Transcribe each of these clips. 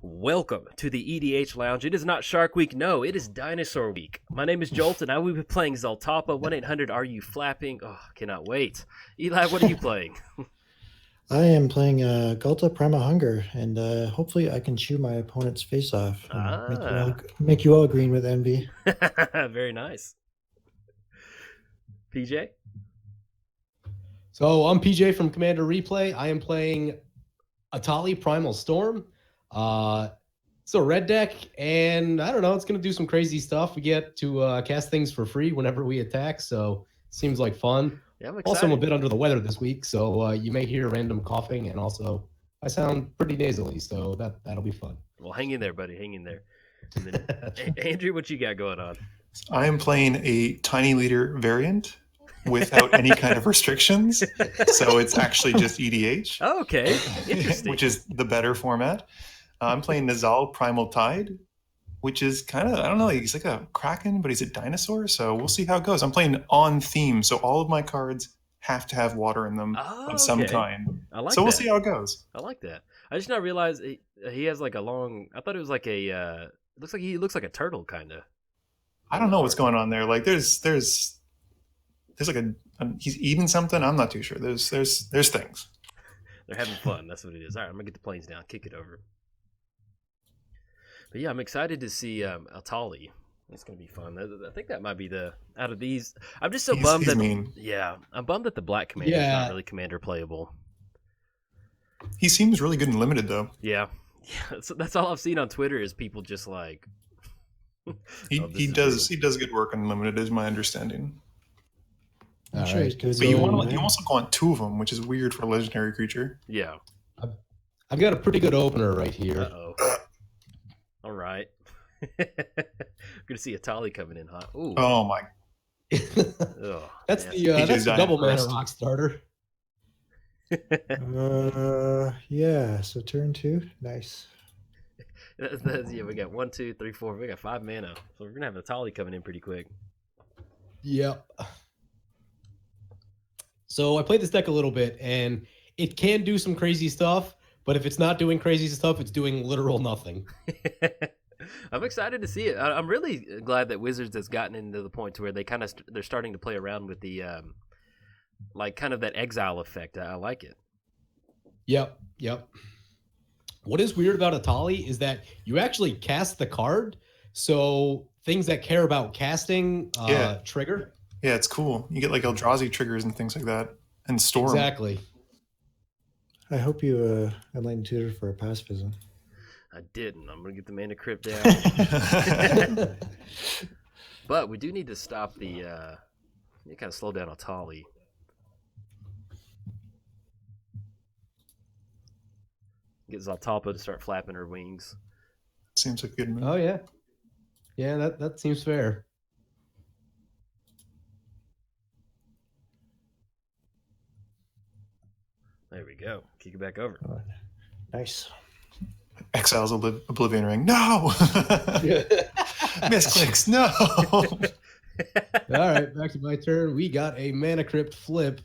Welcome to the EDH Lounge. It is not Shark Week, no, it is Dinosaur Week. My name is Jolt, and I will be playing Zetalpa. 1-800, are you flapping? Oh, cannot wait. Eli, what are you playing? I am playing Ghalta Prima Hunger, and hopefully I can chew my opponent's face off and make you all green with envy. Very nice. PJ? So I'm PJ from Commander Replay. I am playing Etali Primal Storm. It's a red deck, and I don't know, it's going to do some crazy stuff. We get to cast things for free whenever we attack, so seems like fun. Yeah, I'm also, I'm a bit under the weather this week, so you may hear random coughing, and also I sound pretty nasally, so that'll be fun. Well, hang in there, buddy. Hang in there. And then, Andrew, what you got going on? I am playing a tiny leader variant without any kind of restrictions, so it's actually just EDH. Oh, okay, interesting. Which is the better format. I'm playing Nezahal Primal Tide, which is kind of, I don't know, he's like a kraken, but he's a dinosaur, so we'll see how it goes. I'm playing on theme, so all of my cards have to have water in them of some kind. I like so we'll see how it goes. I like that. I just not realized he has like a long, I thought it was like a, he looks like a turtle kind of. I don't know what's going on there. Like there's like he's eating something. I'm not too sure. There's things. They're having fun. That's what it is. All right, I'm gonna get the planes down, kick it over. But yeah, I'm excited to see Etali. It's gonna be fun. I think that might be out of these. I'm just so bummed that mean. Yeah, I'm bummed that the black commander is not really commander playable. He seems really good and limited though. Yeah. That's all I've seen on Twitter is people just like. he does good work on limited, is my understanding. I'm sure he's good. But you also want two of them, which is weird for a legendary creature. Yeah. I've got a pretty good opener right here. Uh-oh. All right. I'm gonna see Etali coming in hot. Ooh. Oh my! That's the double mana rock starter. Yeah. So turn 2, nice. Yeah, we got 1, 2, 3, 4. We got 5 mana, so we're gonna have Etali coming in pretty quick. Yep. So I played this deck a little bit, and it can do some crazy stuff. But if it's not doing crazy stuff, it's doing literal nothing. I'm excited to see it. I'm really glad that Wizards has gotten into the point to where they're starting to play around with the like kind of that exile effect. I like it. Yep. What is weird about Etali is that you actually cast the card, so things that care about casting trigger. Yeah, it's cool. You get like Eldrazi triggers and things like that, and Storm. Exactly. I hope you enlightened tutor for a pacifism. I didn't. I'm gonna get the mana crypt down. But we do need to stop the. You kind of slow down Etali. Get Zetalpa to start flapping her wings. Seems like a good move. Oh yeah, that seems fair. There we go. Kick it back over. Nice. Exiles Oblivion Ring. No! Misclicks. No! All right, back to my turn. We got a mana crypt flip.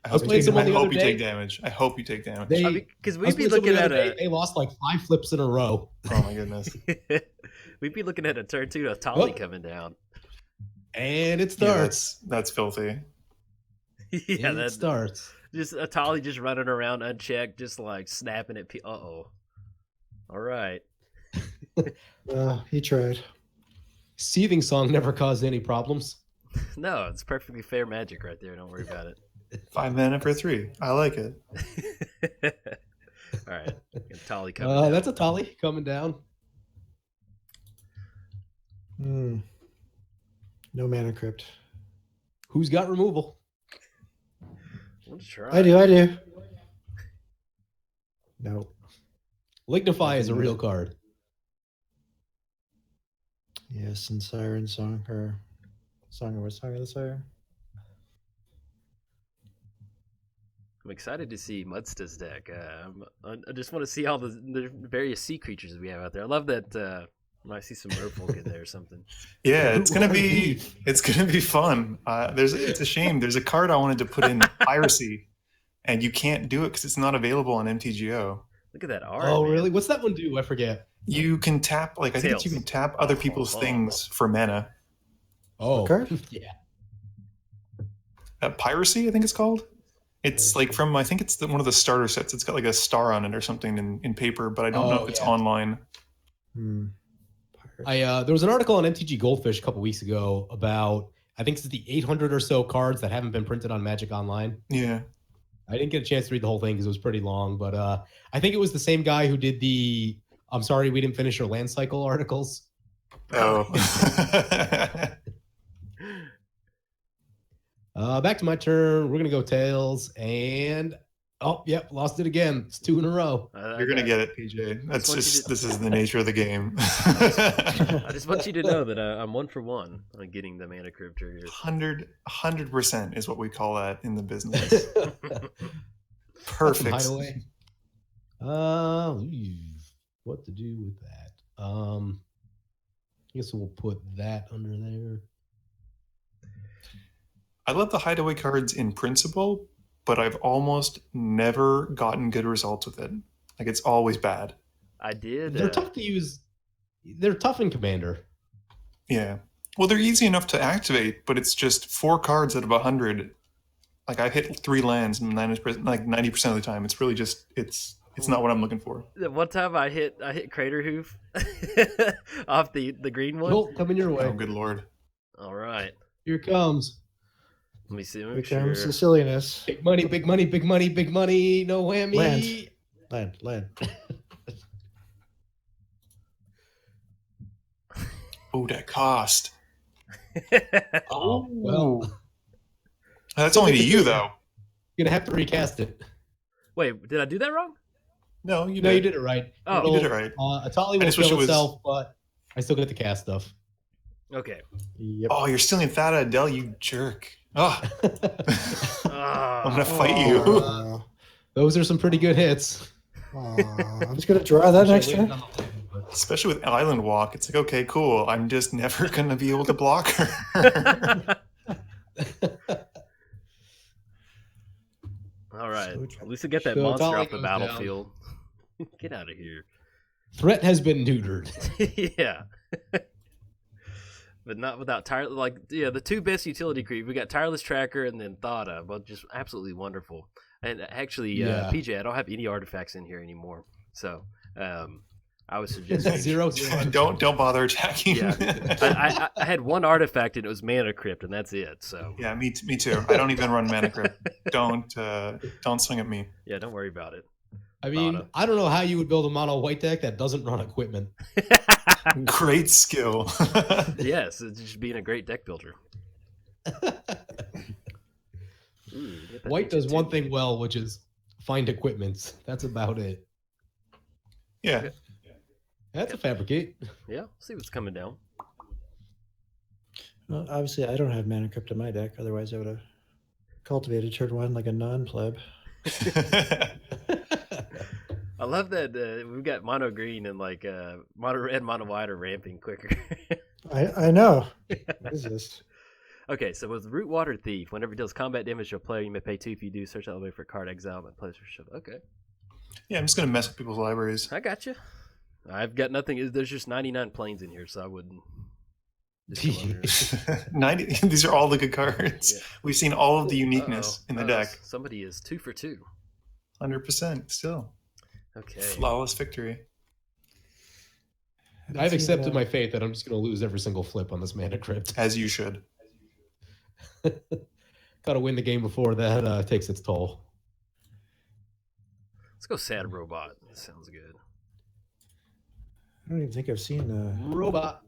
I hope you take damage. I hope you take damage. Because we'd be looking at They lost like 5 flips in a row. Oh my goodness. We'd be looking at a turn 2 Etali coming down. And it starts. Yeah, that's filthy. Yeah, that starts. Just Etali just running around unchecked, just like snapping at people. Uh-oh. All right. He tried. Seething Song never caused any problems. No, it's perfectly fair magic right there. Don't worry about it. 5 mana for 3. I like it. All right. Etali coming down. That's Etali coming down. No mana crypt. Who's got removal? Try. I do. No. Lignify is a real card. Yes, and Siren Song or Song of the Siren. I'm excited to see Muddstah's deck. I just want to see all the various sea creatures we have out there. I love that. I might see some merfolk in there or something. Yeah, it's gonna be fun. It's a shame. There's a card I wanted to put in Piracy, and you can't do it because it's not available on MTGO. Look at that art. Oh, man. really? What's that one do? I forget. You can tap, like, I think it's you can tap other people's things for mana. Oh, card? yeah. Piracy, I think it's called. It's like from, I think it's one of the starter sets. It's got like a star on it or something in paper, but I don't know if it's online. There was an article on MTG Goldfish a couple weeks ago about, I think it's the 800 or so cards that haven't been printed on Magic Online. Yeah. I didn't get a chance to read the whole thing because it was pretty long, but I think it was the same guy who did the "I'm sorry we didn't finish your land cycle" articles. Oh. Back to my turn. We're gonna go tails, and lost it again. It's 2 in a row. You're gonna get it, PJ. That's just this is the nature of the game. I just want you to know that I'm 1 for 1 on getting the mana crypt triggers. 100% is what we call that in the business. Perfect. Hideaway. What to do with that? I guess we'll put that under there. I love the hideaway cards in principle, but I've almost never gotten good results with it. Like, it's always bad. I did. They're tough to use. They're tough in Commander. Yeah. Well, they're easy enough to activate, but it's just 4 cards out of 100. Like, I've hit 3 lands 90% of the time. It's really just it's not what I'm looking for. One time I hit Crater Hoof off the green one. Jolt coming your way. Oh, good lord! All right. Here it comes. Let me see. Here comes the silliness. Big money, big money, big money, big money. No whammy. Land. Oh, that cost. Oh, well. That's only to you, though. You're going to have to recast it. Wait, did I do that wrong? No, you did. No, you did it right. Oh, you did it right. Etali will kill itself, but I still get the cast stuff. Okay. Yep. Oh, you're stealing Thada Adele, you jerk. Oh. I'm going to fight you. Those are some pretty good hits. I'm just going to draw that next turn. Especially with Island Walk. It's like, okay, cool. I'm just never going to be able to block her. All right. At least I get that monster off the battlefield. Get out of here. Threat has been neutered. Yeah. But not without the 2 best utility creep. We got Tireless Tracker and then Thada, but just absolutely wonderful. And actually, PJ, I don't have any artifacts in here anymore. So I was suggesting 0. Don't bother attacking. Yeah. I had 1 artifact and it was Mana Crypt, and that's it. So yeah, me too. I don't even run Mana Crypt. Don't swing at me. Yeah, don't worry about it. I mean, I don't know how you would build a mono white deck that doesn't run equipment. Great skill. Yes, it's just being a great deck builder. White does one thing well, which is find equipments. That's about it. Yeah. That's a fabricate. Yeah, see what's coming down. Well, obviously, I don't have Mana Crypt in my deck. Otherwise, I would have cultivated turn 1 like a non-pleb. I love that we've got mono green and like mono red, mono white are ramping quicker. I know. What is this? Okay, so with Root Water Thief, whenever it deals combat damage to a player, you may pay 2. If you do, search that way for a card, exile, and place for shove. Okay. Yeah, I'm just gonna mess with people's libraries. I got you. I've got nothing. There's just 99 planes in here, so I wouldn't. 90. These are all the good cards. Yeah. We've seen all of the uniqueness in the deck. Somebody is 2 for 2. 100% still. Okay. Flawless victory. I've accepted my fate that I'm just going to lose every single flip on this Mana Crypt. As you should. Got to win the game before that takes its toll. Let's go Sad Robot. That sounds good. I don't even think I've seen Robot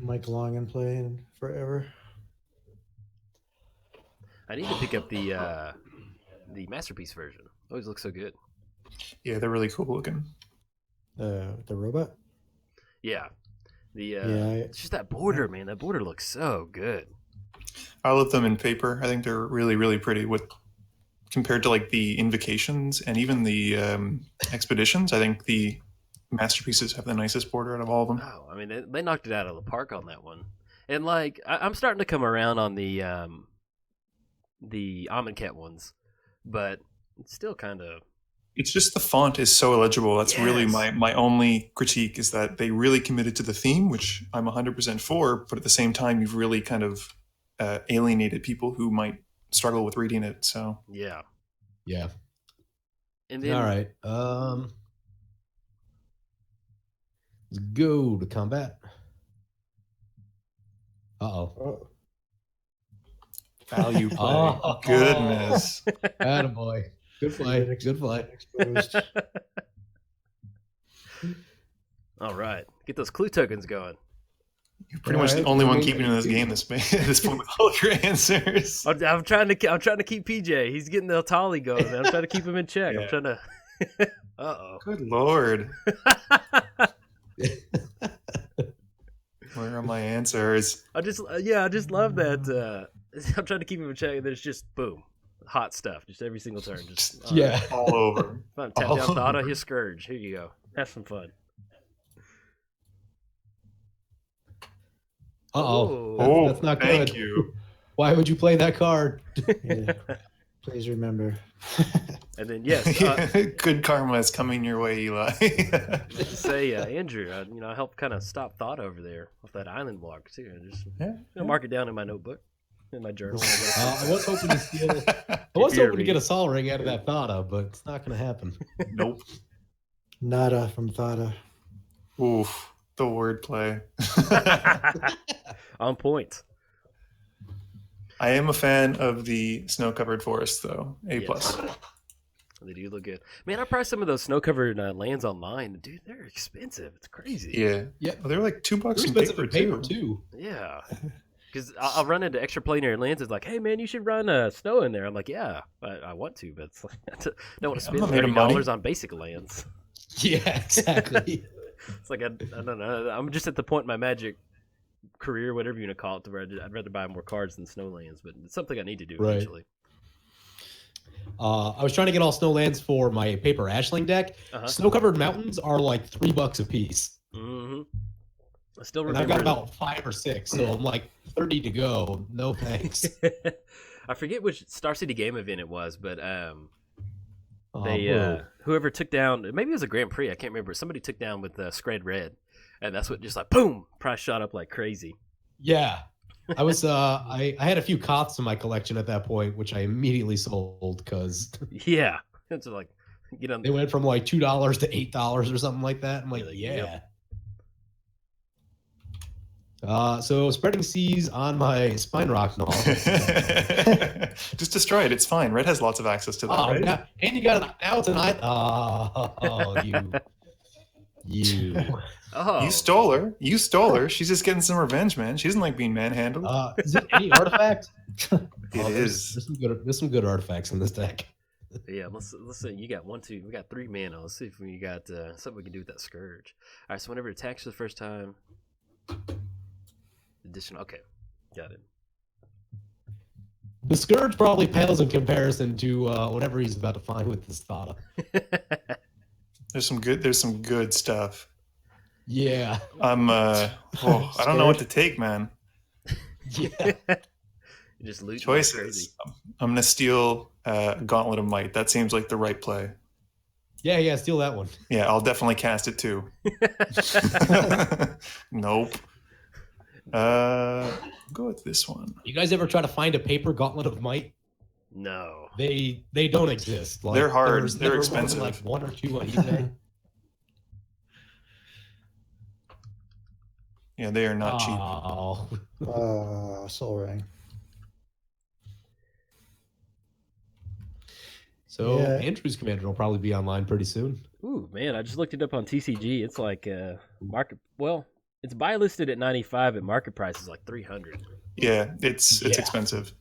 Mike Long in play in forever. I need to pick up the Masterpiece version. Always looks so good. Yeah, they're really cool looking. The robot? Yeah. It's just that border, man. That border looks so good. I love them in paper. I think they're really, really pretty compared to like the invocations and even the expeditions. I think the masterpieces have the nicest border out of all of them. Oh, I mean, they knocked it out of the park on that one. And like, I'm starting to come around on the Amonkhet ones, but it's still kind of It's just the font is so illegible. That's really Yes. my only critique, is that they really committed to the theme, which I'm 100% for, but at the same time, you've really kind of alienated people who might struggle with reading it. So Yeah. Yeah. And then All right. Let's go to combat. Uh-oh. value play. Oh. Goodness. Attaboy. Good play. Good play. Exposed. all right, get those clue tokens going. You're pretty much the only one keeping in this game at this point with all your answers. I'm trying to keep PJ. He's getting the Etali going. Man. I'm trying to keep him in check. I'm trying to. Uh-oh. Good Lord. Where are my answers? I just love that. I'm trying to keep him in check, and then it's just boom, hot stuff, just every single turn, just Yeah. All over. Fun. Tap down Thought, his Scourge. Here you go. Have some fun. Uh-oh. Oh, That's not thank good. you. Why would you play that card? Yeah. Please remember. And then yes, Good karma is coming your way, Eli. say Andrew, I helped kind of stop Thought over there with that island block too. I just mark it down in my notebook, in my journal. I was hoping to steal. I was hoping to get a Sol Ring out of that Thada, but it's not going to happen. Nope. Nada from Thada. Oof. The wordplay. On point. I am a fan of the snow-covered forest, though. A+. Yes. They do look good. Man, I priced some of those snow-covered lands online. Dude, they're expensive. It's crazy. Yeah. Yeah. Well, they're like $2 They're in expensive paper, in paper, too. too. Yeah. Because I'll run into extraplanetary lands. It's like, hey, man, you should run snow in there. I'm like, yeah, I want to, but it's like, I don't want to spend I'm not made of $30 money. on basic lands. Yeah, exactly. It's like, I don't know. I'm just at the point in my Magic career, whatever you want to call it, where I'd rather buy more cards than Snowlands, but it's something I need to do Right. eventually. I was trying to get all Snowlands for my paper Ashling deck. Uh-huh. Snow-covered mountains are like $3 a piece. Mm-hmm. I still And remember. I've got about 5 or 6, so I'm like 30 to go. No thanks. I forget which Star City game event it was, but Oh, they whoa. whoever took down, maybe it was a Grand Prix, I can't remember. Somebody took down with Scred Red, and that's what just like boom, price shot up like crazy. Yeah. I was I had a few Koths in my collection at that point, which I immediately sold because Yeah, it's like they went from like $2 to $8 or something like that. I'm like, Yep. So spreading seas on my spine rock null. Just destroy it. It's fine. Red has lots of access to that, Oh, right? now, and you got it now tonight. Oh, you. Oh, You stole her. You stole her. She's just getting some revenge, man. She doesn't like being manhandled. Is it any artifact? It is. There's some good artifacts in this deck. yeah. Let's see. You got 1, 2. We got 3 mana. Let's see if we got something we can do with that Scourge. All right. So whenever it attacks for the first time, additional. Okay, got it. The Scourge probably pales in comparison to whatever he's about to find with this Thada. There's some good stuff. Yeah. I don't know what to take, man. Yeah. You just loot like crazy. Choices. I'm gonna steal Gauntlet of Might. That seems like the right play. Yeah, steal that one. Yeah, I'll definitely cast it too. Nope. Go with this one. You guys ever try to find a paper Gauntlet of Might? No. They don't exist. Like, They're hard. there's They're never more than, expensive. like 1 or 2 on eBay. Yeah, they are not cheap. Oh. Soul Ring. So Yeah. Andrew's Commander will probably be online pretty soon. Ooh, man, I just looked it up on TCG. It's like market. Well, it's buy listed at 95, but market price is like 300. Yeah, it's Yeah. expensive.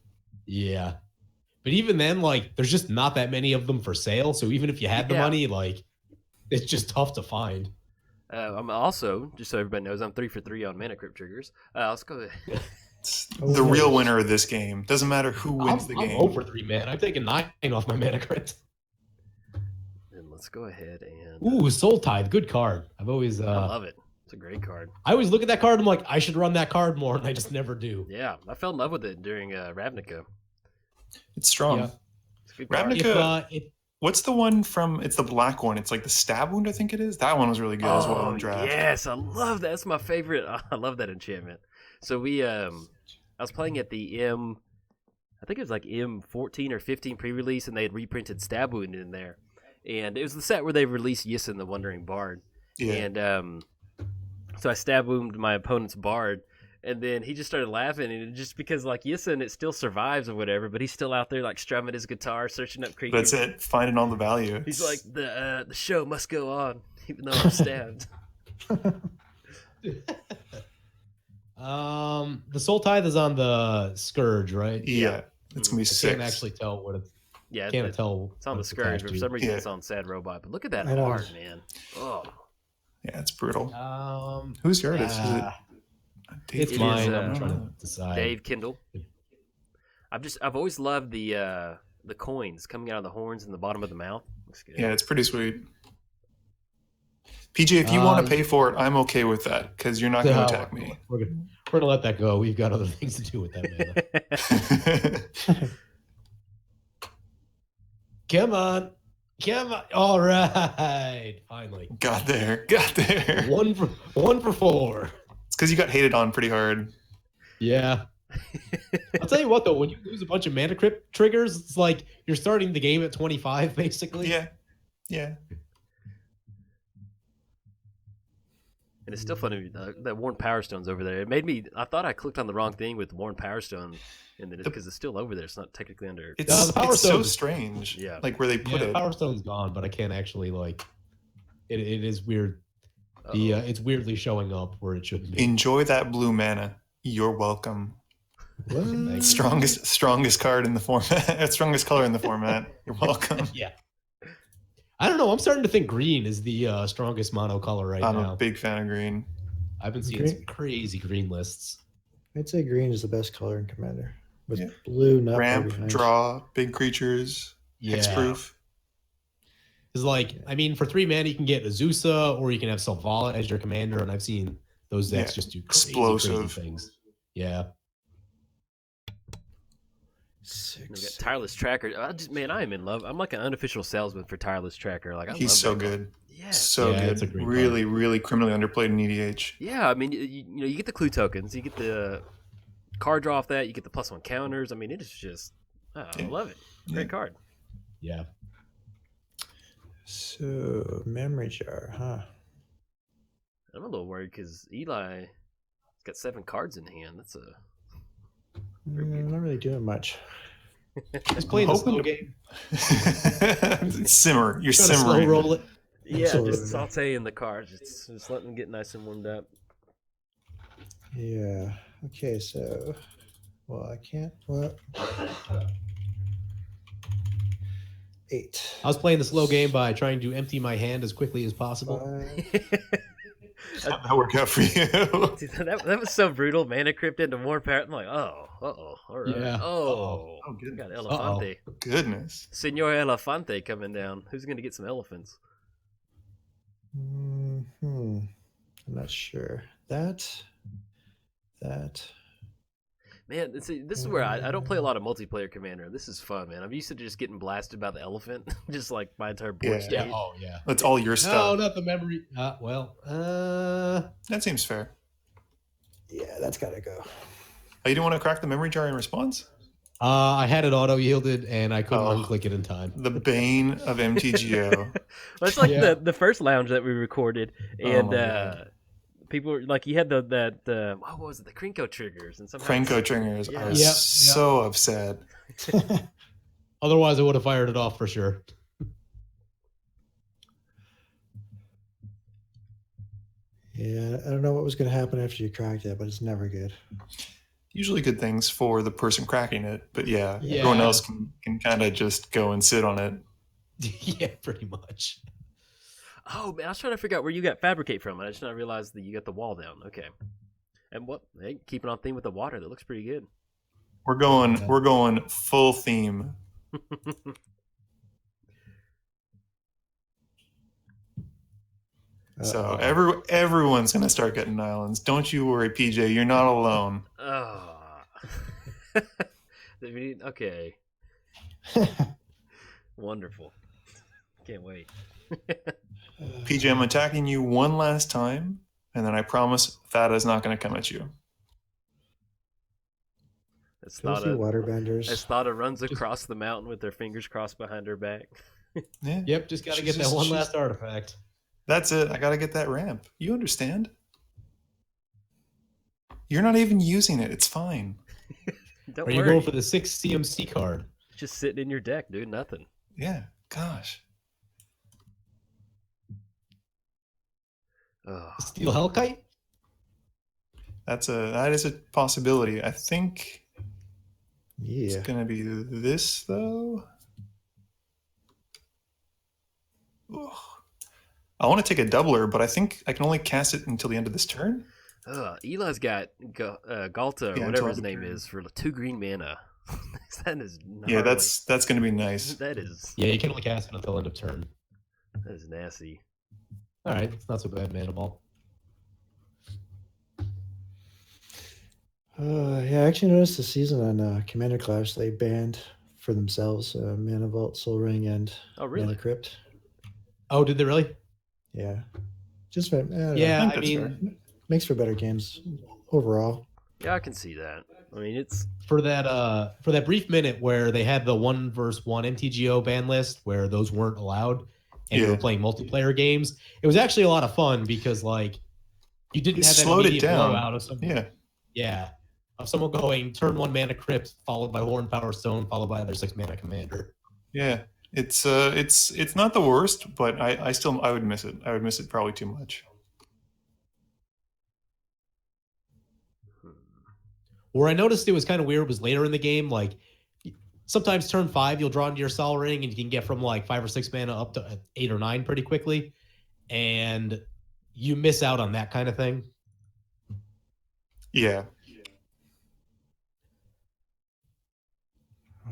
Yeah. But even then, like, there's just not that many of them for sale. So even if you had the Yeah. money, like, it's just tough to find. I'm also, just so everybody knows, I'm 3 for 3 on mana crypt triggers. Let's go. It's Oh, the nice. real winner of this game. Doesn't matter who wins the I'm game. 0 for 3, man. I'm taking 9 off my mana crit. And let's go ahead and. Ooh, Soul Tithe. Good card. I've always I love it. It's a great card. I always look at that card and I'm like, I should run that card more, and I just never do. Yeah, I fell in love with it during Ravnica. It's strong. Yeah. It's a good card. Ravnica- What's the one from? It's the black one. It's like the stab wound, I think it is. That one was really good as well in the draft. Yes, I love that. That's my favorite. I love that enchantment. So I was playing at the I think it was like M14 or 15 pre-release, and they had reprinted Stab Wound in there. And it was the set where they released Yisan the Wandering Bard. Yeah. And so I Stab Wounded my opponent's Bard, and then he just started laughing, and just because like Yisan, it still survives or whatever, but he's still out there like strumming his guitar, searching up creatures. That's it, finding all the value. He's like, the show must go on, even though I'm stabbed. The Soul Tithe is on the Scourge, right? Yeah. It's gonna be 6. I can't actually tell what it's. Yeah, can't tell. It's on the Scourge. For some reason, it's on Sad Robot. But look at that art, man. Oh, yeah, it's brutal. Who's your artist? It's mine. I'm trying to decide. Dave Kindle. I've always loved the coins coming out of the horns in the bottom of the mouth. Looks good. Yeah, it's pretty sweet. PJ, if you want to pay for it, I'm okay with that because you're not going to attack me. We're gonna let that go. We've got other things to do with that, man. Come on. All right, finally got there. One for 4. It's because you got hated on pretty hard. Yeah. I'll tell you what, though, when you lose a bunch of mana crypt triggers, it's like you're starting the game at 25, basically. Yeah. And it's still funny that Worn Power Stone's over there. It made me. I thought I clicked on the wrong thing with Worn Power Stone, and then because it's still over there, it's not technically under. It's so strange. Yeah, like where they put it. Power Stone's gone, but I can't actually like. It is weird. It's weirdly showing up where it shouldn't be. Enjoy that blue mana. You're welcome. Strongest card in the format. Strongest color in the format. You're welcome. Yeah. I don't know. I'm starting to think green is the strongest mono color right now. I'm a big fan of green. I've been seeing some crazy green lists. I'd say green is the best color in Commander. With blue, not ramp, draw, big creatures, hexproof. It's like, I mean, for 3 mana, you can get Azusa or you can have Selvala as your commander, and I've seen those decks just do crazy things. Yeah. 6. We got Tireless Tracker. I am in love. I'm like an unofficial salesman for Tireless Tracker. Like he's so good. Yeah, so good. It's a great really, really criminally underplayed in EDH. Yeah, I mean, you get the clue tokens, you get the card draw off that, you get the +1 counters. I mean, it is just, I love it. Great card. Yeah. So memory jar, huh? I'm a little worried because Eli's got 7 cards in hand. That's not really doing much. Just playing the slow game. Simmer. You're Slow simmering. roll it. Yeah, just sauteing the cards. It's just letting them get nice and warmed up. Yeah. Okay, so I can't. What? 8. I was playing the slow game by trying to empty my hand as quickly as possible. That worked out for you. Dude, that was so brutal. Mana Crypt into Worn Power. I'm like, all right. Yeah. Oh, good. Got Elefante. Goodness. Senor Elefante coming down. Who's going to get some elephants? I'm not sure. That. Man, see, this is where I don't play a lot of multiplayer Commander. This is fun, man. I'm used to just getting blasted by the elephant, just like my entire board state. Yeah. Oh, yeah. That's all your stuff. No, not the memory. That seems fair. Yeah, that's got to go. Oh, you didn't want to crack the memory jar in response? I had it auto-yielded, and I couldn't unclick it in time. The bane of MTGO. That's like the first lounge that we recorded, and people were like, you had that what was it, the Krenko triggers, and somehow Krenko triggers. I was so upset. Otherwise, I would have fired it off for sure. Yeah, I don't know what was going to happen after you cracked it, but it's never good. Usually good things for the person cracking it, but everyone else can kind of just go and sit on it. Yeah, pretty much. Oh man, I was trying to figure out where you got Fabricate from. I just not realized that you got the wall down. Okay, and keeping on theme with the water. That looks pretty good. We're going full theme. So everyone's gonna start getting islands. Don't you worry, PJ. You're not alone. Oh. Okay. Wonderful. Can't wait. PJ, I'm attacking you one last time, and then I promise Thada's not going to come at you. Filthy waterbenders. As Thada runs across the mountain with her fingers crossed behind her back. Yeah. Yep, just got to get that one last artifact. That's it. I got to get that ramp. You understand? You're not even using it. It's fine. Don't Are worry. you going for the 6 CMC card? Just sitting in your deck, dude. Nothing. Yeah. Gosh. Steel Hellkite? That is a possibility. I think Yeah. it's gonna be this though. Ugh. I want to take a doubler, but I think I can only cast it until the end of this turn. Eli's got Ghalta, or whatever his name is, for 2 green mana. That is gnarly. Yeah, that's going to be nice. That is. Yeah, you can only cast it until end of turn. That is nasty. All right, it's not so bad, Mana Ball. Yeah, I actually noticed this season on Commander Clash they banned for themselves Mana Vault, Soul Ring, and Mana Crypt. Oh, did they really? Yeah. Just for, I mean, makes for better games overall. Yeah, I can see that. I mean, it's for that brief minute where they had the 1 versus 1 MTGO ban list where those weren't allowed, and you were playing multiplayer games. It was actually a lot of fun because like you didn't have that immediate blowout of something. Yeah, of someone going turn 1 Mana Crypt followed by Horn Power Stone followed by their 6 mana commander. Yeah, it's not the worst, but I would miss it. I would miss it probably too much. Where I noticed it was kind of weird was later in the game, like sometimes turn 5 you'll draw into your Sol Ring and you can get from like 5 or 6 mana up to 8 or 9 pretty quickly, and you miss out on that kind of thing. Yeah.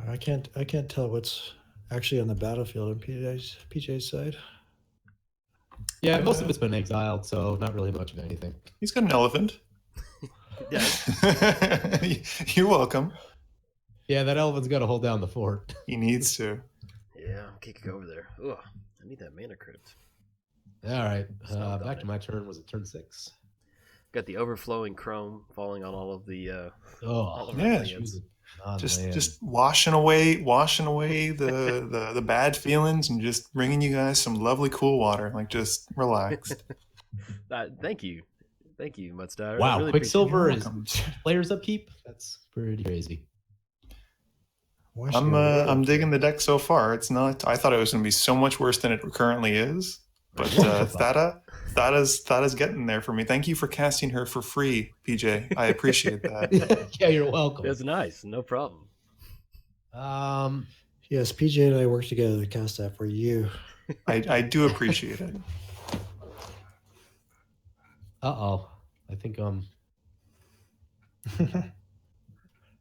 I can't tell what's actually on the battlefield on PJ's side. Yeah, most of it's been exiled, so not really much of anything. He's got an elephant. Yeah. You're welcome. Yeah, that elephant's got to hold down the fort. He needs to. Yeah, I'm kicking over there. Ugh, I need that Mana Crypt. All right, back to my turn. Was it turn 6? Got the overflowing chrome falling on all of the. Just washing away the bad feelings and just bringing you guys some lovely cool water. Like, just relax. Thank you, Muddstah. Wow, really Quicksilver is players upkeep. That's pretty crazy. I'm digging the deck so far. It's not. I thought it was going to be so much worse than it currently is. But Thada's getting there for me. Thank you for casting her for free, PJ. I appreciate that. Yeah, you're welcome. It's nice. No problem. Yes, PJ and I worked together to cast that for you. I do appreciate it. Uh-oh. I think Yeah,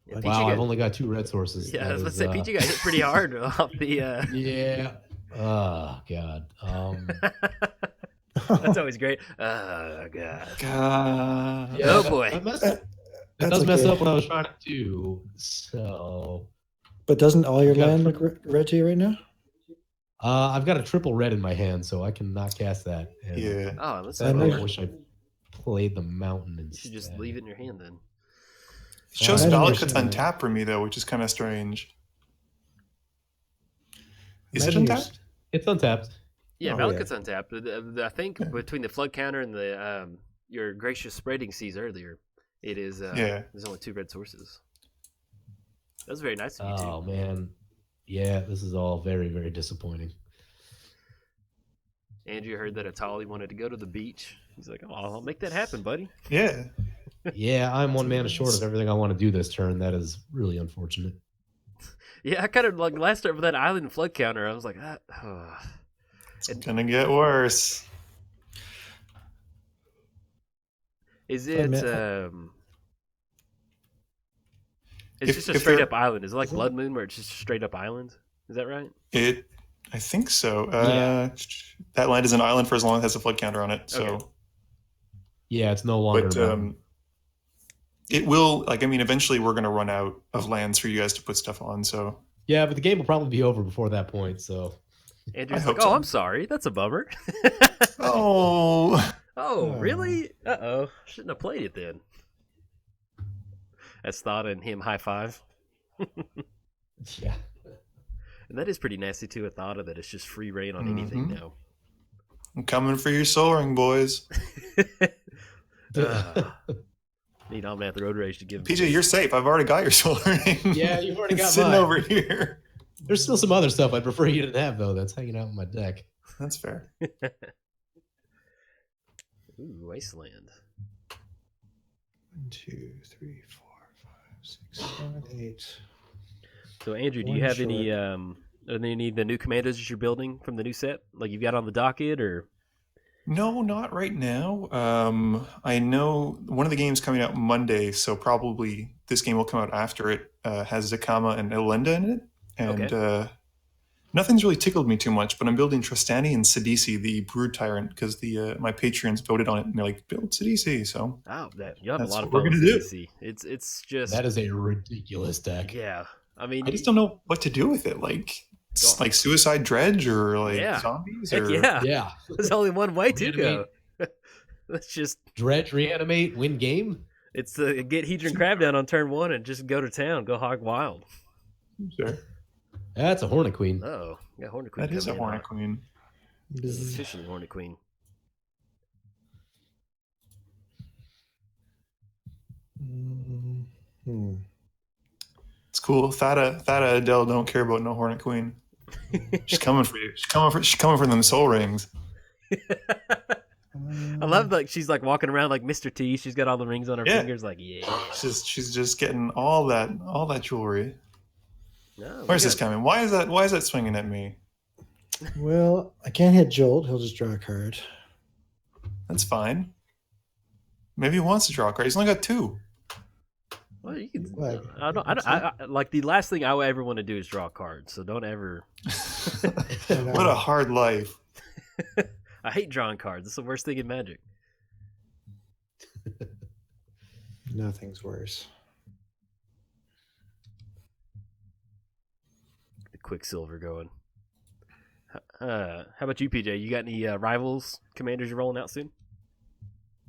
wow, I've only got 2 red sources. Yeah, I was going to say, PJ got hit pretty hard off the... Yeah. Oh, God. That's always great. Oh, God. Yeah, oh, boy. That does mess up what I was trying to do, so... But doesn't all your land look red to you right now? I've got a triple red in my hand, so I cannot cast that. And yeah. Oh, let's I wish I played the mountain instead. You should just leave it in your hand, then. It shows Valakut's untapped for me, though, which is kind of strange. Is it untapped? It's untapped. Yeah, Valakut's untapped. I think between the flood counter and the your gracious spreading seas earlier, it is there's only 2 red sources. That was very nice of you, too. Oh, man. Yeah, this is all very, very disappointing. Andrew heard that Etali wanted to go to the beach. He's like, "Oh, I'll make that happen, buddy." Yeah. Yeah, I'm 1 mana short of everything I want to do this turn. That is really unfortunate. Yeah, I kind of like last turn for that island flood counter. I was like, It's gonna get worse. Is it? It's just a straight up island. Is it like Blood Moon, where it's just a straight up island? Is that right? I think so. That land is an island for as long as it has a flood counter on it. So. Okay. Yeah, it's no longer. But it will. Like, I mean, eventually we're gonna run out of lands for you guys to put stuff on. So. Yeah, but the game will probably be over before that point. So. Andrew's like, oh, I'm sorry. That's a bummer. Oh. Oh, really? Uh-oh. Shouldn't have played it then. That's Thought and him high five. Yeah. And that is pretty nasty too, a Thought that it's just free reign on anything now. I'm coming for your soul ring, boys. Need Omnath Road Rage to give PJ, you're safe. I've already got your soul ring. Yeah, you've already got it's sitting mine. over here. There's still some other stuff I'd prefer you didn't have, though, that's hanging out in my deck. That's fair. Ooh, Wasteland. 1, 2, 3, 4, 5, 6, 7, 8. So, Andrew, do you have any of the new commanders that you're building from the new set? Like you've got on the docket, or? No, not right now. I know one of the games coming out Monday, so probably this game will come out after it. Has Zakama and Elenda in it, and nothing's really tickled me too much. But I'm building Tristani and Sidisi, the Brood Tyrant, because my Patreons voted on it, and they're like, "Build Sidisi." So you have a lot of fun with Sidisi. It's just that is a ridiculous deck. Yeah, I mean, I just don't know what to do with it. Like Suicide Dredge or zombies. Or... Yeah. There's only one way to go. Let's just Dredge, reanimate, win game. It's get Hedron Crab down on turn 1 and just go to town, go hog wild. Sure. That's a Hornet Queen. Oh, yeah, Hornet Queen. That is a Hornet Queen. This is officially Hornet Queen. It's cool. Thada Adele don't care about no Hornet Queen. She's coming for you. She's coming for them soul rings. I love that she's like walking around like Mr. T. She's got all the rings on her fingers. Like, she's just getting all that jewelry. No, where's this coming? Why is that swinging at me? Well, I can't hit Jolt. He'll just draw a card. That's fine. Maybe he wants to draw a card. He's only got 2. Well, you can, I like the last thing I would ever want to do is draw a card. So don't ever. What a hard life. I hate drawing cards. It's the worst thing in Magic. Nothing's worse. The Quicksilver going. How about you, PJ? You got any rivals commanders you're rolling out soon?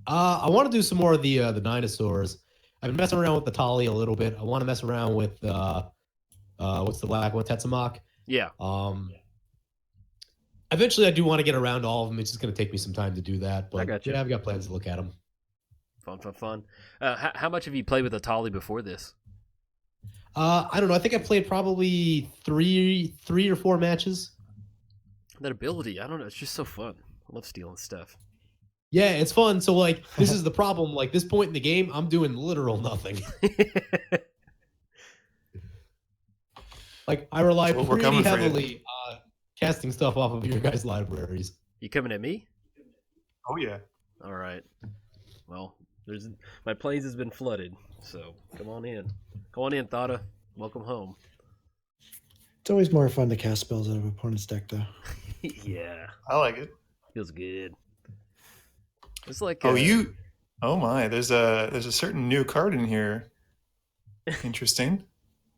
I want to do some more of the dinosaurs. I've been messing around with the Etali a little bit. I want to mess around with what's the black one, Tetsamok. Yeah. Eventually, I do want to get around to all of them. It's just going to take me some time to do that. But I got you. Yeah, I've got plans to look at them. Fun. How much have you played with Etali before this? I don't know. I think I played probably three or 4 matches. That ability, I don't know. It's just so fun. I love stealing stuff. Yeah, it's fun. So, like, this is the problem. Like, this point in the game, I'm doing literal nothing. Like, I rely pretty heavily on casting stuff off of your guys' libraries. You coming at me? Oh, yeah. All right. Well, my plains has been flooded, so come on in. Come on in, Thada. Welcome home. It's always more fun to cast spells out of opponent's deck, though. Yeah. I like it. Feels good. It's like oh my, there's a certain new card in here. Interesting.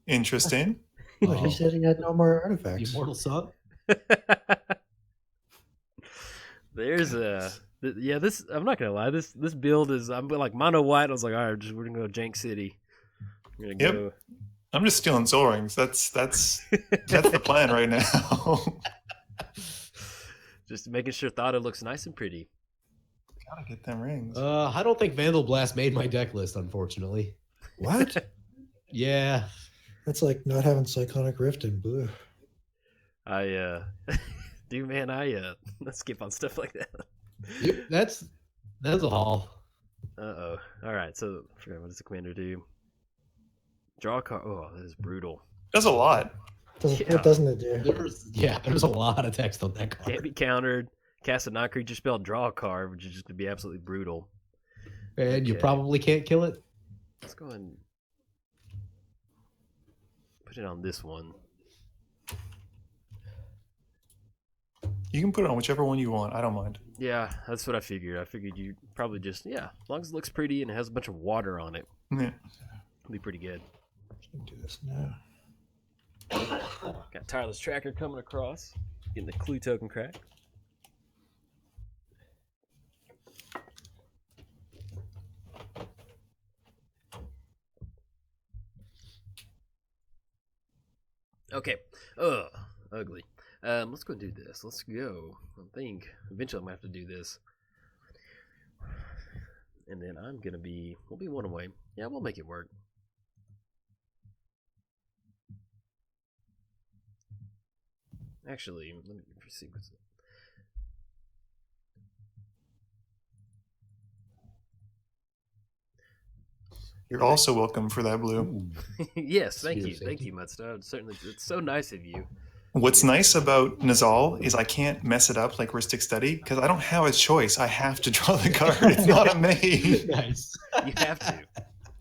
But he said he had no more artifacts. The Immortal Sun? There's this I'm not gonna lie, this build is I'm like mono white. I was like, all right, we're gonna go Jank City. We're gonna go. I'm just stealing soul rings. That's the plan right now. Just making sure Thada looks nice and pretty. Gotta get them rings. I don't think Vandal Blast made my deck list, unfortunately. What? Yeah. That's like not having Cyclonic Rift in blue. I skip on stuff like that. Yep, that's a haul. All right, so I forgot what does the commander do? Draw a card. Oh, that is brutal. That's a lot. What doesn't it do? There's a lot of text on that card. Can't be countered. Cast a non-creature spell, draw a card, which is just going to be absolutely brutal. And you probably can't kill it. Let's go and put it on this one. You can put it on whichever one you want. I don't mind. Yeah, that's what I figured. I figured you probably just, as long as it looks pretty and it has a bunch of water on it, Yeah. it'll be pretty good. Can do this now. Got Tireless Tracker coming across. Getting the clue token crack. Okay. Ugh, ugly. Let's go do this. Let's go. I think eventually I'm gonna have to do this. And then we'll be one away. Yeah, we'll make it work. Actually, let me sequence it. You're also welcome for that blue. Yes, thank you, Muddstah. Certainly, it's so nice of you. What's nice about Nezahal is I can't mess it up like Ristic Study because I don't have a choice. I have to draw the card. It's not a maze. Nice. You have to.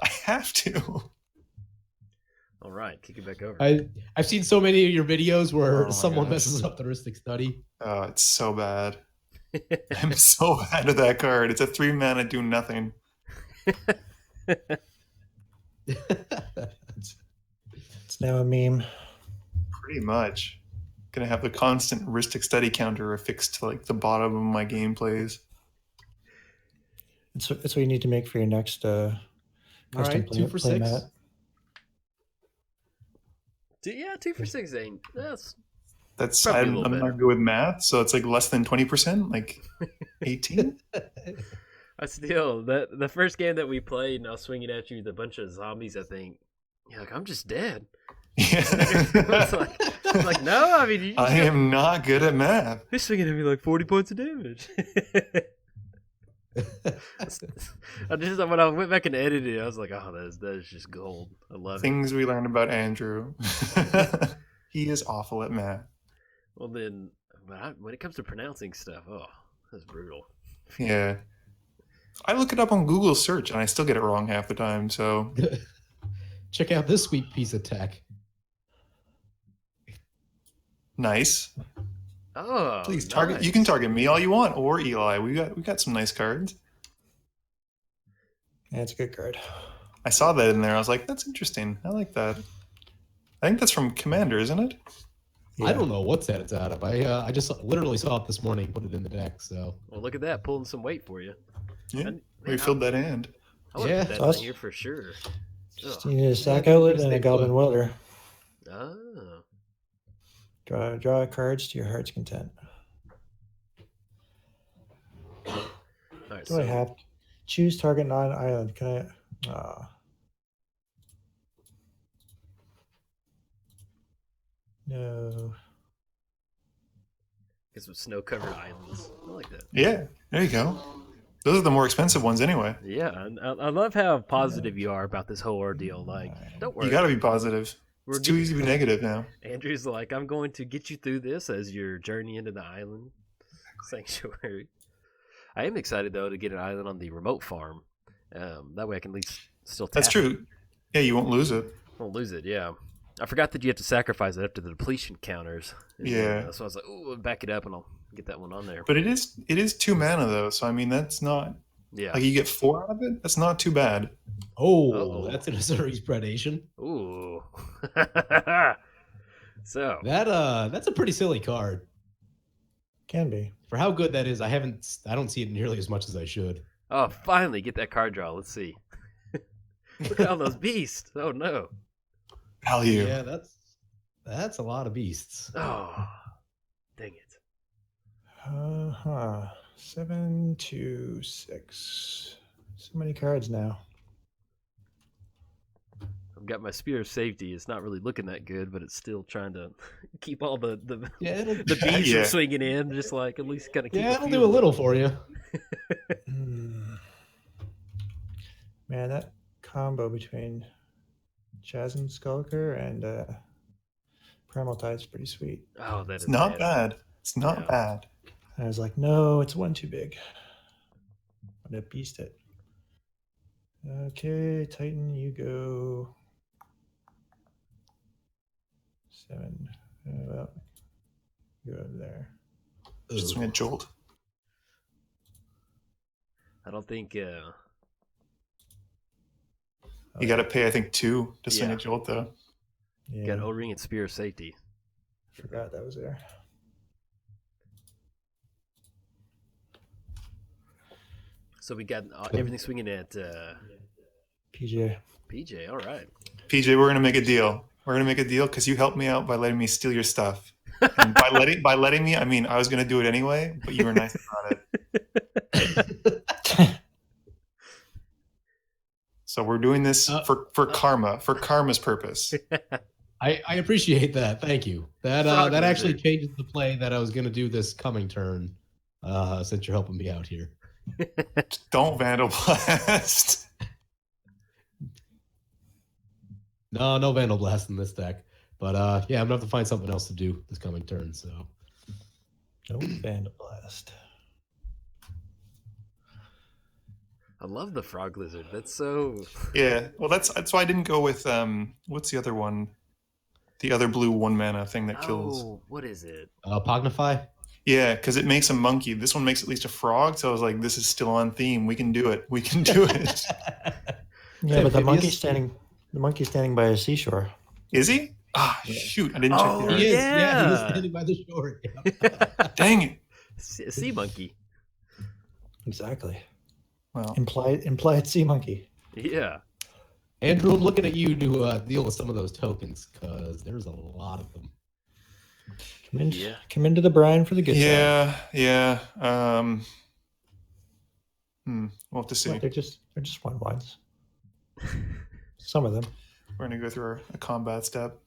I have to. All right, kick it back over. I've seen so many of your videos where someone gosh. messes up the Ristic Study. Oh, it's so bad. I'm so bad at that card. It's a 3-mana do nothing. It's now a meme. Pretty much. Gonna have the constant Ristic Study counter affixed to like the bottom of my gameplays. It's what you need to make for your next custom All right, 2 for 6. mat. 2 for 6 ain't. That's Probably a I'm little not good with math, so it's like less than 20%, like 18. I still the first game that we played, and I was swinging at you with a bunch of zombies. I think you're like, I'm just dead. Yeah. I was like, no, I mean, I am not good at math. You're swinging at me like 40 points of damage. When I went back and edited it, I was like, oh, that is just gold. I love Things we learned about Andrew. He is awful at math. Well, then, when it comes to pronouncing stuff, oh, that's brutal. Yeah. I look it up on Google search and I still get it wrong half the time, so. Check out this sweet piece of tech. Nice. Oh, please target. nice. You can target me all you want, or Eli. We got some nice cards. Yeah, it's a good card. I saw that in there. I was like, that's interesting. I like that. I think that's from Commander, isn't it? Yeah. I don't know what set it's out of. I just literally saw it this morning, put it in the deck. So. Well, look at that, pulling some weight for you. Yeah, we filled that hand. I want Yeah. to put that in here for sure. Just need a sack outlet and a Goblin Welder. Oh. Draw cards to your heart's content. All right, Do I have choose target non-island? Can I? No. Get some snow-covered islands. I like that. Yeah, there you go. Those are the more expensive ones anyway. Yeah, I love how positive you are about this whole ordeal. Like, don't worry. You got to be positive. It's too easy to be negative now. Andrew's like, I'm going to get you through this as your journey into the island sanctuary. I am excited, though, to get an island on the remote farm. That way I can at least still tap That's true. Yeah, you won't lose it. Won't lose it, yeah. I forgot that you have to sacrifice it after the depletion counters. Yeah. So I was like, ooh, back it up and I'll get that one on there. But it is 2 mana, though. So, I mean, that's not... Yeah. Like, you get 4 out of it? That's not too bad. Oh, that's an Azuri's predation. Ooh. So. That's a pretty silly card. Can be. For how good that is, I don't see it nearly as much as I should. Oh, finally, get that card draw. Let's see. Look at all those beasts. Oh, no. Value. Yeah, that's a lot of beasts. Oh, dang it. 7, 2, 6. So many cards now. I've got my spear of safety. It's not really looking that good, but it's still trying to keep all the bees from swinging in. Just like at least kind of keep. Yeah, it'll do a little for you. Man, that combo between Chasm Skulker and Primal Tide's pretty sweet. Oh, it's not bad. It's not bad. And I was like, no, it's one too big. I'm gonna beast it. Okay, Titan, you go 7. Well, go over there. Just swing a Jolt. I don't think. You got to pay, I think, 2 to swing a Jolt, though. Yeah. Got O-Ring and Spear of Safety. Forgot that was there. So we got everything swinging at PJ. PJ. All right. PJ, we're gonna make a deal. We're gonna make a deal because you helped me out by letting me steal your stuff. And by letting me, I mean I was gonna do it anyway, but you were nice about it. So we're doing this for karma's purpose. I appreciate that. Thank you. That actually changes the play that I was going to do this coming turn. Since you're helping me out here. Don't Vandal Blast. No Vandal Blast in this deck. But yeah, I'm gonna have to find something else to do this coming turn. So no Vandal Blast. I love the Frog Lizard. That's so. Yeah, well, that's why I didn't go with what's the other one? The other blue 1-mana thing that kills. Oh, what is it? Pognify. Yeah, because it makes a monkey. This one makes at least a frog. So I was like, this is still on theme. We can do it. We can do it. Yeah, but the monkey's standing by a seashore. Is he? Ah, shoot! I didn't check the art. He is. Yeah, he is standing by the shore. Yeah. Dang it! Sea monkey. Exactly. Well, implied sea monkey. Yeah. Andrew, I'm looking at you to deal with some of those tokens because there's a lot of them. Come into the brine for the good side. Yeah. We'll have to see. Well, they're just 1/1s. Some of them. We're gonna go through a combat step.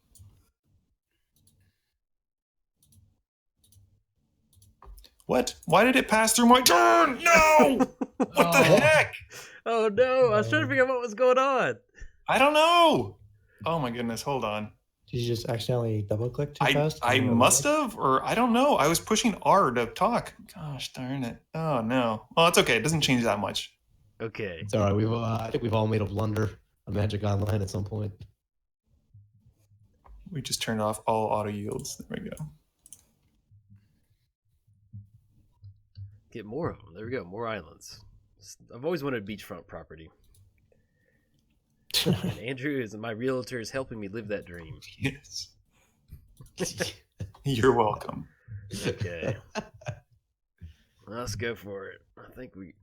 What? Why did it pass through my turn? No! What the heck? Oh no! I was trying to figure out what was going on. I don't know. Oh my goodness! Hold on. Did you just accidentally double click too fast? I must have, or I don't know. I was pushing R to talk. Gosh darn it! Oh no. Well, it's okay. It doesn't change that much. Okay. It's all right. I think we've all made a blunder on Magic Online at some point. We just turned off all auto yields. There we go. Get more of them. There we go. More islands. I've always wanted a beachfront property. And Andrew, my realtor, is helping me live that dream. Yes. You're welcome. Okay. Let's go for it. I think we...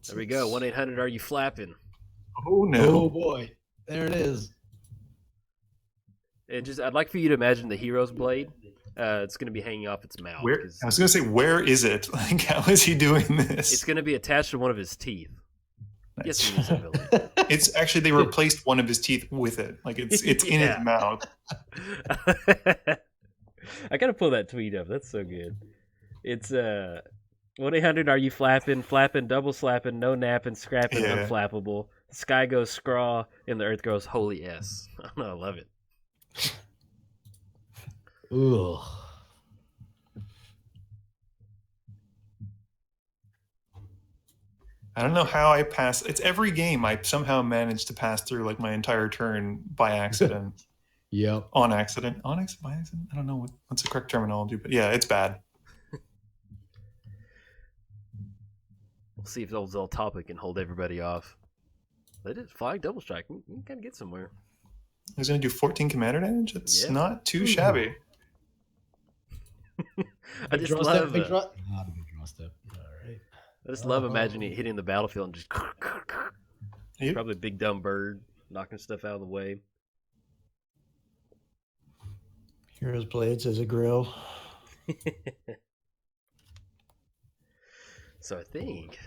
There we go. 1-800, are you flapping? Oh, no. Oh, boy. There it is. And I'd like for you to imagine the hero's blade. It's going to be hanging off its mouth. I was going to say, where is it? Like, how is he doing this? It's going to be attached to one of his teeth. Nice. Yes, it's actually, they replaced one of his teeth with it. Like, it's in his mouth. I got to pull that tweet up. That's so good. It's 1-800, are you flapping, double slapping, no napping, scrapping, unflappable. The sky goes scraw, and the earth goes holy S. I love it. Ooh. I don't know how I pass. It's every game I somehow manage to pass through like my entire turn by accident. Yep. On accident. By accident? I don't know what's the correct terminology, but yeah, it's bad. We'll see if old Zetalpa can hold everybody off. They did flag double strike. We can kind of get somewhere. He's going to do 14 commander damage? It's not too shabby. I just love big draw step. All right. I just love imagining it hitting the battlefield and just probably a big dumb bird knocking stuff out of the way. Hero's Blades as a grill. So I think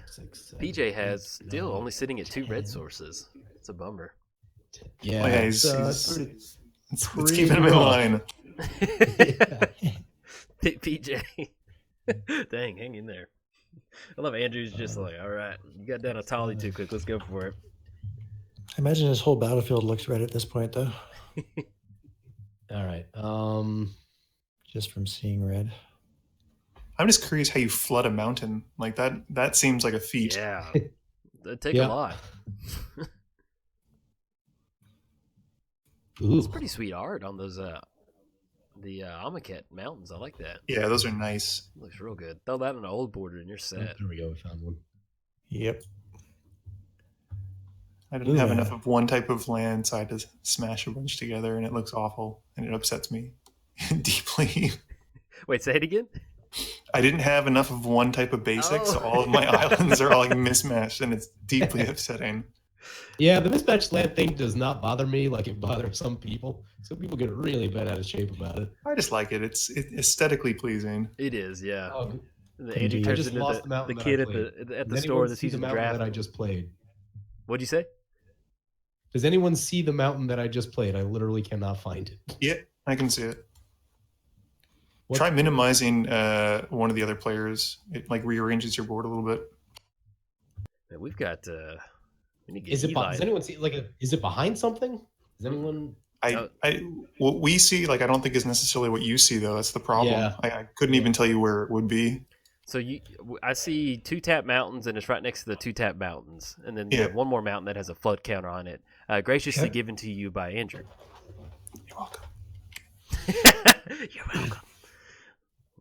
PJ has still only sitting at 2 red sources. It's a bummer. Yeah, he's let's keep him in line. PJ. Dang, hang in there. I love Andrew's just like, all right, you got down Etali too quick. Let's go for it. I imagine his whole battlefield looks red at this point, though. All right. Just from seeing red. I'm just curious how you flood a mountain like that. That seems like a feat. Yeah, that'd take a lot. It's pretty sweet art on those the Amaket mountains. I like that. Yeah, those are nice. Looks real good. Throw that on an old border and you're set. There we go. We found one. Yep. I didn't have enough of one type of land, so I had to smash a bunch together, and it looks awful, and it upsets me. deeply. Wait, say it again. I didn't have enough of one type of basic, so all of my islands are all like mismatched, and it's deeply upsetting. Yeah, the mismatched land thing does not bother me like it bothers some people. Some people get really bent out of shape about it. I just like it. It's aesthetically pleasing. It is, yeah. Oh, Andrew I turns just into lost the the mountain kid that I at played. the Does store anyone that see sees the the mountain draft. that I just played? What'd you say? Does anyone see the mountain that I just played? I literally cannot find it. Yeah, I can see it. What? Try minimizing one of the other players. It like rearranges your board a little bit. Man, we've got. We need to get Is it? Eli. Does anyone see? Is it behind something? Does anyone? What we see, like I don't think is necessarily what you see though. That's the problem. Yeah. I couldn't even tell you where it would be. So I see 2-tap mountains, and it's right next to the 2-tap mountains, and then you have one more mountain that has a flood counter on it, graciously given to you by Andrew. You're welcome. You're welcome.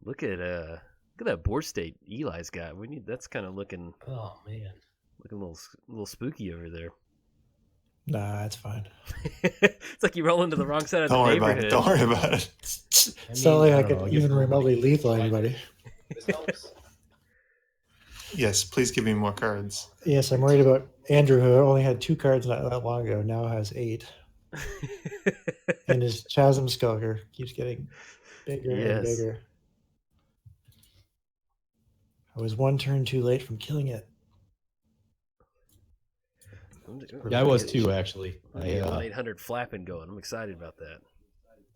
Look at that board state Eli's got. That's kind of looking. Oh man, looking a little spooky over there. Nah, it's fine. It's like you roll into the wrong side of the neighborhood. Don't worry about it. It's not like I could even remotely lethal anybody. Yes, please give me more cards. Yes, I'm worried about Andrew, who only had 2 cards not that long ago, now has 8. And his Chasm Skulker keeps getting bigger and bigger. I was 1 turn too late from killing it. Yeah, I was too, actually. I got 800 flapping going. I'm excited about that.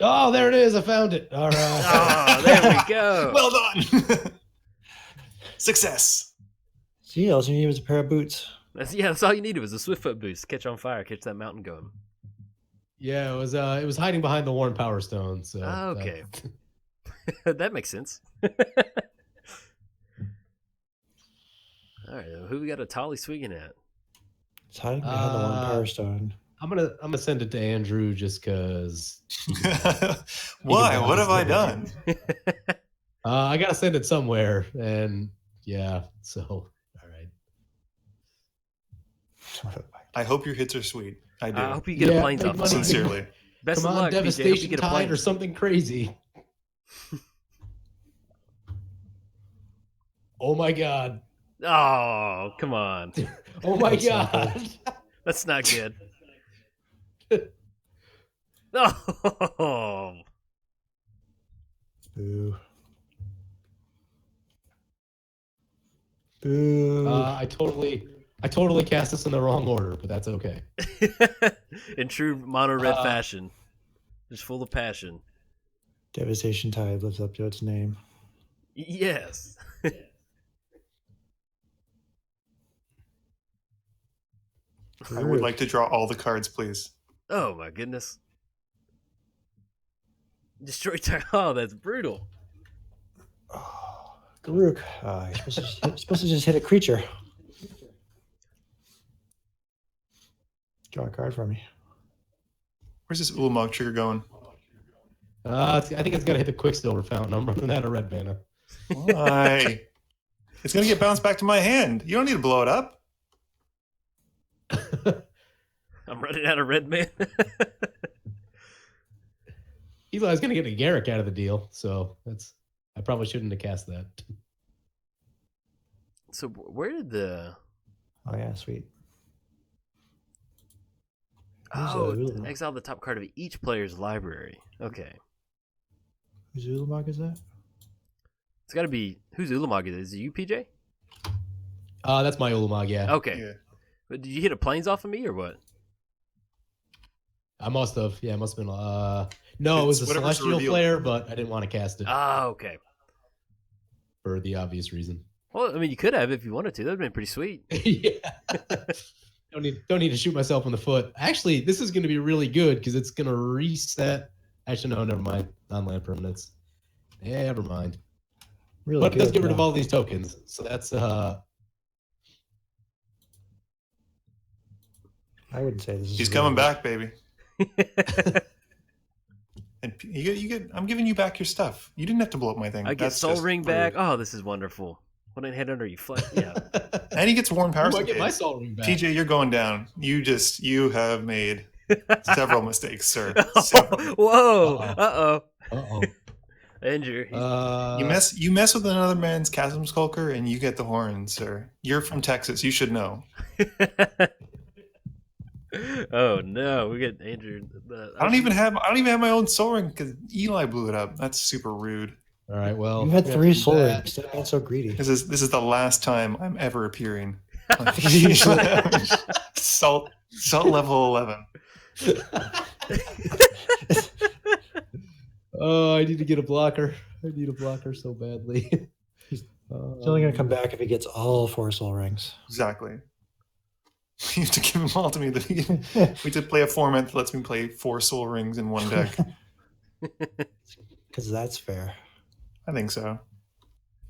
Oh, there it is. I found it. All right. Oh, there we go. Well done. Success. See, all you need was a pair of boots. That's all you needed was a Swiftfoot boost. Catch on fire. Catch that mountain going. Yeah, it was hiding behind the Worn Power Stone. So okay. That makes sense. All right, who we got Etali swinging at? It's hiding behind the Worn Power Stone. I'm gonna send it to Andrew just because. Why? What have I done? I gotta send it somewhere, and yeah, so all right. I hope your hits are sweet. I do. I hope you get a planes off. Sincerely. Best Come of on, luck, Devastation PJ. Tide or something crazy. Oh my god. Oh, come on. Oh my god. That's not good. Oh. Boo. Boo. I totally cast this in the wrong order, but that's okay. In true mono red fashion. Just full of passion. Devastation Tide lives up to its name. Yes. I would like to draw all the cards, please. Oh my goodness. Destroy time. Oh, that's brutal. Oh, Garuk. You're supposed to just hit a creature. Draw a card for me. Where's this Ulamog trigger going? I think it's gonna hit the Quicksilver fountain. I'm running out of red mana. Why? It's gonna get bounced back to my hand. You don't need to blow it up. I'm running out of red mana. Eli's gonna get a Garrick out of the deal, so I probably shouldn't have cast that. So where did the? Oh yeah, sweet. Exile the top card of each player's library. Okay. Whose Ulamog is that? It's got to be whose Ulamog is it? Is it you, PJ? That's my Ulamog, yeah. Okay. Yeah. But did you hit a planes off of me or what? I must have. Yeah, it must have been. No, it was a Celestial Flare, but I didn't want to cast it. Ah, okay. For the obvious reason. Well, I mean, you could have if you wanted to. That'd been pretty sweet. Yeah. Don't need to shoot myself in the foot. Actually, this is going to be really good because it's going to reset. Actually, no, never mind. Non-land permanents. Yeah, never mind. Really but it does good, get rid of all these tokens, so that's. I wouldn't say this is. He's coming back, baby. And you get. I'm giving you back your stuff. You didn't have to blow up my thing. I get That's Soul just Ring rude. back. Oh, this is wonderful. What didn't hit under you? Yeah. And he gets Worn Power. I get my Soul Ring back. TJ, you're going down. You have made several mistakes, sir. Several. Whoa. Uh-oh. Uh-oh. Andrew. You mess with another man's chasm skulker and you get the horns, sir. You're from Texas. You should know. Oh no, we get Andrew. I don't even have my own soul ring because Eli blew it up. That's super rude. All right, well, You had 3 soul rings. Stop being so greedy. This is the last time I'm ever appearing. Salt level 11. Oh, I need to get a blocker. I need a blocker so badly. He's only going to come back if he gets all 4 soul rings. Exactly. You have to give them all to me. We did play a format that lets me play 4 soul rings in one deck. Because that's fair. I think so.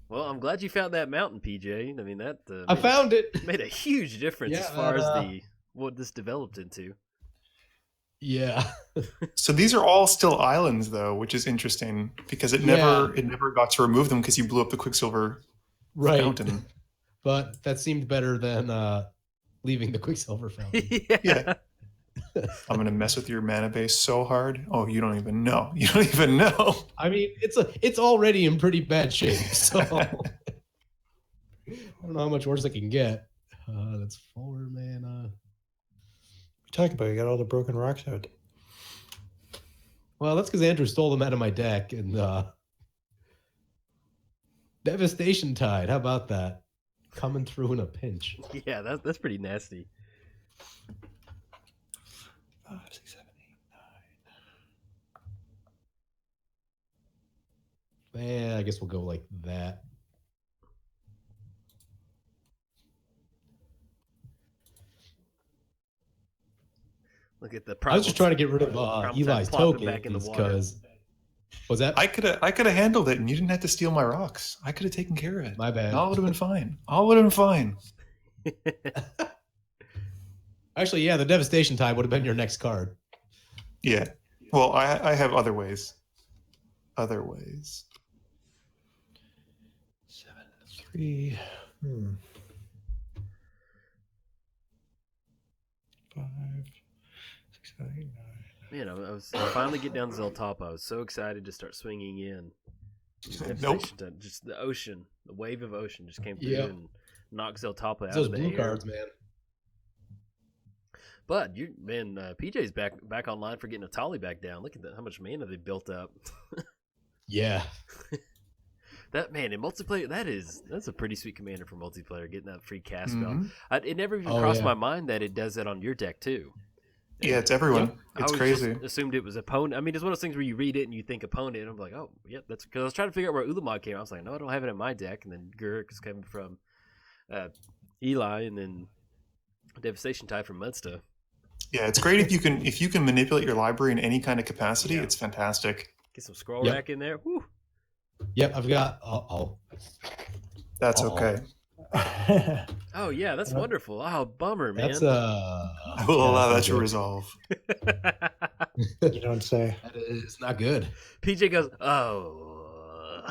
Well, I'm glad you found that mountain, PJ. I mean, that I found it. made a huge difference Yeah, as far as what this developed into. Yeah. So these are all still islands, though, which is interesting because it never got to remove them because you blew up the Quicksilver fountain. But that seemed better than leaving the Quicksilver fountain. Yeah. I'm gonna mess with your mana base so hard. Oh, you don't even know. You don't even know. I mean, it's already in pretty bad shape. So I don't know how much worse it can get. That's 4 mana. Talk about it. You got all the broken rocks out. Well, that's because Andrew stole them out of my deck. And Devastation Tide. How about that? Coming through in a pinch. Yeah, that's pretty nasty. 5, 6, 7, 8, 9. Yeah, I guess we'll go like that. Look at the. I was just trying to get rid of Eli's tokens because was that? I could have handled it, and you didn't have to steal my rocks. I could have taken care of it. My bad. All would have been fine. All would have been fine. Actually, yeah, the Devastation Tide would have been your next card. Yeah. Well, I have other ways. Other ways. 7, 3. 5, 6, 7, 8, 9. Man, I was finally get down to Zetalpa. I was so excited to start swinging in. Nope. Just the ocean, the wave of ocean just came through and knocked Zetalpa out Those of the blue air. cards, man. But PJ's back online for getting Etali back down. Look at how much mana they built up. Yeah. That man in multiplayer, that's a pretty sweet commander for multiplayer. Getting that free cast spell. It never even crossed my mind that it does that on your deck too. Yeah, it's everyone. It's crazy. Just assumed it was opponent. I mean, it's one of those things where you read it and you think opponent, and I'm like, oh, yeah, that's because I was trying to figure out where Ulamog came. I was like, no, I don't have it in my deck. And then Gurk is coming from Eli, and then Devastation Tide from Muddstah. Yeah, it's great if you can manipulate your library in any kind of capacity. Yeah. It's fantastic. Get some scroll rack in there. Woo. Yep, I've got. That's okay. Oh yeah, that's wonderful. Oh, bummer, man. That's I will allow that to resolve. You don't say. That is not good. PJ goes, oh.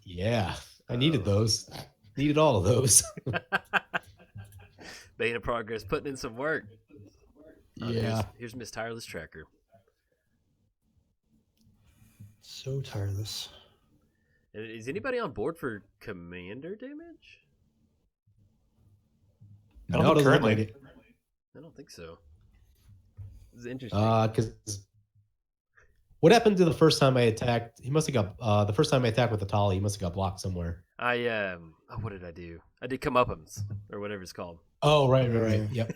Yeah, I needed those. Needed all of those. Beta Progress putting in some work. Yeah. Here's Miss Tireless Tracker. So tireless. Is anybody on board for commander damage? I don't think currently. I don't think so. This is interesting. Because what happened to the first time I attacked? He must have got the first time I attacked with Etali. He must have got blocked somewhere. What did I do? I did comeuppance or whatever it's called. Oh, right. Yep.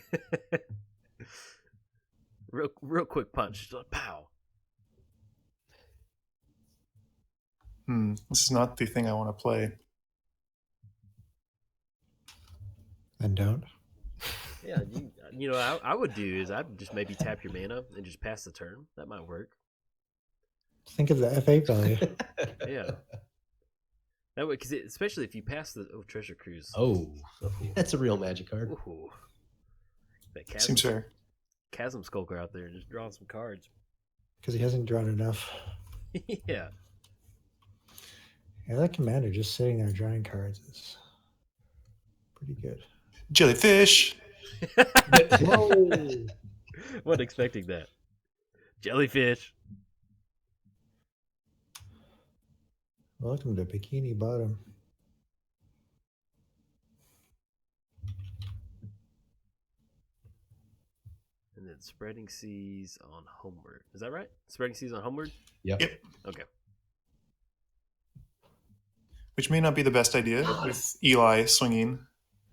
real quick punch. Just like, pow. This is not the thing I want to play. And don't. Yeah, you know, I would do is I'd just maybe tap your mana and just pass the turn. That might work. Think of the FA value. Yeah. That way, because especially if you pass the Treasure Cruise. Oh, that's a real magic card. Ooh. That Seems fair. Chasm Skulker out there just drawing some cards. Because he hasn't drawn enough. Yeah. Yeah, that commander just sitting there drawing cards is pretty good. Jellyfish. Whoa. Wasn't expecting that. Jellyfish. Welcome to Bikini Bottom. And then Spreading Seas on Homeward. Is that right? Spreading Seas on Homeward? Yep. Okay. Which may not be the best idea with Eli swinging,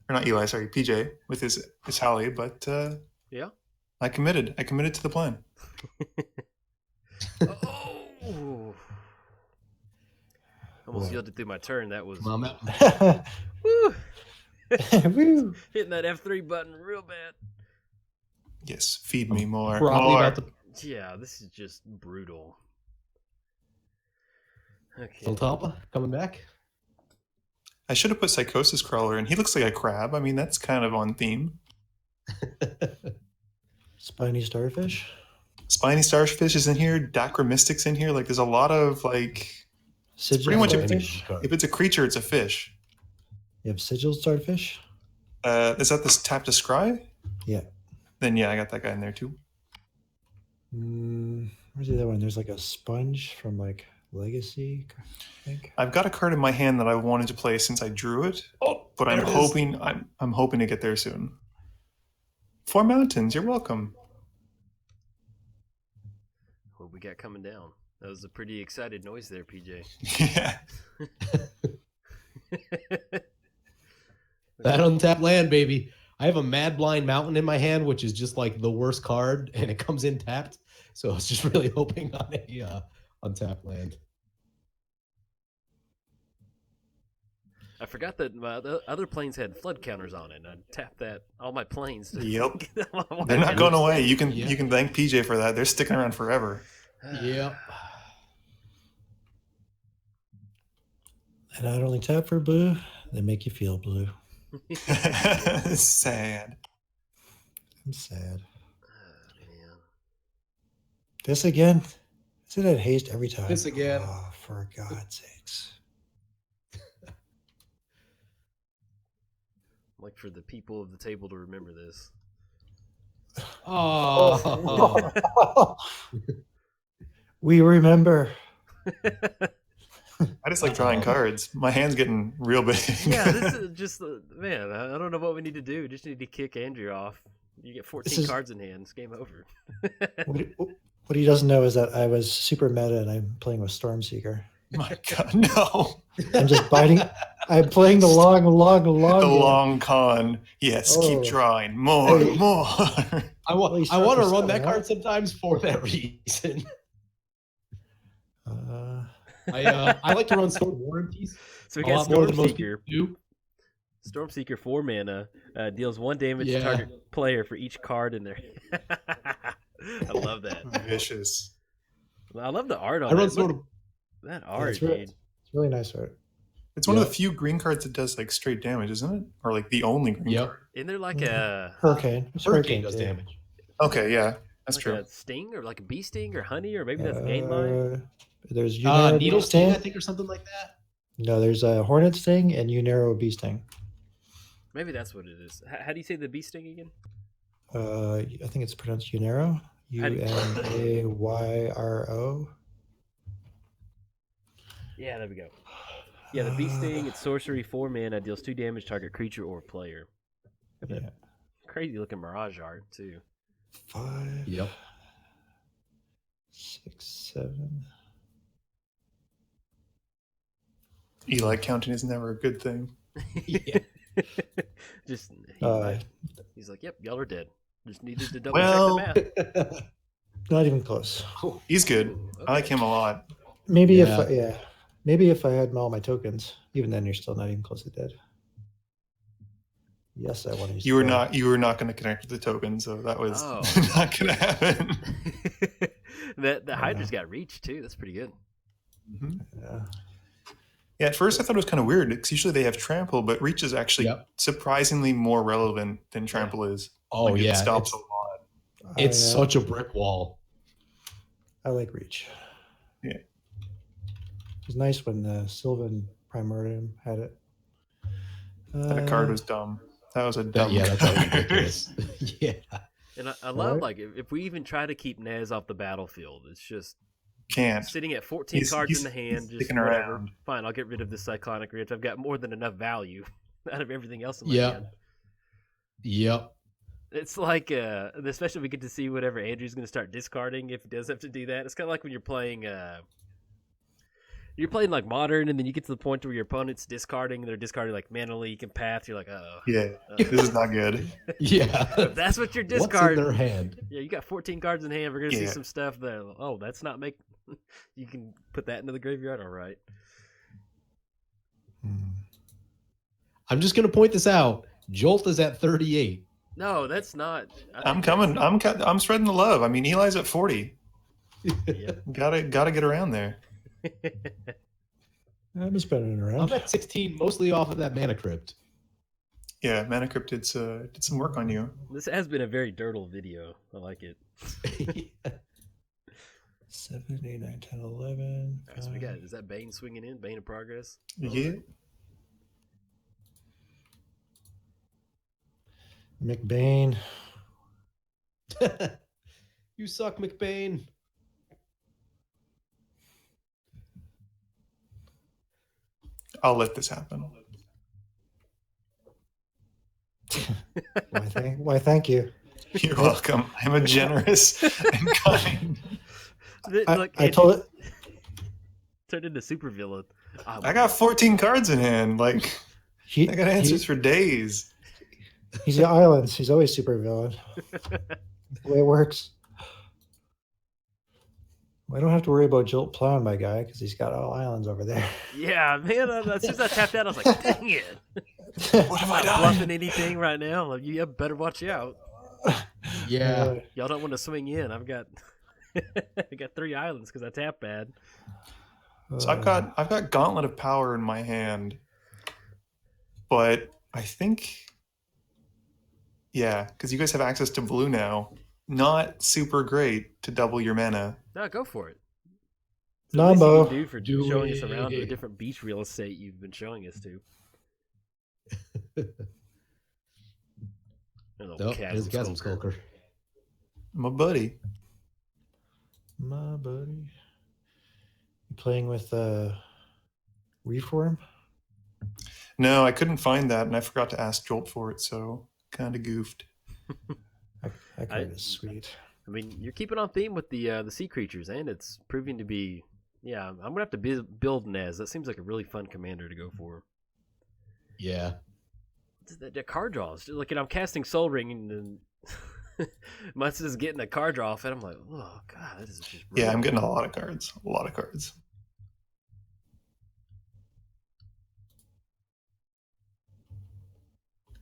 or not Eli, sorry, PJ with his Etali, but yeah, I committed to the plan. Oh! Almost yielded through my turn. That was Woo! Woo! Hitting that F3 button real bad. Yes, feed me more. Yeah, this is just brutal. Okay. Zetalpa coming back. I should have put Psychosis Crawler in. He looks like a crab. I mean, that's kind of on theme. Spiny Starfish. Spiny Starfish is in here. Dacromystic's in here. Like, there's a lot of, like... Sigil pretty much Starfish. If it's a creature, it's a fish. You have Sigil Starfish? Is that this Tap to Scry? Yeah. Then, yeah, I got that guy in there, too. Where's the other one? There's like a sponge from like Legacy, I think. I've got a card in my hand that I wanted to play since I drew it, but I'm hoping to get there soon. 4 mountains, you're welcome. What we got coming down? That was a pretty excited noise there, PJ. Yeah. That untapped land, baby. I have a Mad Blind Mountain in my hand, which is just like the worst card, and it comes in tapped. So I was just really hoping on a untapped land. I forgot that my other planes had flood counters on it, and I tapped that all my planes. Yep. They're not going away. You can thank PJ for that. They're sticking around forever. Yep. And not only tap for blue, they make you feel blue. Sad. I'm sad. Oh, man. This again? Isn't it haste every time? This again. Oh, for God's sakes. Like for the people of the table to remember this. Oh. We remember. I just like drawing cards. My hand's getting real big. Yeah, this is just, man, I don't know what we need to do. We just need to kick Andrew off. You get 14 cards in hand. It's game over. What he doesn't know is that I was super meta and I'm playing with Stormseeker. My God, no. I'm just biting. I'm playing the long. The long con. Yes, keep drawing. More. I want to run that card sometimes for that reason. I like to run Sword Warranties. So we got Stormseeker. Stormseeker 4 mana deals 1 damage to target player for each card in there. I love that. Vicious. I love the art on it. That art, dude. It's really nice art. It's one of the few green cards that does like straight damage, isn't it? Or like the only green card. Isn't there like a Hurricane? Hurricane does damage. Okay, yeah, that's like true. A sting or like a bee sting or honey or maybe that's gain mine. There's Needle Sting, I think, or something like that. No, there's a Hornet Sting and Unero Bee Sting. Maybe that's what it is. How do you say the bee sting again? I think it's pronounced Unero. Unayro. Yeah, there we go. Yeah, the bee sting. It's sorcery, 4 mana, deals 2 damage, target creature or player. Yeah. Crazy looking mirage art too. 5. Yep. 6, 7. Eli counting is never a good thing. Yeah. Just he's like, yep, y'all are dead. Just needed to double check the math. Not even close. He's good. I like him a lot. Maybe if I had all my tokens, even then you're still not even close to dead. Yes, I want to use. You were not going to connect with the token, so that was not going to happen. The Hydra's got reach too. That's pretty good. Mm-hmm. Yeah. Yeah, at first I thought it was kind of weird because usually they have trample, but reach is actually surprisingly more relevant than trample is. Oh, like, it stops a lot. It's such a brick wall. I like reach. Yeah. It was nice when Sylvan Primordium had it. That card was dumb. That was a dumb card. That's ridiculous. Yeah. And I love, like, if we even try to keep Nez off the battlefield, it's just Can't. Sitting at 14 cards in the hand, just sticking whatever. around. Fine, I'll get rid of this Cyclonic Ridge. I've got more than enough value out of everything else in my hand. Yep. It's like, especially we get to see whatever Andrew's going to start discarding if he does have to do that. It's kind of like when you're playing like Modern, and then you get to the point where your opponent's discarding, and they're discarding like Mana Leak and Path. You're like, oh. Yeah, this is not good. Yeah. If that's what you're discarding. What's in their hand? Yeah, you got 14 cards in hand. We're going to see some stuff that, oh, that's not make. You can put that into the graveyard? All right. I'm just going to point this out. Jolt is at 38. No, that's not. I'm coming. I'm spreading the love. I mean, Eli's at 40. Yep. Gotta get around there. I'm spinning around. I'm at 16, mostly off of that Mana Crypt. Yeah, Mana Crypt did some work on you. This has been a very dirtle video. I like it. 7, 8, 9, 10, 11. All right, so we got, is that Bane swinging in? Bane of Progress? Yeah. McBain. You suck, McBain. I'll let this happen. Why, thank you. You're welcome. I'm a generous and kind. I told it. Turned into super villain. I got 14 cards in hand. Like, I got answers for days. He's the islands. He's always super villain. The way it works. I don't have to worry about Jolt plowing my guy because he's got all islands over there. Yeah, man. As soon as I tapped out, I was like, dang it. What have I I'm not bluffing anything right now. I'm like, you better watch out. Yeah. Y'all don't want to swing in. I've got I got 3 islands because I tap bad. So I've got Gauntlet of Power in my hand, but I think, yeah, because you guys have access to blue now. Not super great to double your mana. No, go for it. Nambo. Do for showing us around the different beach real estate you've been showing us to. Nope, there's Chasm Skulker. My buddy. My buddy. You playing with Reform? No, I couldn't find that, and I forgot to ask Jolt for it, so kind of goofed. That card is sweet. I mean, you're keeping on theme with the sea creatures, and it's proving to be. Yeah, I'm gonna have to build Nez. That seems like a really fun commander to go for. Yeah. The card draws. Like, I'm casting Soul Ring, and then Muddstah is getting a card draw off it. I'm like, oh god, this is just. Yeah, I'm getting a lot of cards. A lot of cards.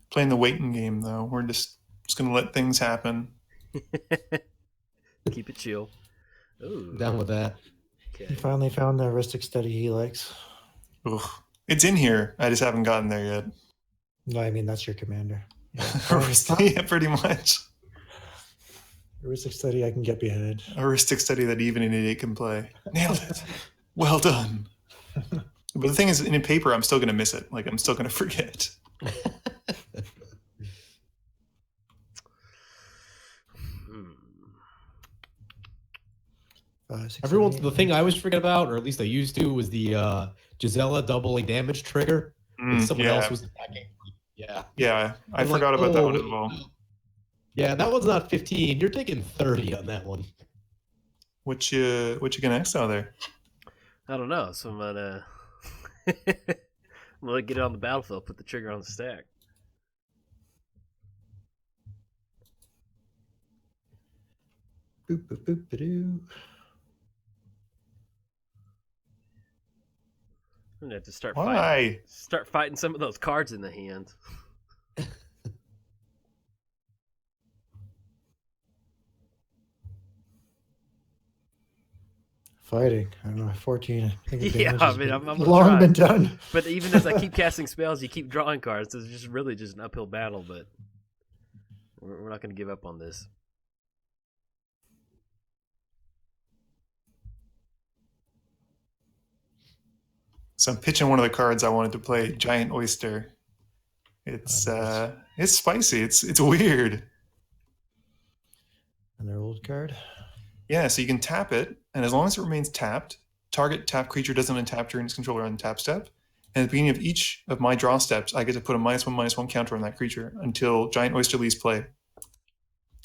Playing the waiting game though. We're just gonna let things happen. Keep it chill. Ooh. Down with that. He Okay. finally found the heuristic study he likes. Ugh. It's in here. I just haven't gotten there yet. No, I mean that's your commander. Yeah, pretty much. Heuristic study I can get behind. A heuristic study that even an idiot can play. Nailed it. Well done. But the thing is, in paper, I'm still gonna miss it. Like, I'm still gonna forget. Everyone's the thing I always forget about, or at least I used to, was the Gisela doubling damage trigger. And someone else was attacking. Yeah. Yeah, I forgot about that one as well. Yeah, that one's not 15. You're taking 30 on that one. What you gonna exile there? I don't know. So I'm gonna get it on the battlefield. Put the trigger on the stack. Boop, boop, boop, ba-doo. I'm gonna have to start Why? fighting some of those cards in the hand. Fighting. I don't know, 14. I think Yeah, damage I has mean, been I'm gonna long try. been done. But even as I keep casting spells, you keep drawing cards. So it's just really just an uphill battle. But we're not gonna give up on this. So I'm pitching one of the cards I wanted to play, Giant Oyster. It's spicy. It's weird. And their old card. Yeah, so you can tap it, and as long as it remains tapped, target tapped creature doesn't untap during its controller untap step. And at the beginning of each of my draw steps, I get to put a -1/-1 counter on that creature until Giant Oyster leaves play.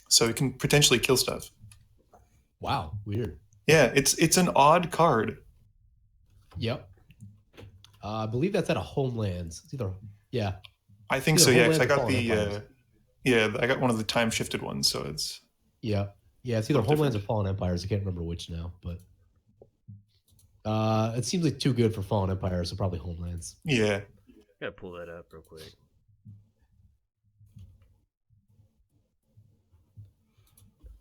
So it can potentially kill stuff. Wow, weird. Yeah, it's an odd card. Yep. I believe that's out of Homelands. It's either, yeah. I think so, yeah, because I got Empires. I got one of the time shifted ones, so it's yeah, it's either Homelands or Fallen Empires. I can't remember which now, but it seems like too good for Fallen Empires, so probably Homelands. Yeah. Gotta pull that up real quick.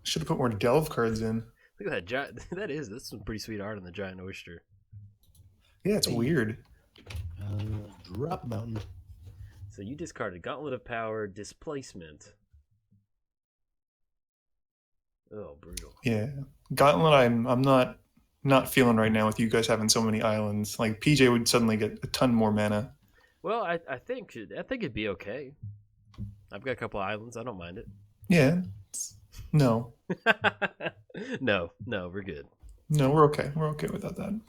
Should have put more Delve cards in. Look at that giant. That's some pretty sweet art on the Giant Oyster. Yeah, it's weird. Drop Mountain. So you discarded Gauntlet of Power, Displacement. Oh, brutal. Yeah, Gauntlet. I'm not feeling right now with you guys having so many islands. Like PJ would suddenly get a ton more mana. Well, I think it'd be okay. I've got a couple islands. I don't mind it. Yeah. No. No, we're good. No, we're okay. We're okay without that.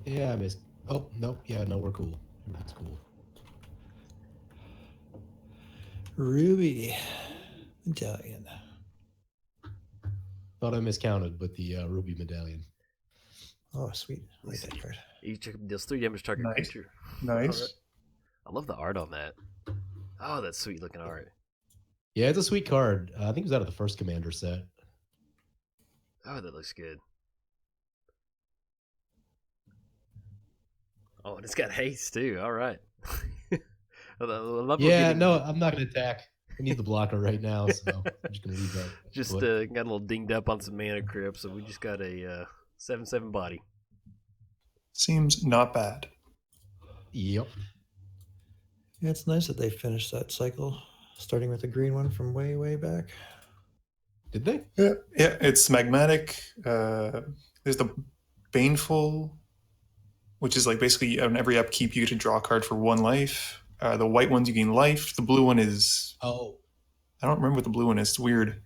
Yeah, I missed. Oh, no. Yeah, no, we're cool. That's cool. Ruby medallion. Thought I miscounted with the Ruby medallion. Oh, sweet. I like that card. Each deals 3 damage to target Nice. creature. Nice. Right. I love the art on that. Oh, that's sweet looking art. Yeah, it's a sweet card. I think it was out of the first Commander set. Oh, that looks good. Oh, and it's got haste too. All right. I love yeah, no, I'm not going to attack. I need the blocker right now, so I'm just going to leave that. Just got a little dinged up on some mana crypt, so we just got a 7/7 body. Seems not bad. Yep. Yeah, it's nice that they finished that cycle, starting with the green one from way, way back. Did they? Yeah, it's magmatic. There's the Baneful, which is like basically on every upkeep you get to draw a card for 1 life. The white ones you gain life. The blue one is... Oh. I don't remember what the blue one is. It's weird.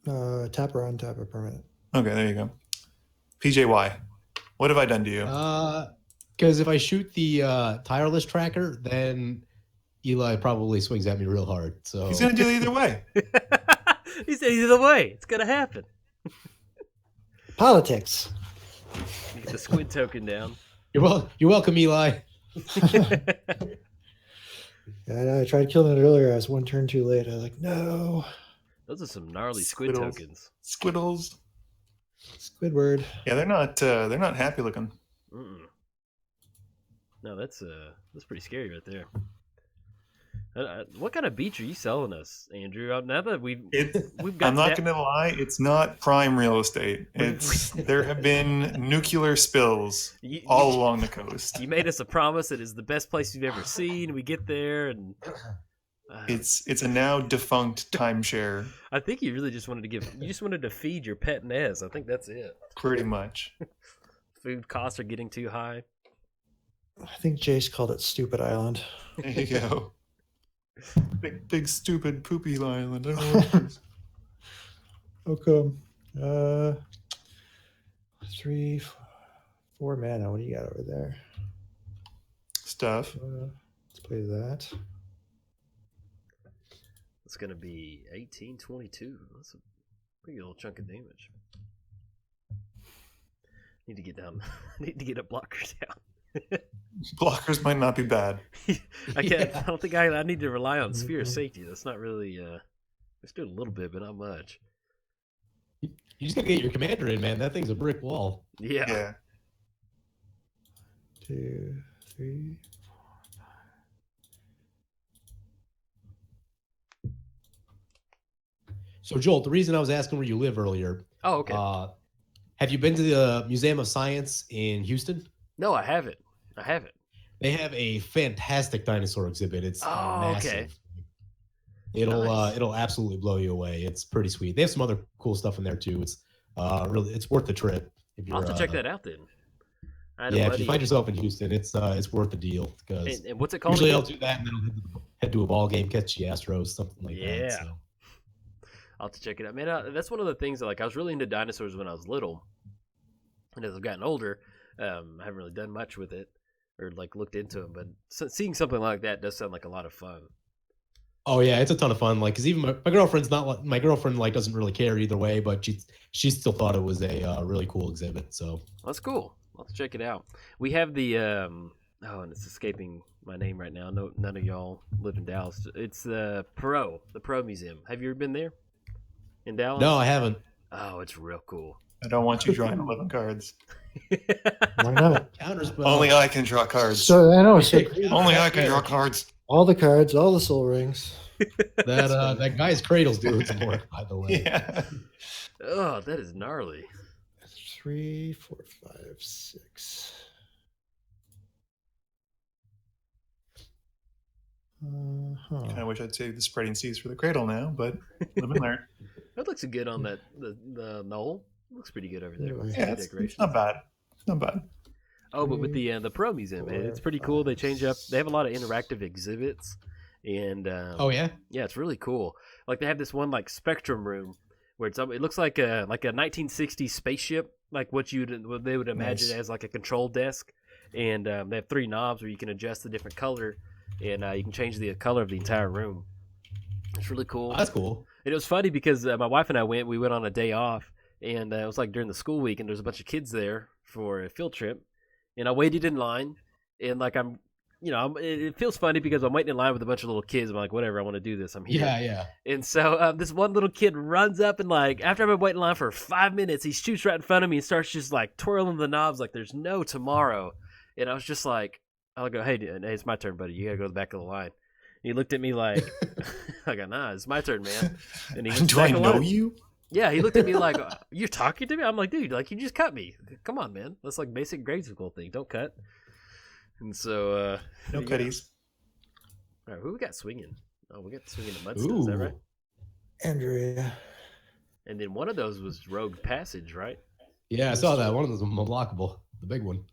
Tap or untap a permanent. Okay, there you go. PJY, what have I done to you? Because if I shoot the tireless tracker, then Eli probably swings at me real hard. So he's gonna do it either way. He said either way. It's gonna happen. Politics. You get the squid token down. You're welcome, Eli. Yeah, I tried killing it earlier. I was 1 turn too late. I was like, no. Those are some gnarly squid Squiddles. tokens. Squiddles. Squidward. Yeah, they're not happy looking. Mm-mm. No, that's pretty scary right there. What kind of beach are you selling us, Andrew? Now that we've got. I'm not going to lie. It's not prime real estate. There have been nuclear spills all along the coast. You made us a promise that it's the best place you've ever seen. We get there and it's a now defunct timeshare. I think you really just wanted to feed your pet Nez. I think that's it. Pretty much. Food costs are getting too high. I think Jace called it Stupid Island. There you go. Big stupid poopy island. I don't know what it is. How come? 3, 4 mana. What do you got over there? Stuff. Let's play that. It's gonna be 18-22. That's a pretty good little chunk of damage. Need to get down. Need to get a blocker down. Blockers might not be bad. I can't. Yeah. I don't think I need to rely on Sphere of Safety. That's not really. It's doing a little bit, but not much. You just gotta get your commander in, man. That thing's a brick wall. Yeah. 2, 3, 4. So Jolt, the reason I was asking where you live earlier. Oh, okay. Have you been to the Museum of Science in Houston? No, I haven't. They have a fantastic dinosaur exhibit. It's massive. Okay. It'll absolutely blow you away. It's pretty sweet. They have some other cool stuff in there too. It's it's worth the trip. If you're, I'll have to check that out then. If you find yourself in Houston, it's worth the deal because and what's it called? Usually I'll do that and then I'll head to a ball game, catch the Astros, something like that. So. I'll have to check it out, man. That's one of the things that I was really into dinosaurs when I was little, and as I've gotten older, I haven't really done much with it or looked into them. But seeing something like that does sound like a lot of fun. Oh yeah, it's a ton of fun. Because even my girlfriend's not my girlfriend doesn't really care either way, but she still thought it was a really cool exhibit. So that's cool. Let's check it out. We have the and it's escaping my name right now. No, none of y'all live in Dallas. It's the Pro Museum. Have you ever been there in Dallas? No, I haven't. Oh, it's real cool. I don't want you drawing 11 cards. Why not? Counterspell. Only I can draw cards. So I know. So Only I can draw cards. all the cards, all the soul rings. That guy's cradle's doing some work, by the way. Yeah. Oh, that is gnarly. 3, 4, 5, 6. Kind of wish I'd save the spreading seas for the cradle now, but live and learn. That looks good on the knoll. It looks pretty good over there. Yeah, it's not bad. It's not bad. Oh, but with the Pro Museum, it's pretty cool. They change up. They have a lot of interactive exhibits, and yeah, it's really cool. They have this one spectrum room where it looks like a 1960s spaceship, like what they would imagine as a control desk, and they have 3 knobs where you can adjust the different color, and you can change the color of the entire room. It's really cool. That's cool. And it was funny because my wife and I we went on a day off, and it was during the school week, and there's a bunch of kids there for a field trip, and I waited in line, and it feels funny because I'm waiting in line with a bunch of little kids. I'm like, whatever, I want to do this. I'm here. Yeah. And so this one little kid runs up and after I've been waiting in line for 5 minutes, he shoots right in front of me and starts just twirling the knobs like there's no tomorrow. And I was just I'll go, hey, it's my turn, buddy. You gotta go to the back of the line. And he looked at me I go, nah, it's my turn, man. And he Do I know you? Yeah, he looked at me like, you're talking to me? I'm like, dude, you just cut me. Come on, man. That's basic grade school thing. Don't cut. And so... no cutties. All right, who we got swinging? Oh, we got swinging at Muddstah, is that right? Andrea. And then one of those was Rogue Passage, right? Yeah, I saw that. One of those was unblockable. The big one.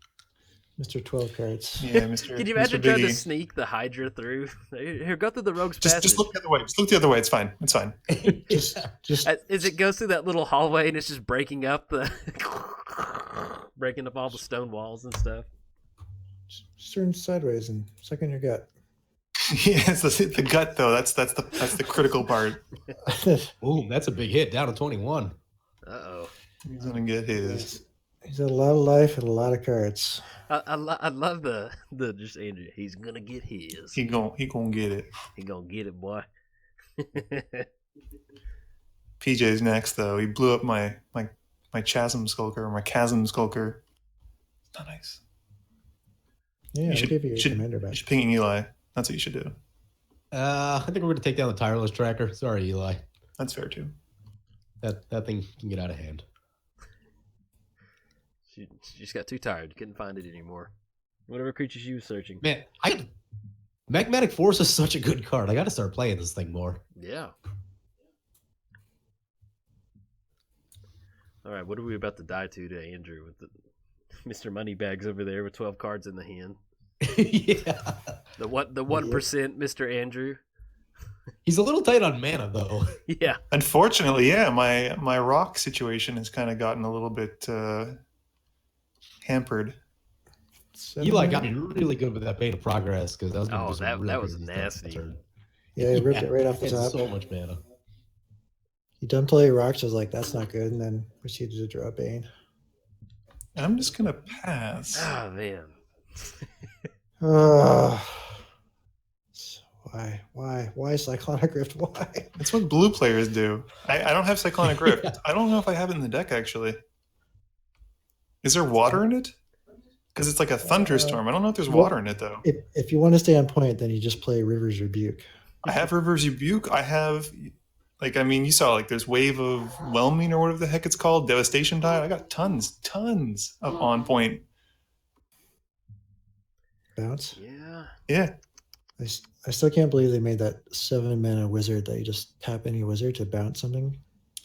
Mr. 12 cards. Yeah, Mr. Can you imagine trying to sneak the Hydra through? Here, go through the Rogue's Passage. Just look the other way. Just look the other way. It's fine. It's fine. just as it goes through that little hallway and it's just breaking up breaking up all the stone walls and stuff. Just turn sideways and suck in your gut. Yeah, it's the gut though. That's the critical part. Boom, that's a big hit. Down to 21. Uh-oh. He's gonna get his. He's had a lot of life and a lot of cards. I love the just Andrew. He's gonna get his. He gonna get it. He gonna get it, boy. PJ's next though. He blew up my chasm skulker or my chasm skulker. Not nice. Yeah, I'll give you a commander back. You should ping Eli. That's what you should do. I think we're gonna take down the tireless tracker. Sorry, Eli. That's fair too. That thing can get out of hand. She just got too tired. Couldn't find it anymore. Whatever creature she was searching. Man, Magmatic Force is such a good card. I got to start playing this thing more. Yeah. All right, what are we about to die to Andrew with Mr. Moneybags over there with 12 cards in the hand? Yeah. The 1%, Mr. Andrew. He's a little tight on mana though. Yeah. Unfortunately, yeah, my rock situation has kind of gotten a little bit hampered. Eli got me really good with that Bane of Progress because that was that was nasty. Yeah, he ripped it right off the top. So much mana. He dumped all your rocks. I was like, that's not good, and then proceeded to draw Bane. I'm just gonna pass. Oh man. Why Cyclonic Rift? Why? That's what blue players do. I don't have Cyclonic Rift. Yeah. I don't know if I have it in the deck actually. Is there water in it? Because it's like a thunderstorm. I don't know if there's water in it though. If you want to stay on point, then you just play River's Rebuke. I have River's Rebuke. I have, you saw there's Wave of Whelming or whatever the heck it's called, Devastation Tide. I got tons of on point. Bounce? Yeah. Yeah. I still can't believe they made that 7-mana wizard that you just tap any wizard to bounce something.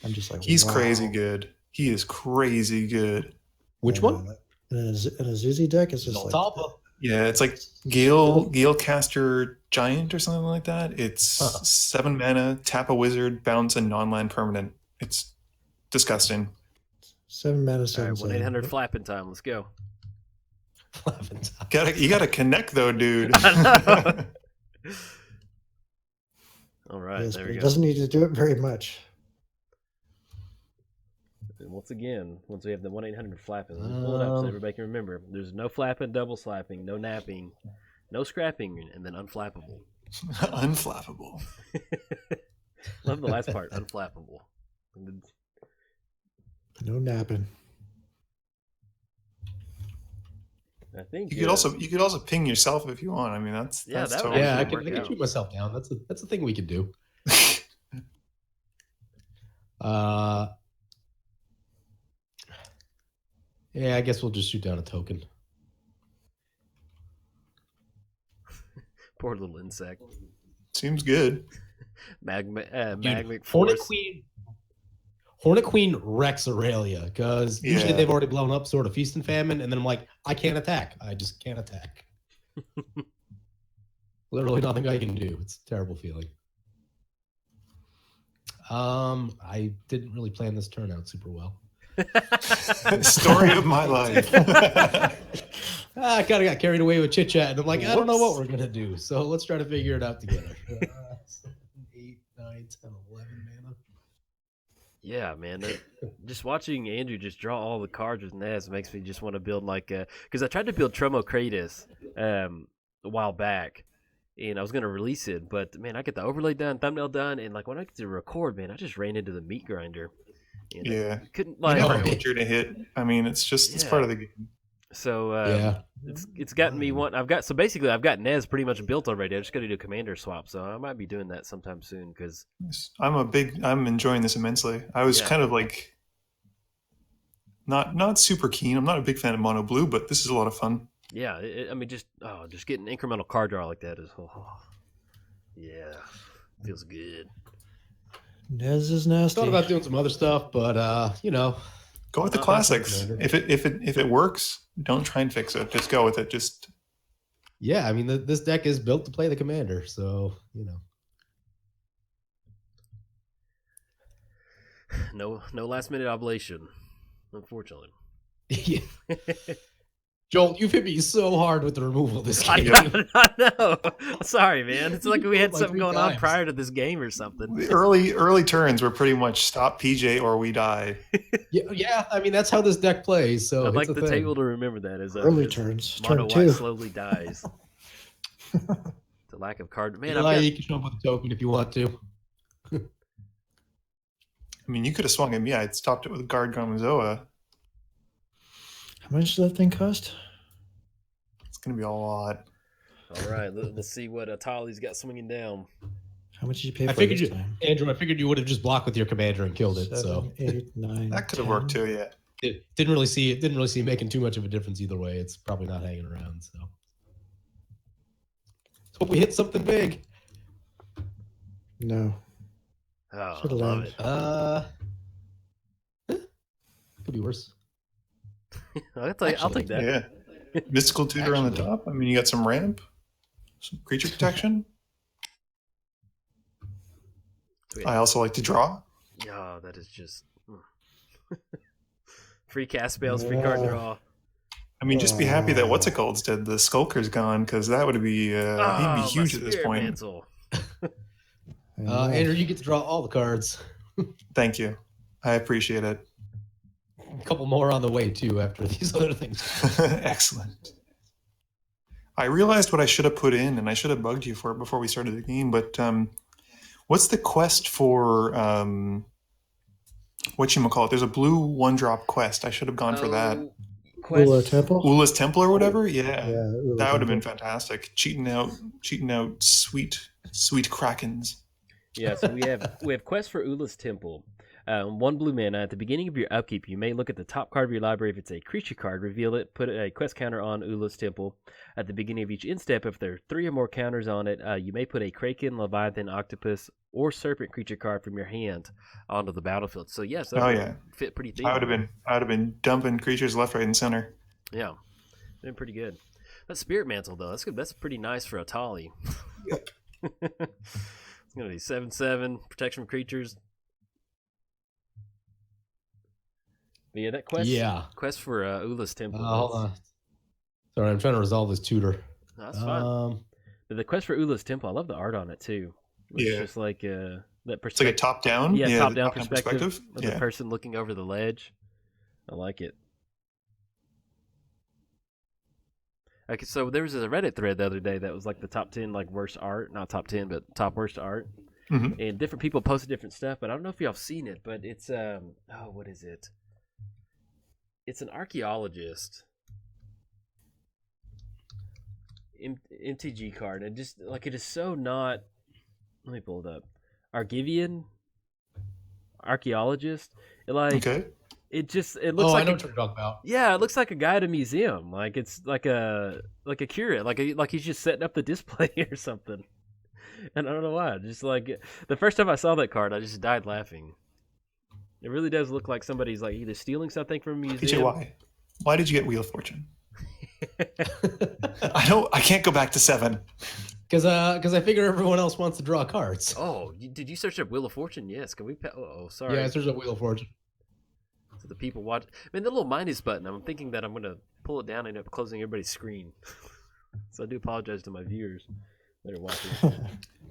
I'm just like, He's wow. crazy good. He is crazy good. Which one? In a Zuzi deck, it's just Zetalpa. like... Yeah, it's like Galecaster Giant or something like that. It's 7 mana, tap a wizard, bounce a non-land permanent. It's disgusting. 7 mana, All right, 1-800 flapping time. Let's go. Flapping time. You gotta connect though, dude. I know. All right, Yes, there but we it go. doesn't need to do it very much. And once again, once we have the 1-800 flapping, let me pull it up so everybody can remember. There's no flapping, double slapping, no napping, no scrapping, and then unflappable. Unflappable. Love the last part, unflappable. No napping. I think You could also ping yourself if you want. I mean, that's that would totally Yeah, I work can out. shoot myself down. That's a thing we could do. Yeah, I guess we'll just shoot down a token. Poor little insect. seems good. Magmic Hornet Force. Queen wrecks Aurelia because usually they've already blown up sort of feast and famine, and then I'm like, I can't attack. I just can't attack. Literally nothing I can do. It's a terrible feeling. I didn't really plan this turn out super well. Story of my life. I kind of got carried away with chit chat, and I'm like, I don't know what we're gonna do. So let's try to figure it out together. 7, 8, 9, 10, 11 mana. Yeah, man. Just watching Andrew just draw all the cards with Nez makes me just want to build like because I tried to build Tromo Kratos a while back, and I was gonna release it, but man, I get the overlay done, thumbnail done, and like when I get to record, man, I just ran into the meat grinder. And Yeah, couldn't you like. never know what you're to hit. I mean, it's part of the game. So Yeah. it's gotten me one. I've got Nez pretty much built already. I just got to do a commander swap, so I might be doing that sometime soon because I'm enjoying this immensely. I was kind of like not super keen. I'm not a big fan of mono blue, but this is a lot of fun. yeah, I mean just getting incremental card draw like that is yeah, feels good. Nez is nasty. Thought about doing some other stuff, but Go with the classics. If it works, don't try and fix it. Just go with it. Just yeah, I mean this deck is built to play the commander, so No last minute oblation, unfortunately. Yeah. Jolt, you've hit me so hard with the removal of this game. I know. Sorry, man. It's like we had Like something 3 going on times. prior to this game or something. the early turns were pretty much stop PJ or we die. Yeah, I mean that's how this deck plays. So I'd like it's a the thing. table to remember that as Early as turns. Mono Turn White 2. slowly dies. The lack of card. Man, You can show up with a token if you want to. I mean, you could have swung at me. I stopped it with Guard Garmazoa. How much does that thing cost? It's gonna be a lot. all right. Let's see what Etali's got swinging down. How much did you pay for I figured this time? Andrew, I figured you would have just blocked with your commander and killed it. 7, 8, 9. That could have worked 10. too. Yeah. It didn't really see making too much of a difference either way. It's probably not hanging around. So let's hope we hit something big. No. Oh, Should've love landed. it. Could be worse. I'll take that. Yeah. Mystical Tutor on the top. I mean, you got some ramp, some creature protection. Sweet. I also like to draw. Yeah, that is just free cast spells, free card draw. I mean, just be happy that what's it called's dead. The Skulker's gone because that would be he'd be huge at this point. Mantle. Andrew, you get to draw all the cards. Thank you. I appreciate it. A couple more on the way too after these other things. Excellent. I realized what I should have put in, and I should have bugged you for it before we started the game. But what's the quest for whatchamacallit? There's a blue 1-drop quest. I should have gone for that. Ula Temple? Ula's Temple or whatever. Yeah, Ula that would have been Temple. fantastic. Cheating out sweet krakens. Yeah, so we have quest for Ula's Temple. 1 blue mana. At the beginning of your upkeep, you may look at the top card of your library. If it's a creature card, reveal it. Put a quest counter on Ula's Temple. At the beginning of each end step, if there are 3 or more counters on it, you may put a Kraken, Leviathan, Octopus, or Serpent creature card from your hand onto the battlefield. So yes, that fit pretty deep. I would have been dumping creatures left, right, and center. Yeah, been pretty good. That Spirit Mantle though, that's good. That's pretty nice for Etali. Yep. It's gonna be 7/7 protection from creatures. But yeah, that quest for Ula's Temple. Hold on. Sorry, I'm trying to resolve this tutor. No, that's fine. But the quest for Ula's Temple, I love the art on it too. It's just like that perspective. It's like a top-down. Yeah, top-down perspective of the person looking over the ledge. I like it. Okay, so there was a Reddit thread the other day that was like the top 10 like worst art, not top 10, but top worst art. Mm-hmm. And different people posted different stuff, but I don't know if y'all have seen it, but it's what is it? It's an archaeologist MTG card, and just like it is so not. Let me pull it up. Argivian archaeologist. Okay. It looks like I know what you're talking about. Yeah, it looks like a guy at a museum. Like it's like a curate. Like he's just setting up the display or something. And I don't know why. Just like the first time I saw that card, I just died laughing. It really does look like somebody's like either stealing something from a museum. Why did you get Wheel of Fortune? I can't go back to 7. Because I figure everyone else wants to draw cards. Oh, did you search up Wheel of Fortune? Yes. Can we? Oh, sorry. Yeah, I searched up Wheel of Fortune. So the people watch. I mean, the little minus button. I'm thinking that I'm gonna pull it down and end up closing everybody's screen. So I do apologize to my viewers that are watching.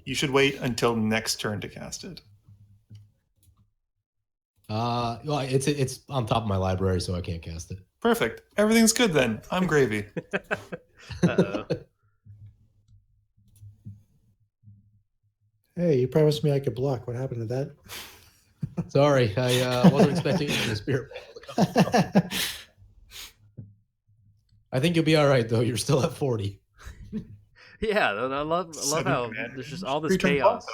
You should wait until next turn to cast it. Well, it's on top of my library, so I can't cast it. Perfect. Everything's good then. I'm gravy. Uh-oh. Hey, you promised me I could block. What happened to that? Sorry, I wasn't expecting the Spirit Ball to come. I think you'll be all right, though. You're still at 40. Yeah, I love how there's just all this chaos.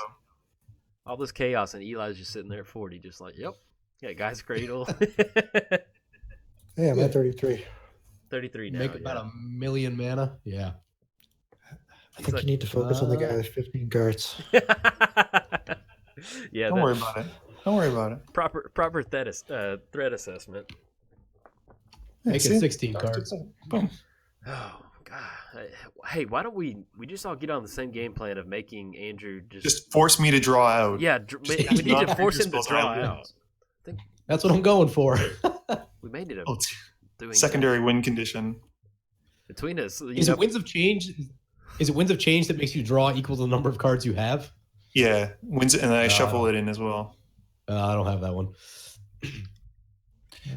All this chaos, and Eli's just sitting there at 40, just like, yep. Yeah, guy's cradle. Hey, I'm at 33. 33 now. Make about 1 million mana. Yeah. I think you need to focus on the guy with 15 cards. Yeah, Don't worry about it. Don't worry about it. Proper threat assessment. Make it 16 cards. Boom. Oh God! Hey, why don't we just all get on the same game plan of making Andrew just force me to draw out? Yeah, we need to force him to draw out. That's what I'm going for. We made it doing secondary win condition. Between us, Is it Winds of Change? Is it Winds of Change that makes you draw equal to the number of cards you have? Yeah, wins, and I shuffle it in as well. I don't have that one.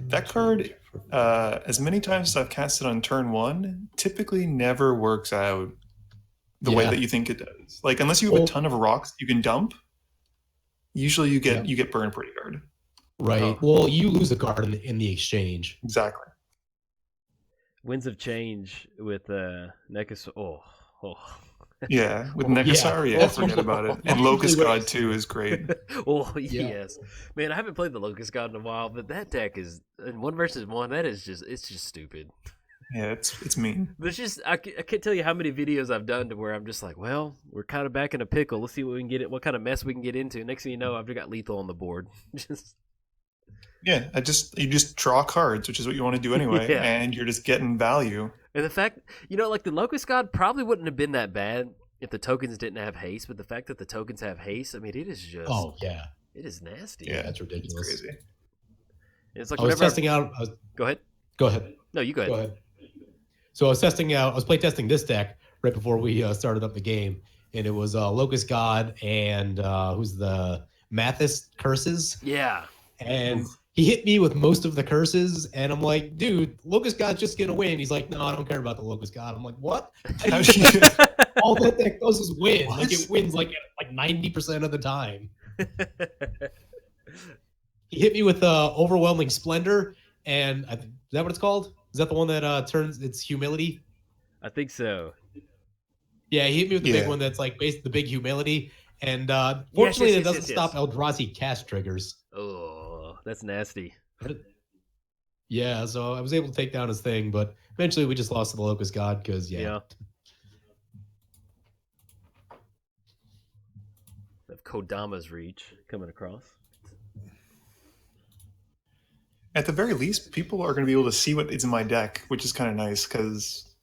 That card, as many times as I've cast it on turn 1, typically never works out the way that you think it does. Like unless you have a ton of rocks you can dump, usually you get burned pretty hard. Right. Well, you lose a card in the exchange. Exactly. Winds of Change with Nekis. Oh. Yeah, with Nekasari, forget about it. And Locust God too is great. Oh yes, man. I haven't played the Locust God in a while, but that deck is in 1 versus 1. That is it's just stupid. Yeah, it's mean. There's just I can't tell you how many videos I've done to where I'm just like, well, we're kind of back in a pickle. Let's see what we can get. What kind of mess we can get into. Next thing you know, I've got lethal on the board. Yeah, you just draw cards, which is what you want to do anyway, and you're just getting value. And the fact, like the Locust God probably wouldn't have been that bad if the tokens didn't have haste, but the fact that the tokens have haste, I mean, it is just... Oh, yeah. It is nasty. Yeah, that's ridiculous. It's crazy. It's like I was testing out... Go ahead. Go ahead. No, you go ahead. Go ahead. So I was playtesting this deck right before we started up the game, and it was Locust God and who's the Mathis Curses. Yeah. And... he hit me with most of the curses, and I'm like, dude, Locust God's just going to win. He's like, no, I don't care about the Locust God. I'm like, what? All that deck does is win. What? Like, it wins like 90% of the time. He hit me with Overwhelming Splendor, and is that what it's called? Is that the one that turns its humility? I think so. Yeah, he hit me with the big one that's like based the big humility, and fortunately it doesn't stop Eldrazi cast triggers. Oh. that's nasty. Yeah, so I was able to take down his thing, but eventually we just lost to the Locust God because, yeah. Of Kodama's reach coming across. At the very least, people are going to be able to see what is in my deck, which is kind of nice because,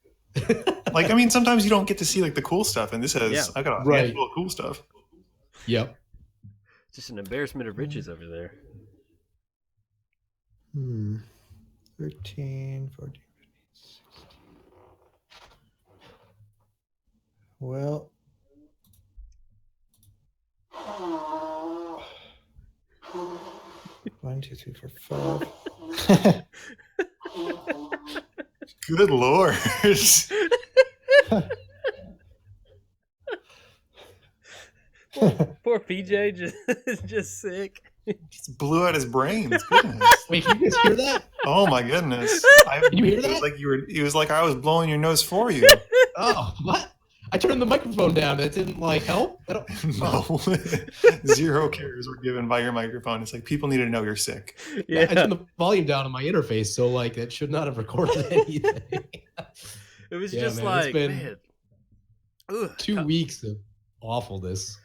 like, I mean, sometimes you don't get to see like the cool stuff, and this has I got a handful of cool stuff. Yep. Just an embarrassment of riches over there. 13, 14, 15, 16. Well. 1, 2, 3, 4, 5. Good lord. Poor PJ just sick. Just blew out his brains. Goodness. Wait, can you guys hear that? Oh my goodness. Can you hear that? It was like I was blowing your nose for you. Oh, what? I turned the microphone down. That didn't like help? No. 0 cares were given by your microphone. It's like people need to know you're sick. Yeah, I turned the volume down on my interface, so like that should not have recorded anything. It was just man, like, man. 2 weeks of awfulness.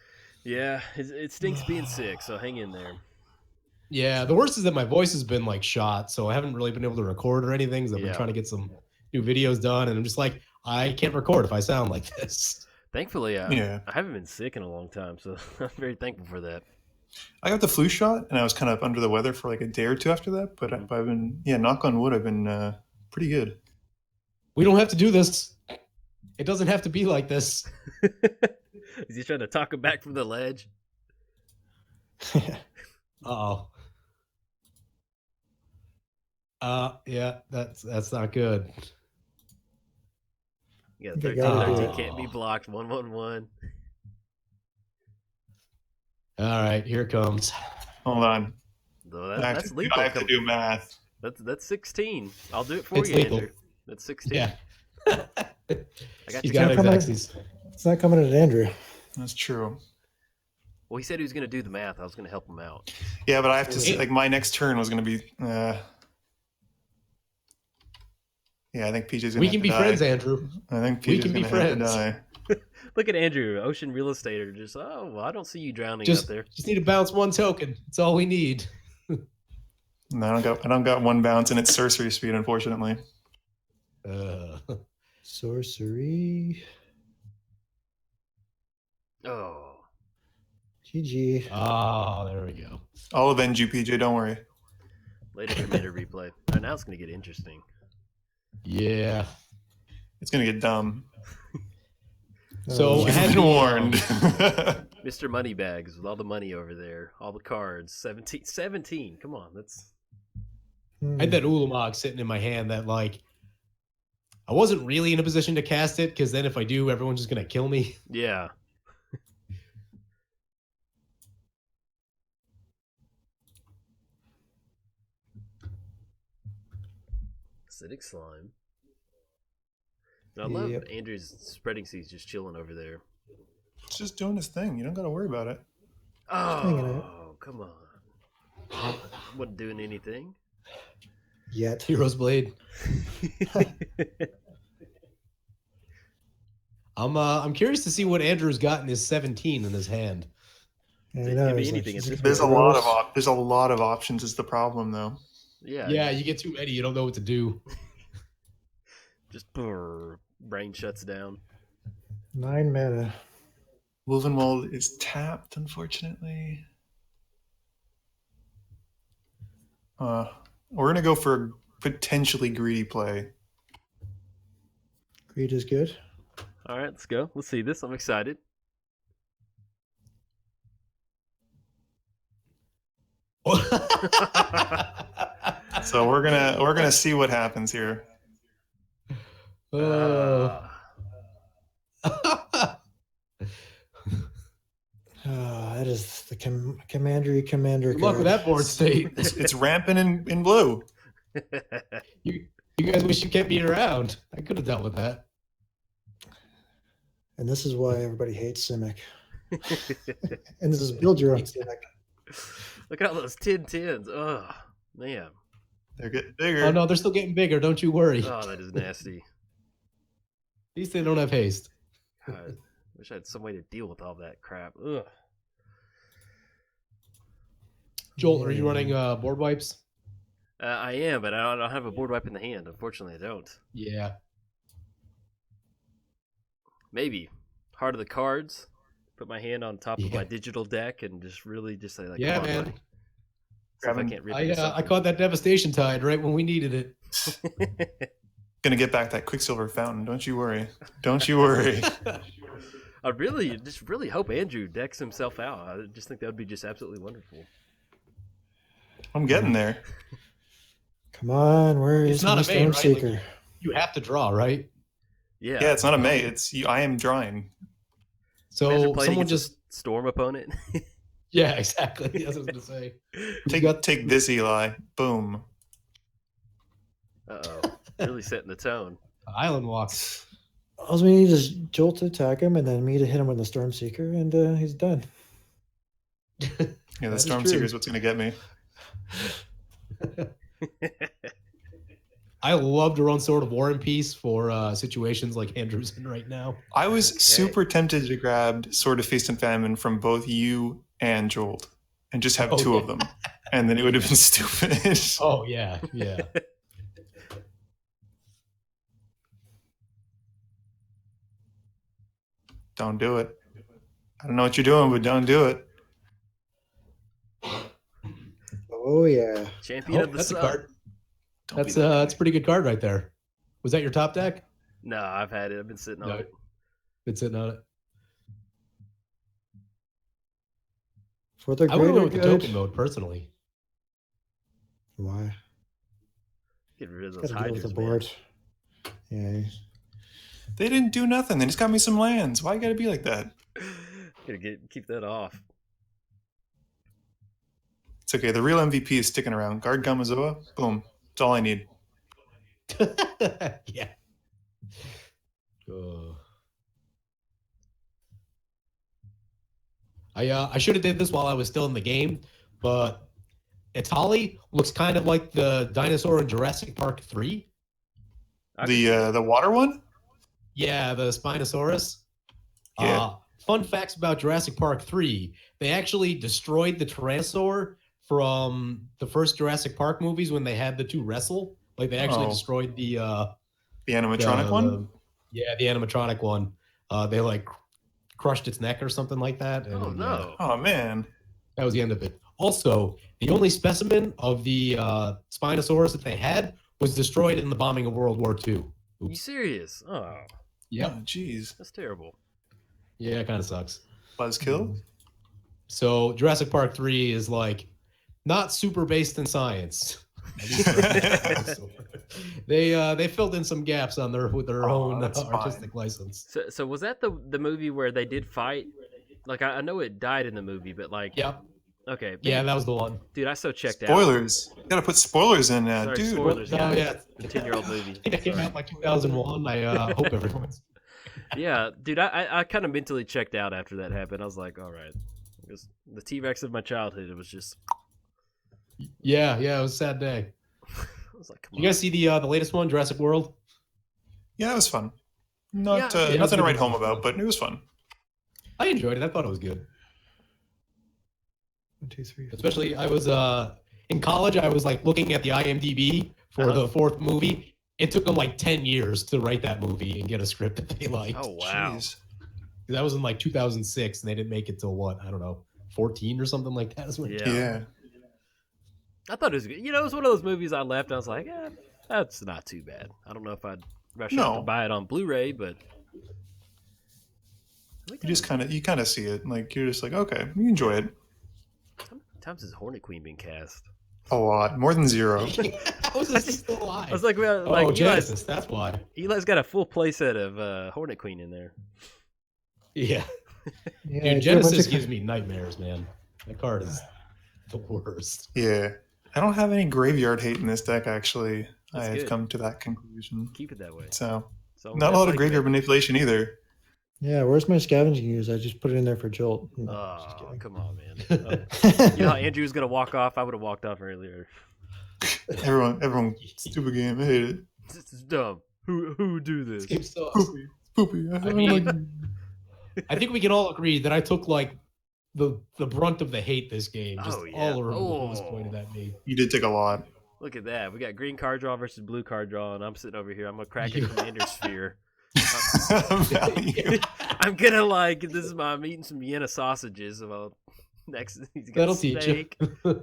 Yeah, it stinks being sick, so hang in there. Yeah, the worst is that my voice has been like shot, so I haven't really been able to record or anything. So I've been trying to get some new videos done, and I'm just like, I can't record if I sound like this. Thankfully, I haven't been sick in a long time, so I'm very thankful for that. I got the flu shot, and I was kind of under the weather for like a day or two after that, but I've been, knock on wood, I've been pretty good. We don't have to do this. It doesn't have to be like this. Is he trying to talk him back from the ledge? Uh-oh. Yeah, that's not good. Yeah, 13 can't be blocked. 1-1-1. All right, here it comes. Hold on. That's lethal. I have to do math. That's 16. I'll do it for you, lethal. Andrew. That's 16. Yeah. I got He's got exacties. It's not coming at Andrew. That's true. Well, he said he was going to do the math. I was going to help him out. Yeah, but I have to see, like, my next turn was going to be... Yeah, I think PJ's going to We can be friends, Andrew. I think PJ's going to have to die. Look at Andrew, ocean real estater. Just, I don't see you drowning out there. Just need to bounce 1 token. That's all we need. No, I don't got 1 bounce, and it's sorcery speed, unfortunately. Sorcery. Oh. GG. Oh, there we go. I'll avenge you, PJ. Don't worry. Later commander replay. All right, now it's going to get interesting. Yeah. It's going to get dumb. So you've been warned. Mr. Moneybags with all the money over there. All the cards. 17. Come on. That's... I had that Ulamog sitting in my hand that, like, I wasn't really in a position to cast it, because then if I do, everyone's just going to kill me. Yeah. Acidic slime. I love Andrew's spreading seeds just chilling over there. It's just doing his thing. You don't got to worry about it. Oh, come on. Wasn't doing anything. Yet. Hero's Blade. I'm curious to see what Andrew's got in his 17 in his hand. It could be anything. There's a lot of options is the problem, though. Yeah, you get too many, you don't know what to do. Just brain shuts down. 9 mana. Wolvenwald is tapped, unfortunately. We're going to go for a potentially greedy play. Greed is good. All right, let's go. Let's see this. I'm excited. So we're gonna see what happens here. That is the commander. Good luck with that board state. It's rampant in blue. You guys wish you kept me around. I could have dealt with that. And this is why everybody hates Simic. And this is build your own Simic. Look at all those 10-10s. Oh, man. They're getting bigger. Oh no, they're still getting bigger. Don't you worry. Oh, that is nasty. At least they don't have haste. God, wish I had some way to deal with all that crap. Ugh. Jolt, are you running board wipes? I am, but I don't have a board wipe in the hand. Unfortunately, I don't. Yeah. Maybe. Heart of the Cards. Put my hand on top of my digital deck and just really just say, like, yeah, come on, man. buddy. See if I can't rip it I caught that devastation tide right when we needed it. Gonna get back that Quicksilver fountain. Don't you worry. Don't you worry. I really hope Andrew decks himself out. I just think that would be just absolutely wonderful. I'm getting there. Come on, where is not my a main, Storm right? Seeker? Like, you have to draw, right? Yeah. Yeah, it's not a May. It's you. I am drawing. So someone just Storm opponent. yeah, exactly. That's what I was gonna say. Take this, Eli. Boom. Uh-oh. Really setting the tone. Island walks. All we need is Jolt to attack him, and then me to hit him with the Storm Seeker, and he's done. Yeah, the Storm Seeker is what's gonna get me. I love to run Sword of War and Peace for situations like Andrew's in right now. I was super tempted to grab Sword of Feast and Famine from both you and Jolt and just have two of them. And then it would have been stupid. Oh, yeah. Yeah. Don't do it. I don't know what you're doing, but don't do it. Oh, yeah. Champion of the that's Sun. a card. That's a pretty good card right there. Was that your top deck? No, I've had it. I've been sitting on it. Been sitting on it. For the I would greater go with the good. token mode personally. Why? Get rid of those Gotta deal hydras, with the man. board. Yeah. They didn't do nothing. They just got me some lands. Why you gotta be like that? Gotta keep that off. It's okay. The real MVP is sticking around. Guard Gamazoa. Boom. That's all I need. Yeah. I should have did this while I was still in the game, but Etali looks kind of like the dinosaur in Jurassic Park 3. The water one? Yeah, the Spinosaurus. Yeah. Fun facts about Jurassic Park 3. They actually destroyed the Tyrannosaur from the first Jurassic Park movies when they had the two wrestle. Like they actually destroyed the animatronic one? Yeah, the animatronic one. They like crushed its neck or something like that. And, Oh, no. Oh, man. that was the end of it. Also, the only specimen of the Spinosaurus that they had was destroyed in the bombing of World War II. You serious? Oh, Yep. Oh, jeez. that's terrible. Yeah, it kind of sucks. Buzzkill? So Jurassic Park 3 is like not super based in science. They filled in some gaps on with their own artistic license. So was that the movie where they did fight? Like I know it died in the movie, but like Yep. Okay. Yeah, that was the one. Dude, I so checked out. Spoilers. You gotta put spoilers in now, Sorry, dude. spoilers. Oh, yeah. The 10-year-old movie. I think it came out in like 2001. I hope everyone's. Yeah, dude, I kind of mentally checked out after that happened. I was like, all right. It was the T-Rex of my childhood. It was just. Yeah, it was a sad day. I was like, come on. You guys see the latest one, Jurassic World? Yeah, it was fun. Not Yeah, it was nothing to good. write home about, but it was fun. I enjoyed it. I thought it was good. 1, 2, 3. Especially, I was in college. I was like looking at the IMDb for the fourth movie. It took them like 10 years to write that movie and get a script that they liked. Oh wow. Jeez. That was in like 2006, and they didn't make it till what? I don't know, 14 or something like that. Yeah. I thought it was good. You know, it was one of those movies I left. I was like, that's not too bad. I don't know if I'd rush out to buy it on Blu-ray, but You just kind of see it. Like you're just like, okay, you enjoy it. how many times has Hornet Queen been cast? A lot. More than 0. How is this still alive? I was like, well, oh, Genesis. That's why. Eli's got a full playset of Hornet Queen in there. Yeah. Yeah, Dude, Genesis gives me nightmares, man. That card is the worst. Yeah. I don't have any graveyard hate in this deck, actually. That's I have good. come to that conclusion. Keep it that way. So, So not a lot of graveyard manipulation either. Yeah, where's my scavenging use? I just put it in there for Jolt. No, just Oh, kidding. come on, man. You know how Andrew was gonna walk off? I would have walked off earlier. Everyone, stupid game. I hate it. This is dumb. Who would do this? Game sucks. Poopy. I mean, I think we can all agree that I took like the brunt of the hate this game. Just all around was pointed at me. You did take a lot. Look at that. We got green card draw versus blue card draw, and I'm sitting over here. I'm gonna crack a commander sphere. I'm gonna this is I'm eating some Vienna sausages. Well, next he's got That'll steak. teach you. That's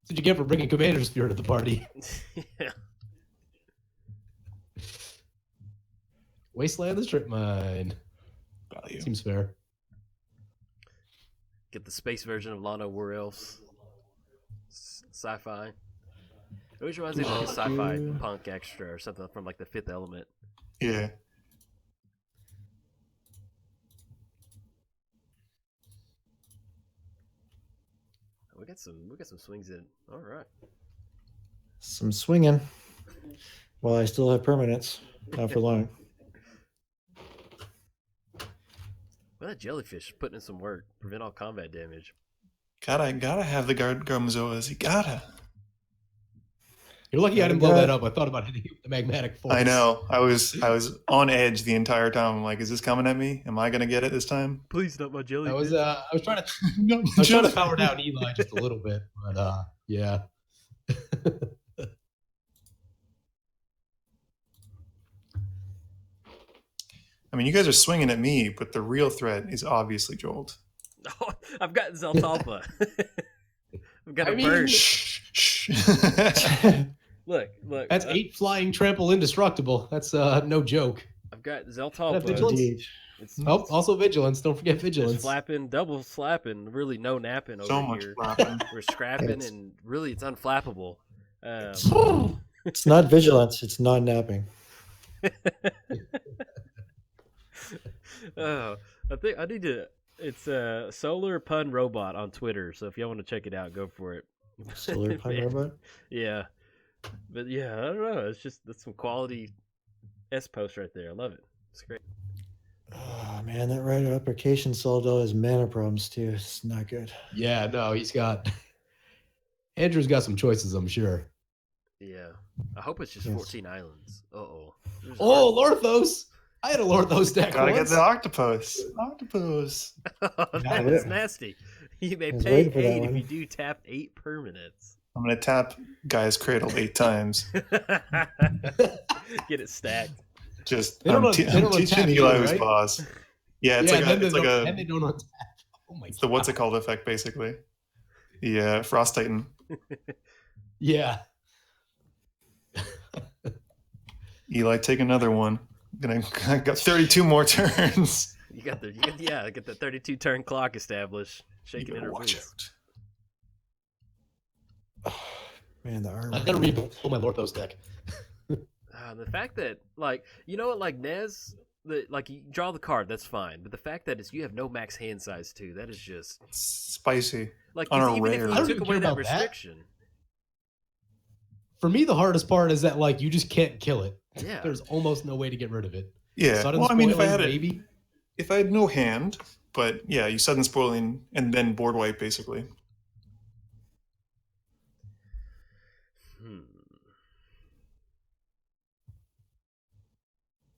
what you get for bringing commander sphere to the party. Yeah. Wasteland the strip mine. Value. Seems fair. Get the space version of Lana Warel's sci-fi. It always reminds me of like a sci-fi punk extra or something from like the Fifth Element. Yeah. We got some swings in. All right. Some swinging. Well, I still have permanents. Not for long. Well, that jellyfish putting in some work. Prevent all combat damage. Gotta have the Garmazoas. You gotta. You're lucky I didn't blow that up. I thought about hitting it with the magmatic force. I know. I was on edge the entire time. I'm like, is this coming at me? Am I gonna get it this time? Please, not my jellyfish. I was trying to No, trying to power down Eli just a little bit, but yeah. I mean, you guys are swinging at me, but the real threat is obviously Jolt. Oh, I've got Zetalpa. I've got a bird. Shh. Look. That's 8 flying trample indestructible. That's no joke. I've got Zetalpa. Vigilance? Also vigilance. Don't forget vigilance. Just flapping, double slapping. Really, no napping over So much here. flapping. We're scrapping, and really, it's unflappable. It's not vigilance. It's not napping. Oh, I think I need to. It's a Solar Pun Robot on Twitter. So if y'all want to check it out, go for it. Solar Pun Robot? Yeah, but yeah, I don't know. That's some quality S post right there. I love it. It's great. Oh man, that right application solved all his mana problems too. It's not good. Yeah, no, Andrew's got some choices, I'm sure. Yeah, I hope it's just 14 islands. Oh, Lorthos! I had a Lorthos deck. Gotta once. get the octopus. That is nasty. You may I was pay waiting for that 8 if one. you do tap 8 permanents. I'm gonna tap Guy's Cradle 8 times. Get it stacked. Just They don't I'm untap teaching either, Eli who's right? boss. Yeah, it's and like they don't untap. Oh my it's the what's it called effect basically. Yeah, Frost Titan. Yeah. Eli, take another one. I got 32 more turns. You got get the 32 turn clock established. Shaking You in her watch boots. Oh, man, the armor. I gotta rebuild my Lorthos deck. The fact that Nez, you draw the card, that's fine. But the fact that you have no max hand size too, that is just It's spicy. like On a even if rare. you I don't took even away care that about that. restriction. For me, the hardest part is that you just can't kill it. Yeah. There's almost no way to get rid of it. Yeah. Sudden Well, I mean, if I spoiling, had maybe. if I had no hand, but yeah, you sudden spoiling and then board wipe basically.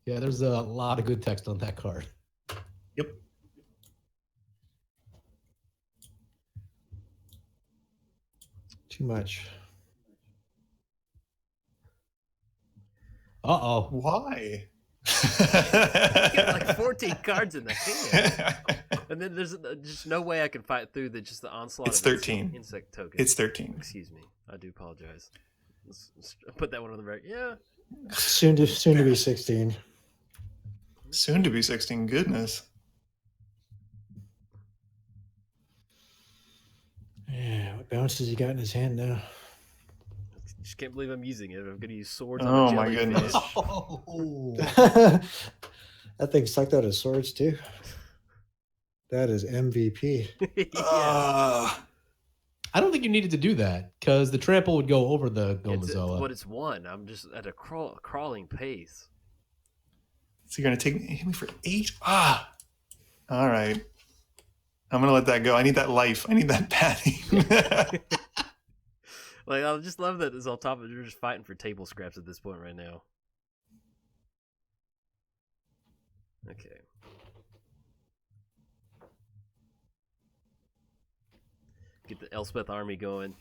Yeah, there's a lot of good text on that card. Yep. Too much. Uh-oh. Why? You got 14 cards in the hand. And then there's just no way I can fight through just the onslaught It's of 13. insect tokens. It's 13. Excuse me. I do apologize. Let's put that one on the record. Yeah. Soon to be 16. Soon to be 16. Goodness. Yeah, what bounces he got in his hand now? Just can't believe I'm using it. I'm going to use swords on Oh a my jellyfish. goodness. Oh. That thing sucked out his swords too. That is MVP. Yeah. I don't think you needed to do that because the trample would go over the But Gomazoa. it's one. I'm just at a crawling pace. So you're gonna hit me for 8? Ah, all right. I'm gonna let that go. I need that life. I need that padding. Like, I just love that Zetalpa, you're just fighting for table scraps at this point right now. Okay. Get the Elspeth army going.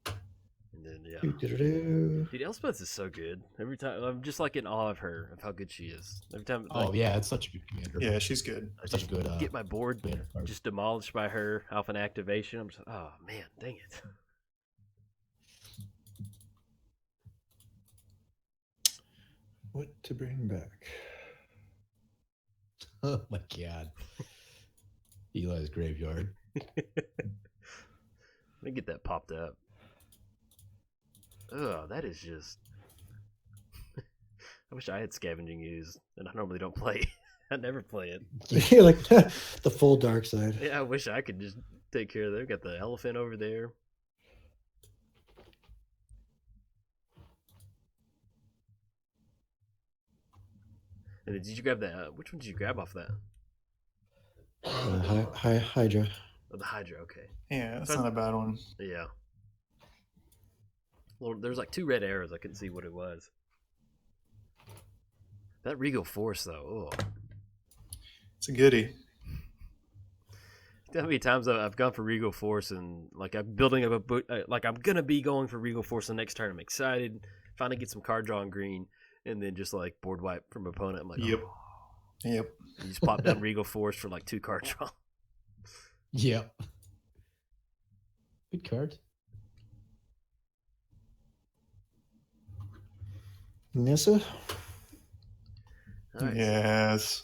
And then, yeah. Dude, Elspeth is so good. Every time, I'm just like in awe of her, of how good she is. Every time. Oh, yeah, it's such a good commander. Yeah, she's good. Such a good. Get my board just demolished by her alpha activation. I'm just, oh, man, dang it. What to bring back? Oh my god. Eli's graveyard. Let me get that popped up. Oh, that is just... I wish I had Scavenging Ooze, and I normally don't play. I never play it. Yeah, like the full dark side. Yeah, I wish I could just take care of that. We've got the elephant over there. And then did you grab that? Which one did you grab off that? Hydra. Oh, the Hydra, okay. Yeah, that's not a bad one. Yeah. Well, there's like 2 red arrows. I couldn't see what it was. That Regal Force, though. Oh. It's a goodie. How many times I've gone for Regal Force and like I'm building up like I'm gonna be going for Regal Force the next turn. I'm excited, finally get some card draw on green, and then just like board wipe from opponent. I'm like, yep, oh. Yep. You just pop down Regal Force for like 2 card draw. Yep. Good card. Nissa? Right. Yes.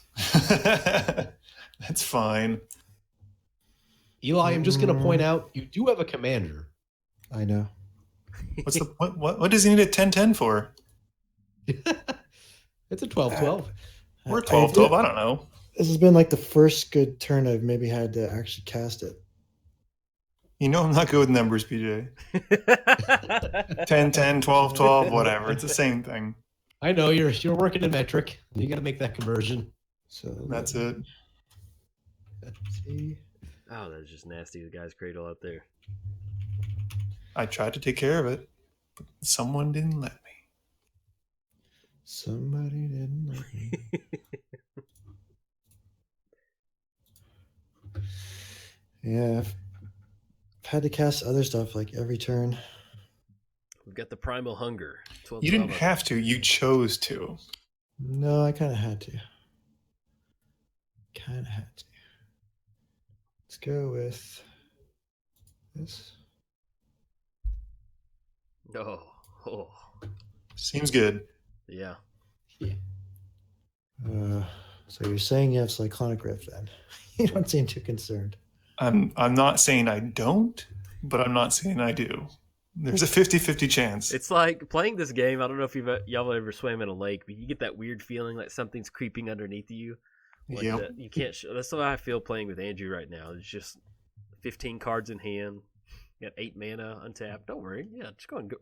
That's fine. Eli, I'm just going to point out you do have a commander. I know. What's the what does he need a 10-10 for? It's a 12-12. Or 12-12, I don't know. This has been like the first good turn I've maybe had to actually cast it. You know I'm not good with numbers, PJ. 10-10, 12-12, whatever. It's the same thing. I know you're working in metric. You got to make that conversion. So that's it. Let's see. Oh, that's just nasty. The guy's cradle out there. I tried to take care of it, but someone didn't let me. Somebody didn't let me. Yeah, I've had to cast other stuff like every turn. We've got the Primal Hunger. 12, you didn't have to. You chose to. No, I kind of had to. Let's go with this. Oh. Seems good. Yeah. So you're saying you have Cyclonic Rift then? You don't seem too concerned. I'm not saying I don't, but I'm not saying I do. There's a 50-50 chance. It's like playing this game. I don't know if y'all ever swam in a lake, but you get that weird feeling like something's creeping underneath you. Like yep. You can't. That's how I feel playing with Andrew right now. It's just 15 cards in hand. You got 8 mana untapped. Don't worry. Yeah, just go and go.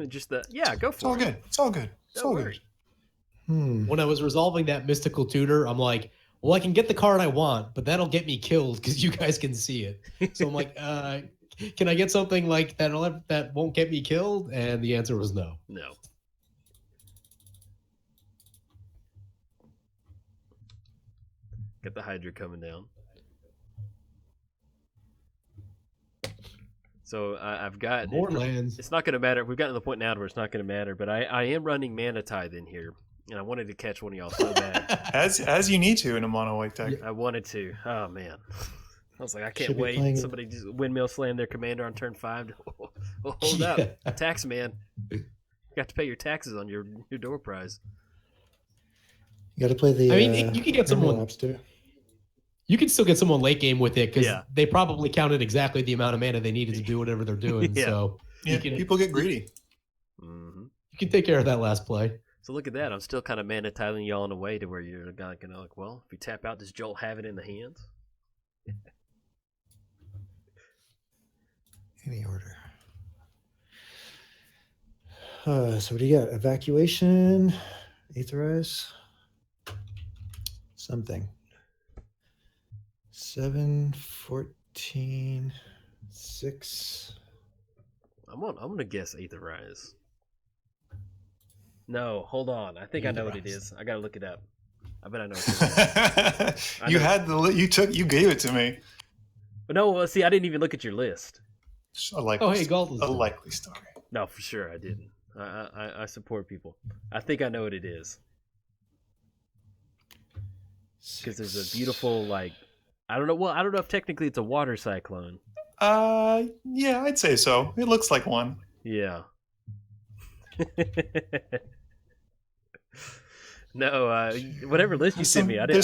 Just that. Yeah, go for it. It's all good. It's all good. It's all good. When I was resolving that mystical tutor, I'm like, well, I can get the card I want, but that'll get me killed because you guys can see it. So I'm like, can I get something like that won't get me killed? And the answer was no. No. Got the Hydra coming down. So I've got more lands. It's not going to matter. We've gotten to the point now where it's not going to matter, but I am running Mana Tithe in here. And I wanted to catch one of y'all so bad. As you need to in a mono white deck. I wanted to. Oh man. I was like, I can't wait. Somebody just windmill slam their commander on turn 5. Hold up. Tax man. You got to pay your taxes on your door prize. You got to play the. I mean, you can get someone. You can still get someone late game with it because they probably counted exactly the amount of mana they needed to do whatever they're doing. So people get greedy. Mm-hmm. You can take care of that last play. So look at that. I'm still kind of Mana Tithing y'all in a way to where you're going to like, well, if you tap out, does Jolt have it in the hands? Any order. So what do you got? Evacuation, Aetherize. something. 7, 14, 6. I'm gonna guess Aetherized. No, hold on. I think I know what it is. I gotta look it up. I bet I know what it is. You had you gave it to me. But no, see, I didn't even look at your list. Ghalta's a likely story. No, for sure, I didn't. I support people. I think I know what it is. Because there's a beautiful, like, I don't know. Well, I don't know if technically it's a water cyclone. Yeah, I'd say so. It looks like one. Yeah. No, whatever list you sent me, I didn't.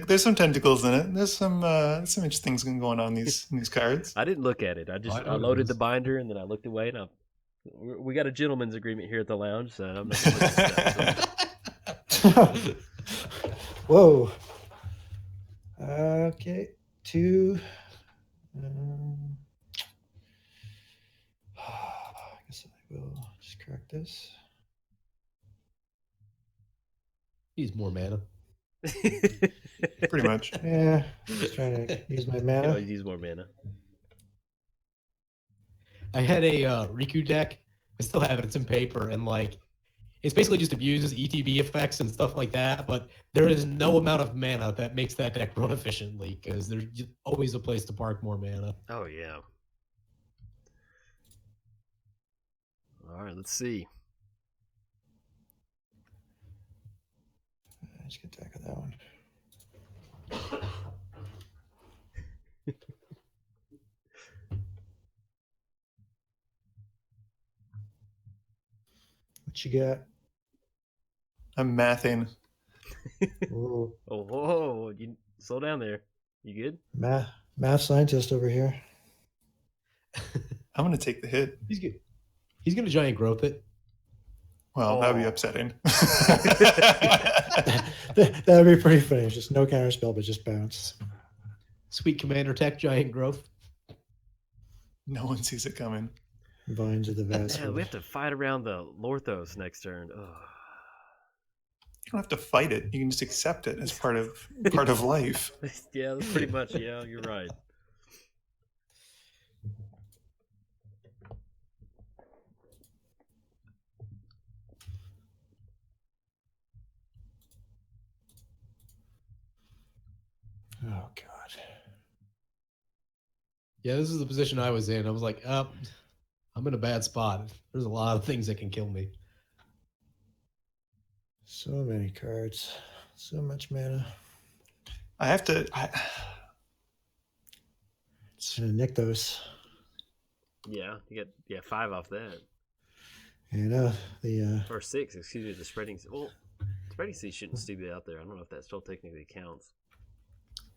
There's some tentacles in it. There's some interesting things going on in these cards. I didn't look at it. I loaded the binder and then I looked away. And we got a gentleman's agreement here at the lounge, so I'm not gonna look at that, so. Whoa. Okay. 2. I guess I will just crack this. He's more mana. Pretty much. Yeah. Just trying to use my mana. Use more mana. I had a Riku deck. I still have it. It's in paper, and like, it's basically just abuses ETB effects and stuff like that. But there is no amount of mana that makes that deck run efficiently because there's just always a place to park more mana. Oh yeah. All right, let's see. Let's get back of that one. What you got? I'm mathing. Whoa. Oh, whoa! You slow down there. You good? Math scientist over here. I'm gonna take the hit. He's good. He's gonna giant growth it. Well, that'd be upsetting. That'd be pretty funny. It's just no counter spell, but just bounce. Sweet commander tech, giant growth. No one sees it coming. Vines of the vast. Yeah, we have to fight around the Lorthos next turn. Ugh. You don't have to fight it. You can just accept it as part of life. Yeah, that's pretty much. Yeah, you're right. Oh God. Yeah, this is the position I was in. I was like, I'm in a bad spot. There's a lot of things that can kill me. So many cards. So much mana. I have to. It's gonna nick those. Yeah, you get 5 off that. Yeah, Or 6, excuse me. The spreading. Well, spreading sea shouldn't still be out there. I don't know if that still technically counts.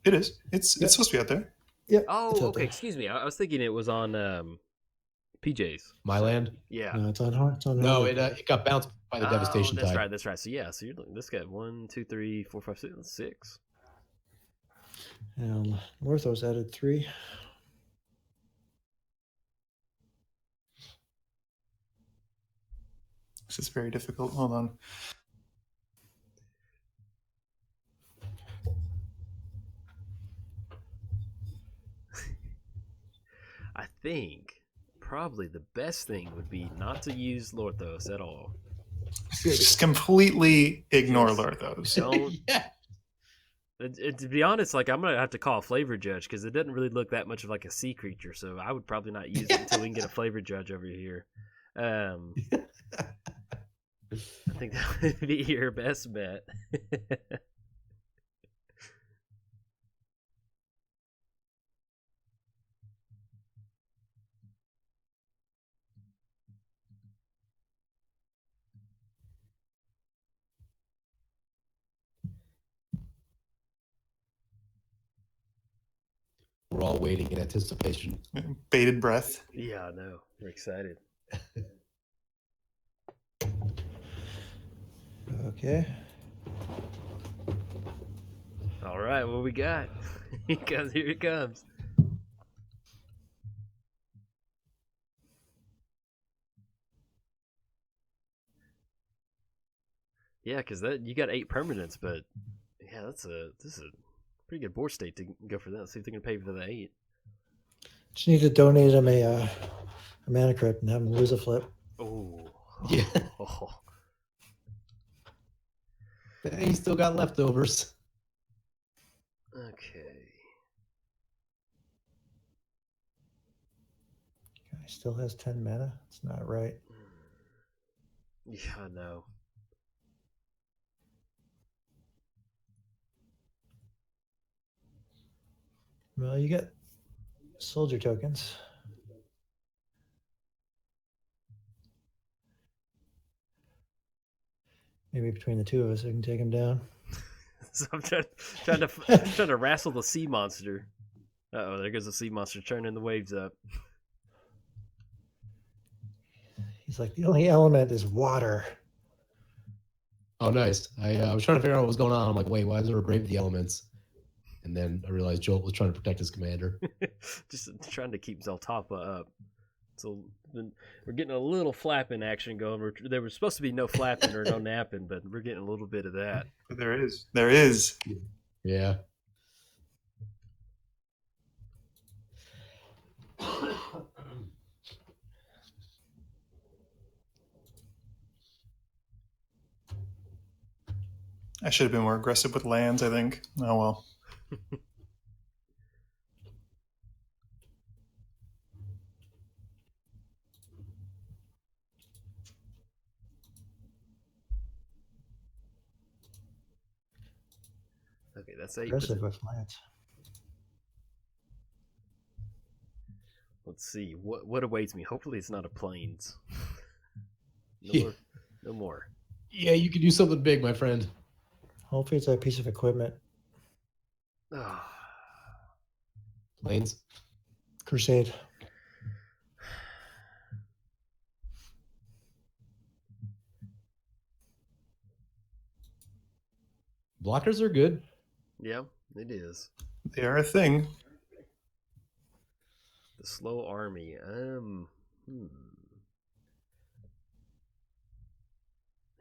It is. It's supposed to be out there. Yeah. Oh, okay. Excuse me. I was thinking it was on PJ's. My land? Yeah. No, it's on. No, it got bounced by the devastation that's tide. right. That's right. So yeah. So this got 1, 2, 3, 4, 5, 6. And Lorthos added 3. This is very difficult. Hold on. I think probably the best thing would be not to use Lorthos at all. Just completely ignore Lorthos. Don't. Yeah. To be honest, like I'm gonna have to call a flavor judge because it doesn't really look that much of like a sea creature. So I would probably not use it until we can get a flavor judge over here. I think that would be your best bet. We're all waiting in anticipation. Bated breath. Yeah, I know. We're excited. Okay. All right, what we got? Here it comes. Yeah, because you got 8 permanents, but Yeah, this is a pretty good board state to go for that. See if they can pay for the 8. Just need to donate him a mana crypt and have him lose a flip. Oh, Yeah. Oh. He still got leftovers. Okay. Guy still has 10 mana. It's not right. Yeah, I know. Well, you get soldier tokens. Maybe between the two of us, we can take him down. So I'm trying to wrestle the sea monster. Uh-oh, there goes the sea monster turning the waves up. He's like, the only element is water. Oh, nice. I was trying to figure out what was going on. I'm like, wait, why is there a Brave the Elements? And then I realized Jolt was trying to protect his commander. Just trying to keep Zetalpa up. So we're getting a little flapping action going. There was supposed to be no flapping or no napping, but we're getting a little bit of that. There is. Yeah. I should have been more aggressive with lands, I think. Oh well. Okay, that's 8. Aggressive with lands. Let's see what awaits me. Hopefully, it's not a plains. No more. Yeah, you can do something big, my friend. Hopefully, it's a piece of equipment. Planes. Crusade. Blockers are good. Yeah, it is. They are a thing. The slow army.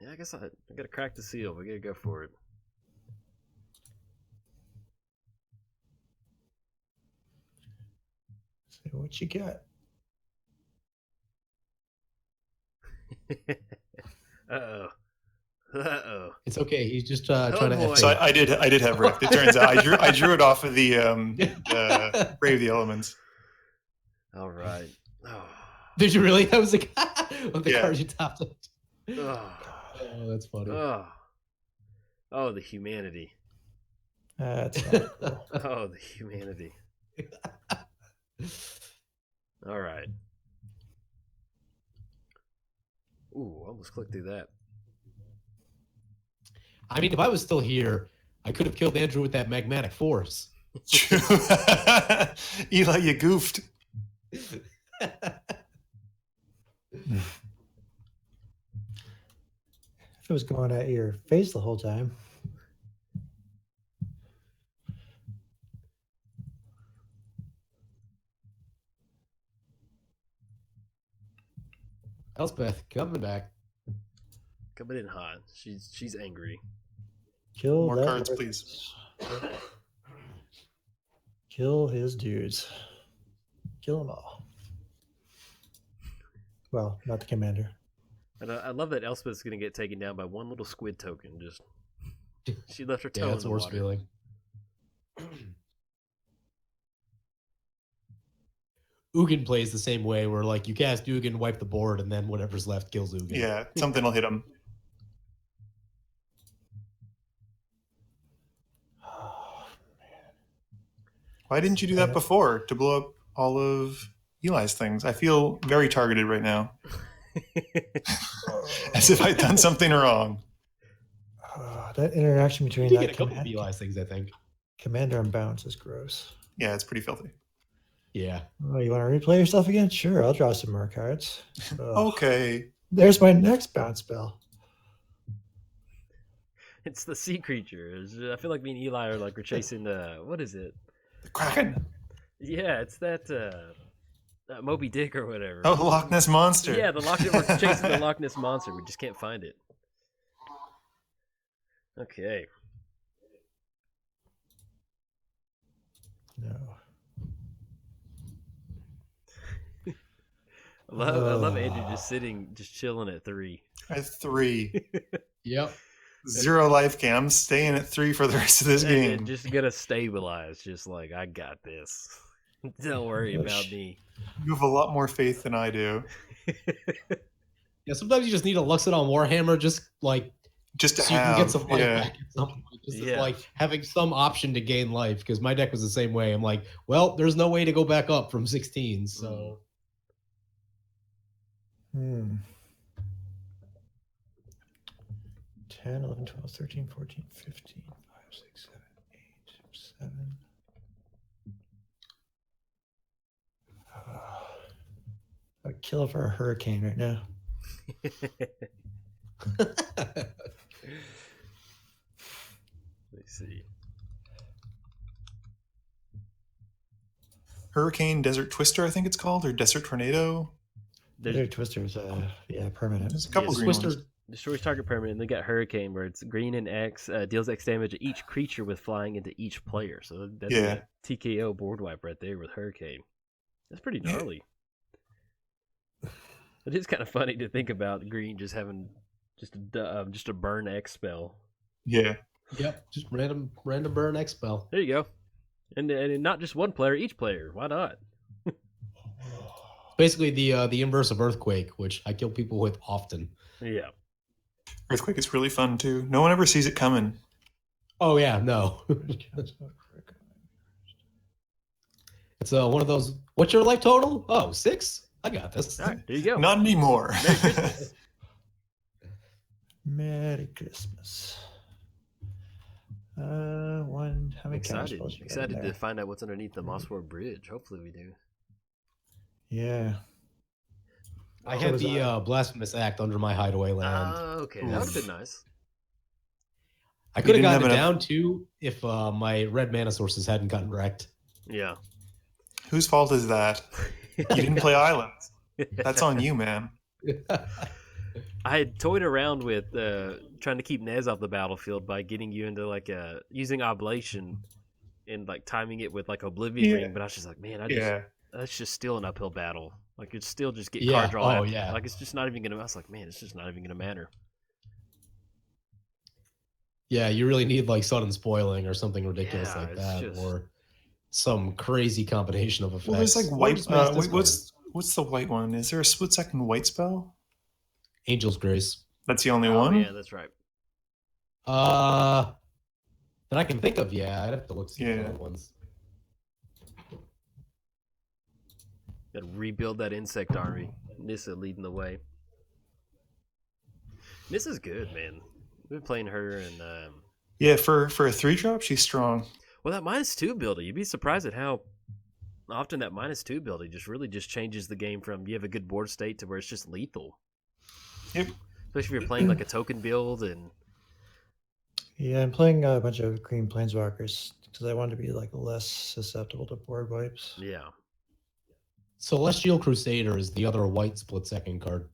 Yeah, I guess I gotta crack the seal. We gotta go for it. See what you got. Uh oh. It's okay. He's just trying to. boy. So I did have Rift. It turns out I drew it off of the Brave the Elements. All right. Oh. Did you really? That was the of the Yeah. cards you topped up. Oh. Oh, that's funny. Oh, the humanity. That's not cool. Oh, the humanity. All right. Ooh, almost clicked through that. I mean, if I was still here, I could have killed Andrew with that magmatic force. Eli, you goofed. If it was going at your face the whole time. Elspeth coming back. Coming in hot. She's angry. Kill More that cards, horse. please. Kill his dudes. Kill them all. Well, not the commander. And I love that Elspeth's going to get taken down by one little squid token. Just she left her toe Yeah, in that's the the worst water. feeling. Ugin plays the same way, where like you cast Ugin, wipe the board, and then whatever's left kills Ugin. Yeah, something will hit him. Oh, Why didn't you do that before to blow up all of Eli's things? I feel very targeted right now. As if I'd done something wrong. that interaction between You that get a couple of Eli's things, I think. commander and bounce is gross. Yeah, it's pretty filthy. Yeah. Oh, you want to replay yourself again? Sure, I'll draw some more cards. Ugh. Okay. There's my next bounce spell. It's the sea creature. I feel like me and Eli are like we're chasing the what is it? The Kraken. Yeah, it's that Moby Dick or whatever. Oh, the Loch Ness Monster. Yeah, we're chasing the Loch Ness Monster. We just can't find it. Okay. No. I love Andrew just sitting, just chilling at 3. At 3. Yep. 0 life gain. I'm staying at 3 for the rest of this game. Just gonna stabilize. Just like, I got this. Don't worry about me. You have a lot more faith than I do. Yeah, sometimes you just need a Luxodon Warhammer, just to so you have, can get some life yeah. back at some point. Just as, like having some option to gain life, because my deck was the same way. I'm like, well, there's no way to go back up from 16, so. 10, 11, 12, 13, 14, 15, 5, 6, 7, 8, 7. I'd kill for a hurricane right now. Let's see. Hurricane Desert Twister, I think it's called, or Desert Tornado. Desert Twister's permanent. There's a couple green ones. Destroys target permanent, and they got Hurricane, where it's green and X, deals X damage to each creature with flying into each player. So that's a TKO board wipe right there with Hurricane. That's pretty gnarly. It is kind of funny to think about green just having just a burn X spell. Yeah. Yep, just random burn X spell. There you go. And not just one player, each player. Why not? Basically the inverse of Earthquake, which I kill people with often. Yeah. Earthquake is really fun too. No one ever sees it coming. Oh yeah, no. It's one of those. What's your life total? Oh, 6. I got this. All right, there you go. Not anymore. Merry Christmas. How many Excited to find out what's underneath the Mossword Bridge. Hopefully we do. Yeah. I had the Blasphemous Act under my hideaway land. Okay, that would have been nice. I could have gotten it down too if my red mana sources hadn't gotten wrecked. Yeah. Whose fault is that? You didn't play Islands. That's on you, man. I had toyed around with trying to keep Nez off the battlefield by getting you into using Oblation and timing it with Oblivion Ring, but I was just like, man, that's just still an uphill battle. It's still just get card draw. It's just not even gonna. I was like, man, it's just not even gonna matter. Yeah, you really need sudden spoiling or something ridiculous like that, or some crazy combination of effects. Well, there's white. What's the white one? Is there a split second white spell? Angel's Grace. That's the only one? Yeah, that's right. That I can think of, yeah. I'd have to look see the other ones. Got to rebuild that insect army. Nissa leading the way. Nissa's good, man. We've been playing her and yeah, for a 3-drop, she's strong. Well, that -2 ability, you'd be surprised at how often that -2 ability just changes the game from you have a good board state to where it's just lethal. Yep. Especially if you're playing a token build and. Yeah, I'm playing a bunch of green planeswalkers because I want to be less susceptible to board wipes. Yeah. Celestial Crusader is the other white split second card.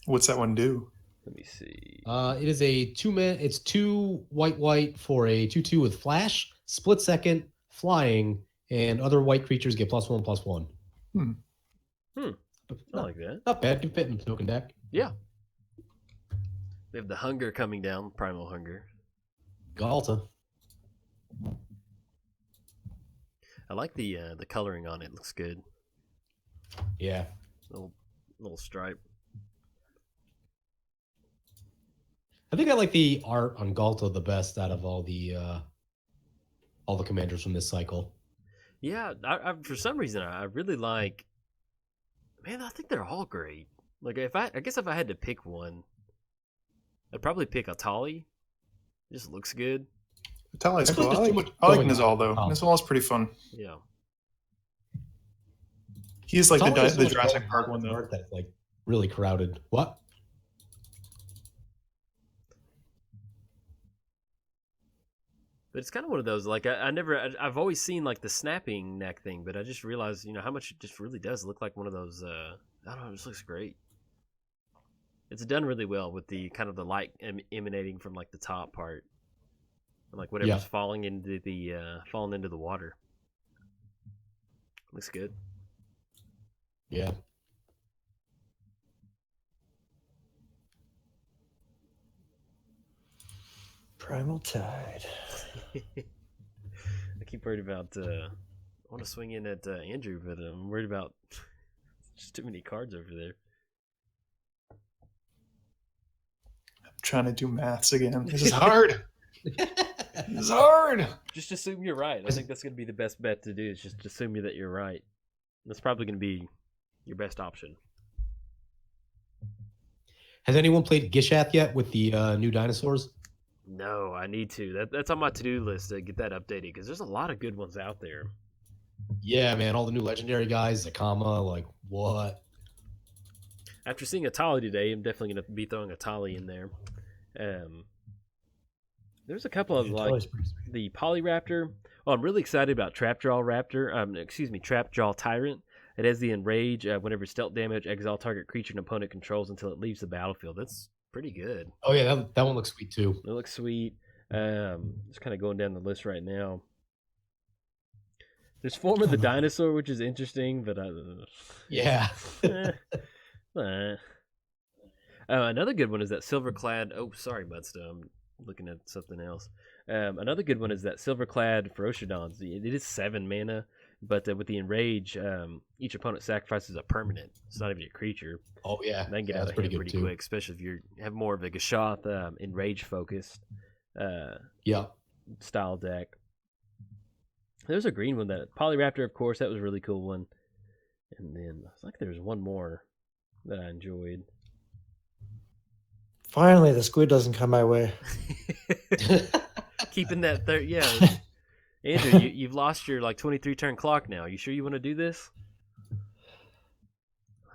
What's that one do? Let me see. It is a 2-man. It's 2 white for a 2/2 with flash, split second, flying, and other white creatures get +1/+1. I like that. Not bad. Can fit in the token deck. Yeah. We have the hunger coming down, primal hunger. Ghalta. I like the coloring on it. Looks good. Yeah. Little stripe. I think I like the art on Ghalta the best out of all the commanders from this cycle. Yeah, I for some reason I really like. Man, I think they're all great. I guess if I had to pick one, I'd probably pick Etali. It just looks good. Etali's cool. I like Nezahal though. Nezahal is pretty fun. Yeah. He's the Jurassic Park one though. That's really crowded. What? But it's kind of one of those, I've always seen the snapping neck thing, but I just realized, how much it just really does look like one of those, I don't know, it just looks great. It's done really well with the kind of the light emanating from the top part. like whatever's falling into the water. Looks good. Yeah. Primal Tide. I keep worried about. I want to swing in at Andrew, but I'm worried about just too many cards over there. I'm trying to do maths again. This is hard. This is hard. Just assume you're right. I think that's going to be the best bet to do. Is just assume that you're right. That's probably going to be your best option. Has anyone played Gishath yet with the new dinosaurs? No, I need to. That's on my to-do list to get that updated because there's a lot of good ones out there. Yeah, man, all the new legendary guys, Zakama, like what? After seeing Etali today, I'm definitely going to be throwing Etali in there. There's a couple of like the Polyraptor. Oh, I'm really excited about Trapjaw Raptor. Trapjaw Tyrant. It has the Enrage. Whenever stealth damage, exile target creature an opponent controls until it leaves the battlefield. That's pretty good. Oh yeah, that one looks sweet too. It looks sweet. Just kind of going down the list right now. There's Form of the Dinosaur, which is interesting, but yeah. Another good one is that Silverclad. Oh, sorry, Muddstah. I'm looking at something else. Another good one is that Silverclad Ferocidons. It is 7 mana, but with the Enrage, each opponent sacrifices a permanent. It's not even a creature. Oh yeah, and they can get out of hand pretty quick, especially if you have more of a Gishath Enrage focused style deck. There's a green one, that Polyraptor, of course. That was a really cool one. And then I think there's one more that I enjoyed. Finally, the squid doesn't come my way. Keeping that there, yeah. Andrew, you've lost your 23 turn clock now. You sure you want to do this?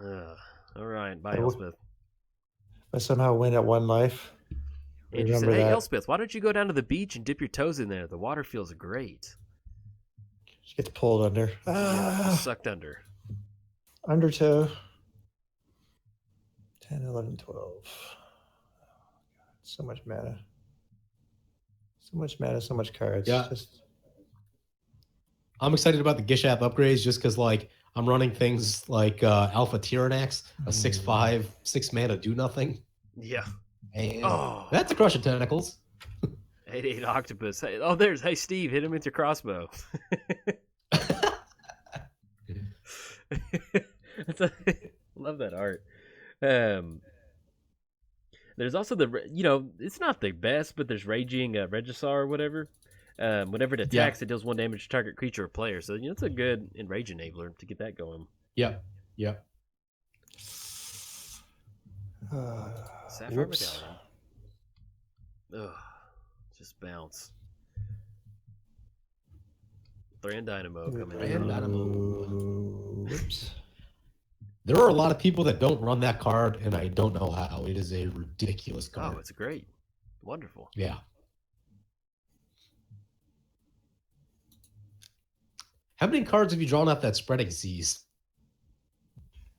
All right, bye, Elspeth. I somehow win at 1 life. Andrew said, "Hey, Elspeth, why don't you go down to the beach and dip your toes in there? The water feels great." She gets pulled under. Sucked under. Undertow. 10, 11, 12. So much mana. So much mana, so much cards. Yeah. I'm excited about the Gishath upgrades just because, I'm running things like Alpha Tyrannax, a 6/5, 6 mana do nothing. Yeah. And that's a Crush of Tentacles. 8/8 Octopus. Hey, Steve, hit him with your crossbow. Love that art. There's also it's not the best, but there's Raging Regisar or whatever. Whenever it attacks, it deals 1 damage to target creature or player. So it's a good Enrage enabler to get that going. Yeah. Sapphire Medallion. Ugh, just bounce. Thran Dynamo coming in. Whoops. There are a lot of people that don't run that card, and I don't know how. It is a ridiculous card. Oh, it's great. Wonderful. Yeah. How many cards have you drawn off that Spreading Seas?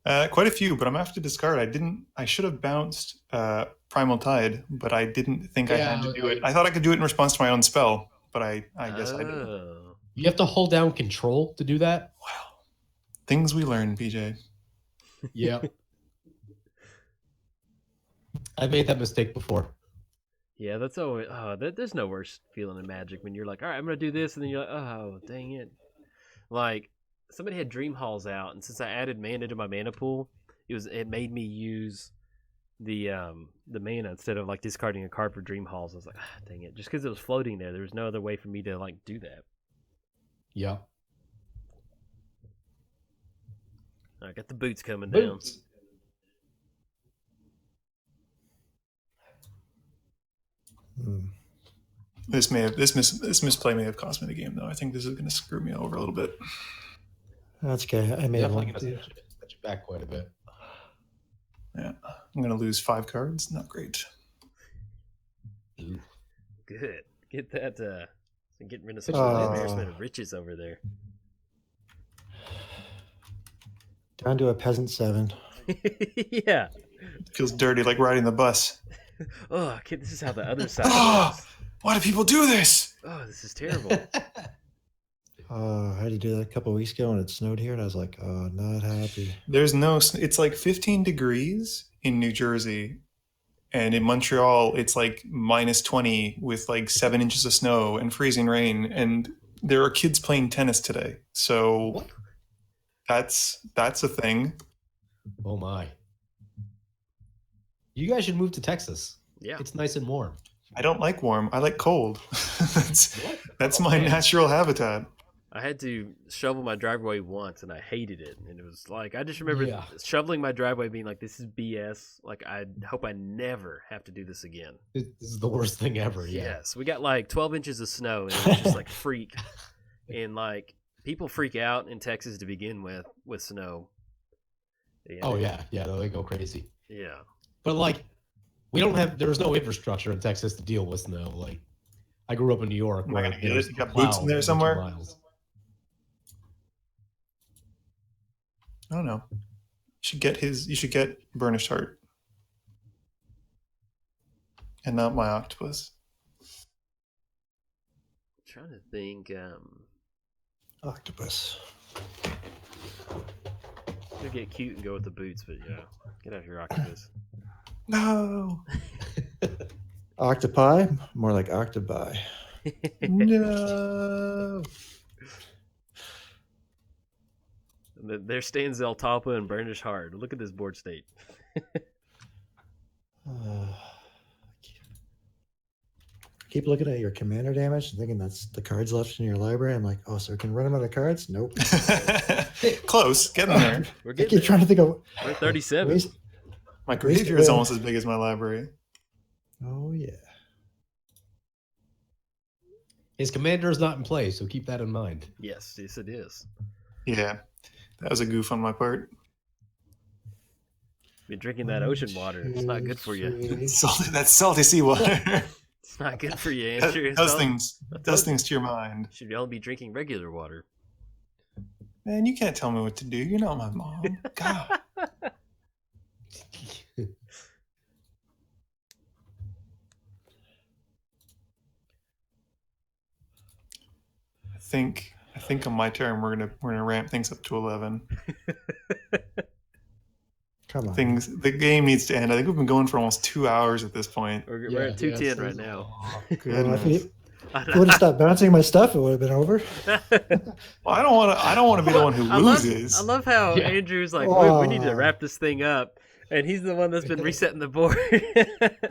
Quite a few, but I'm gonna have to discard. I should have bounced Primal Tide, but I didn't think I had to do it. I thought I could do it in response to my own spell, but I guess I didn't. You have to hold down Control to do that? Wow. Things we learn, PJ. Yeah. I made that mistake before. Yeah, that's always. There's no worse feeling in Magic when you're like, all right, I'm going to do this, and then you're like, oh, dang it. Like, somebody had Dream Halls out, and since I added mana to my mana pool, it made me use the mana instead of discarding a card for Dream Halls. I was like, dang it. Just because it was floating there was no other way for me to do that. Yeah. I got the boots coming down. This misplay may have cost me the game, though. I think this is going to screw me over a little bit. That's okay. I made one. Set you back quite a bit. Yeah, I'm going to lose 5 cards. Not great. Ooh. Good. Get that. Getting rid of such an embarrassment of riches over there. Down to a peasant 7. Yeah. It feels dirty, like riding the bus. Oh, kid, this is how the other side works. Why do people do this? Oh, this is terrible. I had to do that a couple of weeks ago and it snowed here, and I was like, oh, not happy. There's no. It's like 15 degrees in New Jersey, and in Montreal it's like -20 with like 7 inches of snow and freezing rain, and there are kids playing tennis today. So What? that's a thing. Oh my! You guys should move to Texas. Yeah. It's nice and warm. I don't like warm. I like cold. that's my natural habitat. I had to shovel my driveway once, and I hated it. And it was like, I just remember shoveling my driveway being like, this is BS. Like, I hope I never have to do this again. This is the worst thing ever. Yeah. Yes. We got like 12 inches of snow, and it was just like freak. And like, people freak out in Texas to begin with snow. Yeah. Oh, yeah. Yeah, they go crazy. Yeah. But like, there's no infrastructure in Texas to deal with snow. Like, I grew up in New York. Am I Where gonna get there's it? You got plow boots in there every 2 somewhere? miles. I don't know. You should get Burnished Heart. And not my octopus. I'm trying to think. Octopus. Could get cute and go with the boots, but yeah, get out of here, octopus. No. Octopi? More like octopi. No. There stands Zetalpa and Burnished Heart. Look at this board state. Keep looking at your commander damage and thinking that's the cards left in your library. I'm like, oh, so we can run them out of cards? Nope. Close. Getting there. We're I getting keep there. trying to think of. We're 37. ways- My graveyard is almost as big as my library. Oh, yeah. His commander is not in play, so keep that in mind. Yes, it is. Yeah. That was a goof on my part. Been drinking that ocean water. It's not good for you. That's salty seawater. It's not good for you, Andrew. does things to your mind. Should only be drinking regular water. Man, you can't tell me what to do. You're not my mom. God. I think on my turn we're gonna ramp things up to 11. Come on. The game needs to end. I think we've been going for almost 2 hours at this point. We're at 210 right now. Oh, Well, if goodness. you would have stopped bouncing my stuff, it would have been over. Well, I don't want to be the one who loses. I love how Yeah. Andrew's like, we need to wrap this thing up, and he's the one that's been resetting the board.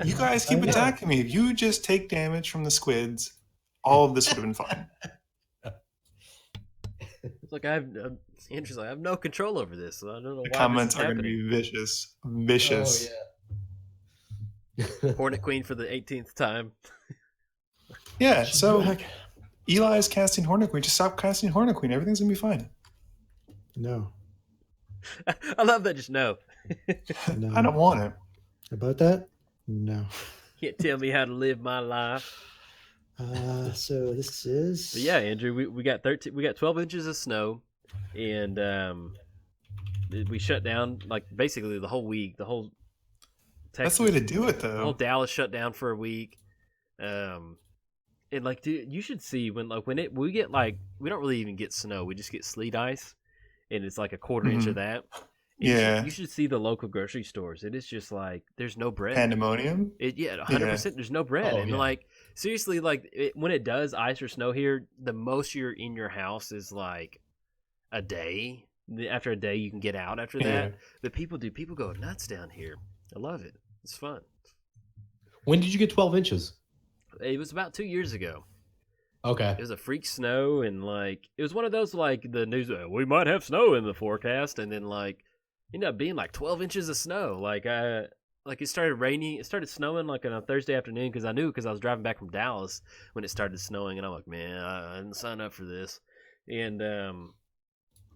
You guys keep I know. attacking me. If you just take damage from the squids, all of this would have been fine. It's like Andrew's like, I have no control over this. So I don't know The why comments this is are going to happening. be vicious. Vicious. Hornet Queen for the 18th time. Yeah, so Back. Eli's casting Hornet Queen. Just stop casting Hornet Queen. Everything's going to be fine. No. I love that. Just no. No. I don't want it. About that? No. Can't tell me how to live my life. So this is. But yeah, Andrew, we got 12 inches of snow, and we shut down like basically the whole week. The whole Texas, That's the way to do it, the whole though. Dallas shut down for a week. And like, dude, you should see when we get like, we don't really even get snow. We just get sleet ice, and it's like a quarter inch of that. And Yeah. you should see the local grocery stores. It is just like there's no bread. Pandemonium. 100%. There's no bread, Oh, and yeah. like seriously, like when it does ice or snow here, the most you're in your house is like a day. After a day, you can get out. After that, Yeah. but people go nuts down here. I love it. It's fun. When did you get 12 inches? It was about 2 years ago. Okay. It was a freak snow, and like it was one of those like the news. We might have snow in the forecast, and then like ended up being like 12 inches of snow. Like it started raining. It started snowing like on a Thursday afternoon because I was driving back from Dallas when it started snowing, and I'm like, man, I didn't sign up for this, and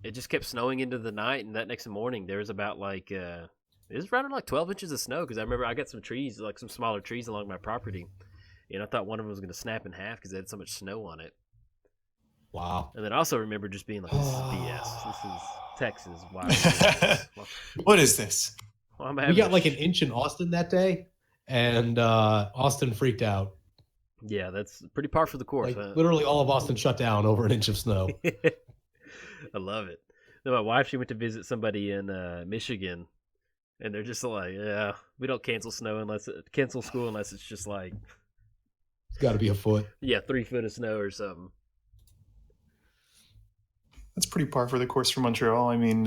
it just kept snowing into the night. And that next morning there was about like it was around like 12 inches of snow because I remember I got some trees, like some smaller trees along my property. And I thought one of them was going to snap in half because it had so much snow on it. Wow. And then I also remember just being like, this is BS. This is Texas. Why? Are we doing this? What is this? Well, I'm We having got a like an inch in Austin that day, and Austin freaked out. Yeah, that's pretty par for the course. Like, literally all of Austin shut down over an inch of snow. I love it. Then my wife, she went to visit somebody in Michigan, and they're just like, yeah, we don't cancel school unless it's just like, It's got to be a foot. yeah, 3 foot of snow or something. That's pretty par for the course for Montreal. I mean,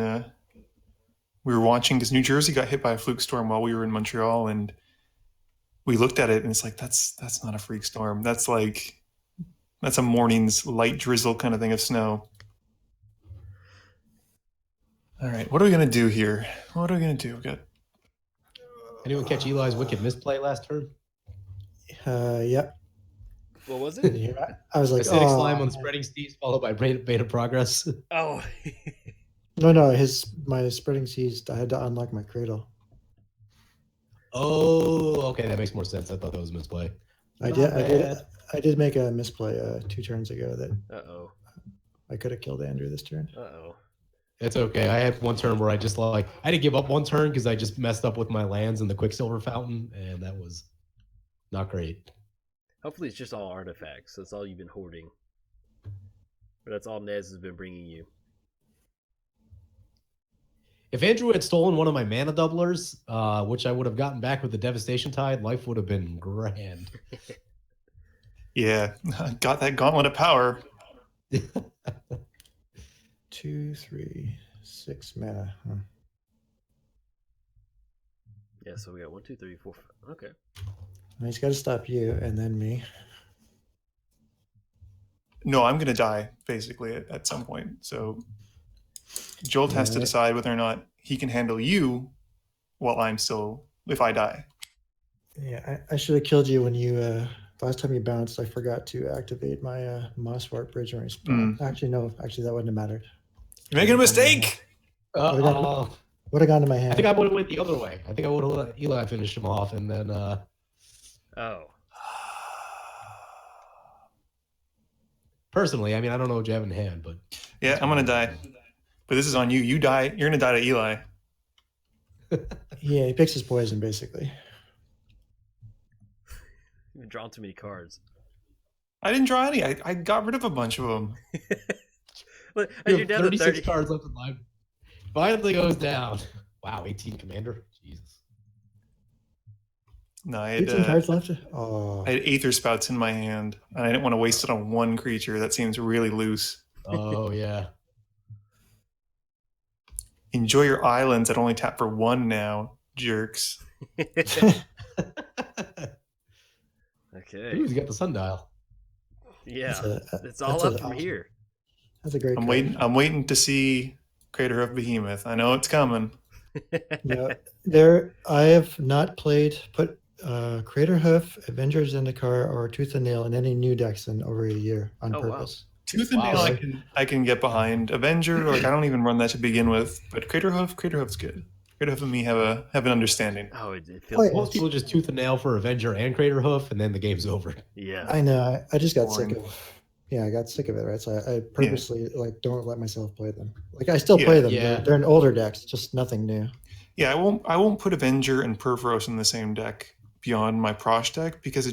we were watching because New Jersey got hit by a fluke storm while we were in Montreal, and we looked at it and it's like, that's not a freak storm. That's a morning's light drizzle kind of thing of snow. All right, what are we gonna do here? What are we gonna do? We got. Anyone catch Eli's wicked misplay last turn? Yep. What was it? Yeah, I was like, Acidic slime on spreading seas followed by beta progress. Oh. No, my spreading seas. I had to unlock my cradle. Oh, okay, that makes more sense. I thought that was a misplay. I did make a misplay 2 turns ago that I could have killed Andrew this turn. It's okay. I had one turn where I just I had to give up one turn because I just messed up with my lands in the Quicksilver Fountain, and that was not great. Hopefully it's just all artifacts. That's all you've been hoarding. Or that's all Nez has been bringing you. If Andrew had stolen one of my mana doublers, which I would have gotten back with the Devastation Tide, life would have been grand. Yeah, got that gauntlet of power. 2, 3, 6 mana. Huh. Yeah, so we got 1, 2, 3, 4, 5. Okay. He's got to stop you and then me. No, I'm gonna die basically at some point. So Jolt has to decide whether or not he can handle you while I'm still, if I die. Yeah, I should have killed you when you last time you bounced. I forgot to activate my Mosswart Bridge when I spawned. Actually, no. Actually, that wouldn't have mattered. You're making a mistake. Would have gone to my hand. I think I would have went the other way. I think I would have let Eli finish him off, and then. Personally, I mean, I don't know what you have in hand, but yeah, I'm gonna die. But this is on you. You die. You're gonna die to Eli. Yeah, he picks his poison basically. You've drawn too many cards. I didn't draw any. I got rid of a bunch of them. Look, you as you're have down 36 to 30 cards left in life. Finally goes down. Wow, 18 commander. Jesus. No, I had 18 cards left. Oh. I had Aether Spouts in my hand, and I didn't want to waste it on one creature. That seems really loose. Oh yeah. Enjoy your islands. I'd only tap for 1 now, jerks. Okay. Ooh, he's got the sundial. Yeah, it's all up from here. That's a great. I'm waiting to see Crater of Behemoth. I know it's coming. Yeah, I have not put Crater Hoof, Avengers Zendikar, or Tooth and Nail in any new decks in over a year on purpose. Wow. Tooth and Nail, I can get behind. Avenger, I don't even run that to begin with. But Crater Hoof's good. Crater Hoof and me have an understanding. Oh, it feels. Most people just Tooth and Nail for Avenger and Crater Hoof, and then the game's over. Yeah, I know. I just got sick of. Yeah, I got sick of it, right? So I purposely don't let myself play them. I still play them. Yeah. They're in older decks, just nothing new. Yeah, I won't put Avenger and Perforos in the same deck beyond my Prosh deck because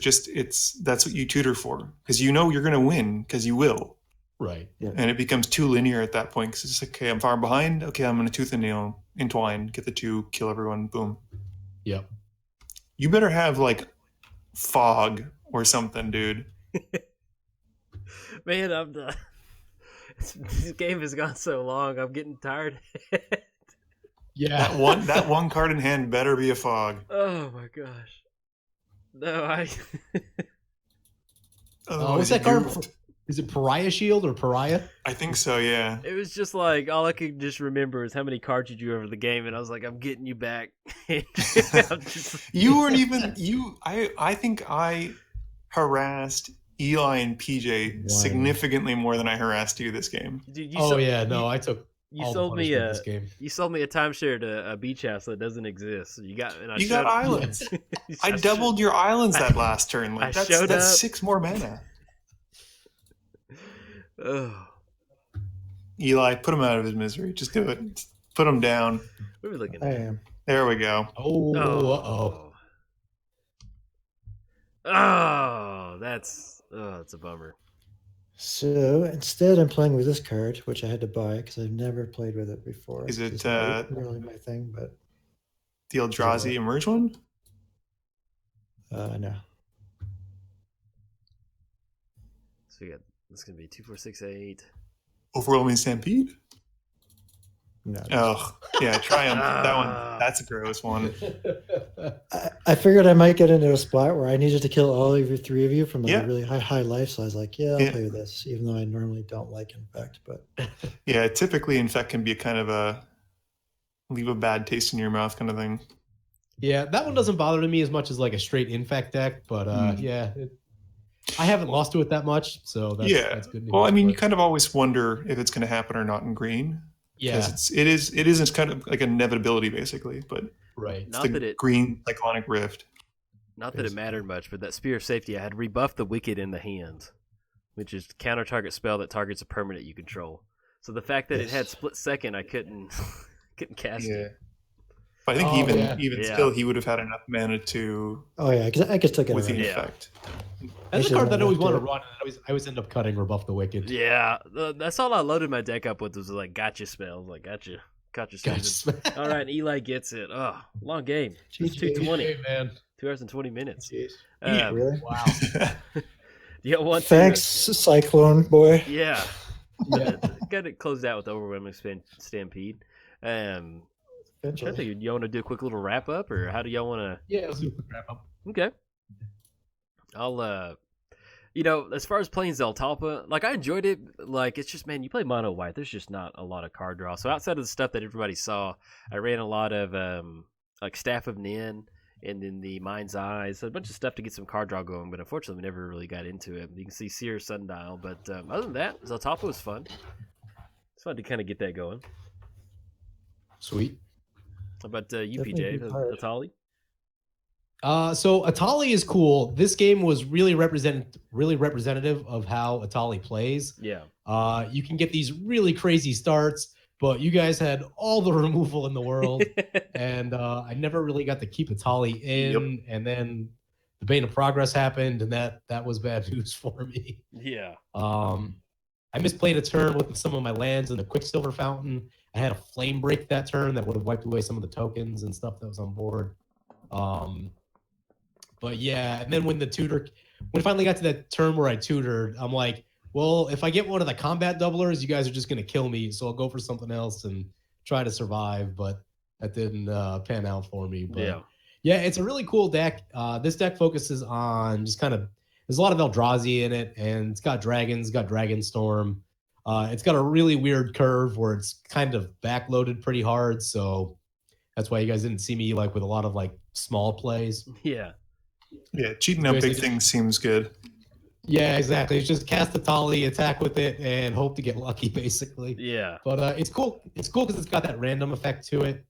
that's what you tutor for, because you know you're going to win because you will. Right. Yeah. And it becomes too linear at that point because it's like, okay, I'm far behind. Okay, I'm going to Tooth and Nail, entwine, get the 2, kill everyone, boom. Yep. You better have fog or something, dude. Man, I'm done. This game has gone so long. I'm getting tired. Yeah. That one card in hand better be a fog. Oh my gosh. No, what's that card? Is it Pariah Shield or Pariah? I think so, yeah. It was just all I could just remember is how many cards you drew over the game, and I was like, I'm getting you back. You weren't even I think I harassed Eli and PJ significantly more than I harassed you this game. Dude, I took. You sold me a timeshare to a beach house that doesn't exist. So you got islands. I doubled your islands that last turn. That's 6 more mana. Oh. Eli, put him out of his misery. Just do it. Put him down. What are we looking I at? am. There we go. Oh, Oh, that's it's a bummer. So instead, I'm playing with this card, which I had to buy because I've never played with it before. Is it It's not really my thing, but the Eldrazi Emerge one? no. So we got this gonna be 2, 4, 6, 8. Overwhelming Stampede? No. Oh, yeah, Triumph. That one. That's a gross one. I figured I might get into a spot where I needed to kill all of you, 3 of you from like Yeah. a really high life. So I was like, yeah, I'll play with this, even though I normally don't like Infect. But yeah, typically Infect can be a kind of a leave a bad taste in your mouth kind of thing. Yeah, that one doesn't bother me as much as like a straight Infect deck, but I haven't lost to it that much, so that's good news. Well, I mean, you kind of always wonder if it's going to happen or not in green. Yeah, because it is kind of like an inevitability basically, but right. It's the green Cyclonic Rift. Not that it mattered much, but that Spear of Safety, I had rebuffed the Wicked in the hand, which is counter target spell that targets a permanent you control. So the fact that it had split second, I couldn't cast it. But I think even still, he would have had enough mana to. Oh yeah, because I could still get with it the effect. That's a card that I always want to run. And I always end up cutting Rebuff the Wicked. Yeah, that's all I loaded my deck up with was like gotcha spells, like gotcha spell. All right, and Eli gets it. Oh, long game. It's 2:20, man. 2 hours and 20 minutes. Really? Wow. You want Thanks, Cyclone boy. Yeah. Got it closed out with the Overwhelming Stampede. I think you want to do a quick little wrap up, or how do y'all want to? Yeah, let's do a quick wrap up. Okay. I'll as far as playing Zetalpa, like I enjoyed it. Like it's just, man, you play mono white. There's just not a lot of card draw. So outside of the stuff that everybody saw, I ran a lot of like Staff of Nin and then the Mind's Eyes, a bunch of stuff to get some card draw going. But unfortunately, we never really got into it. You can see Seer Sundial, but other than that, Zetalpa was fun. It's fun to kind of get that going. Sweet. How about you, PJ? Etali? So Etali is cool. This game was really representative of how Etali plays. Yeah. You can get these really crazy starts, but you guys had all the removal in the world, and I never really got to keep Etali in. Yep. And then the Bane of Progress happened, and that was bad news for me. Yeah. I misplayed a turn with some of my lands in the Quicksilver Fountain. I had a Flame Break that turn that would have wiped away some of the tokens and stuff that was on board. But yeah, and then when I finally got to that turn where I tutored, I'm like, well, if I get one of the combat doublers, you guys are just going to kill me. So I'll go for something else and try to survive. But that didn't pan out for me. But yeah, it's a really cool deck. This deck focuses on just kind of, there's a lot of Eldrazi in it, and it's got dragons, got Dragonstorm. It's got a really weird curve where it's kind of backloaded pretty hard. So that's why you guys didn't see me like with a lot of like small plays. Yeah. Yeah, cheating out big things seems good. Yeah, exactly. It's just cast Etali, attack with it, and hope to get lucky, basically. Yeah. But it's cool. It's cool because it's got that random effect to it.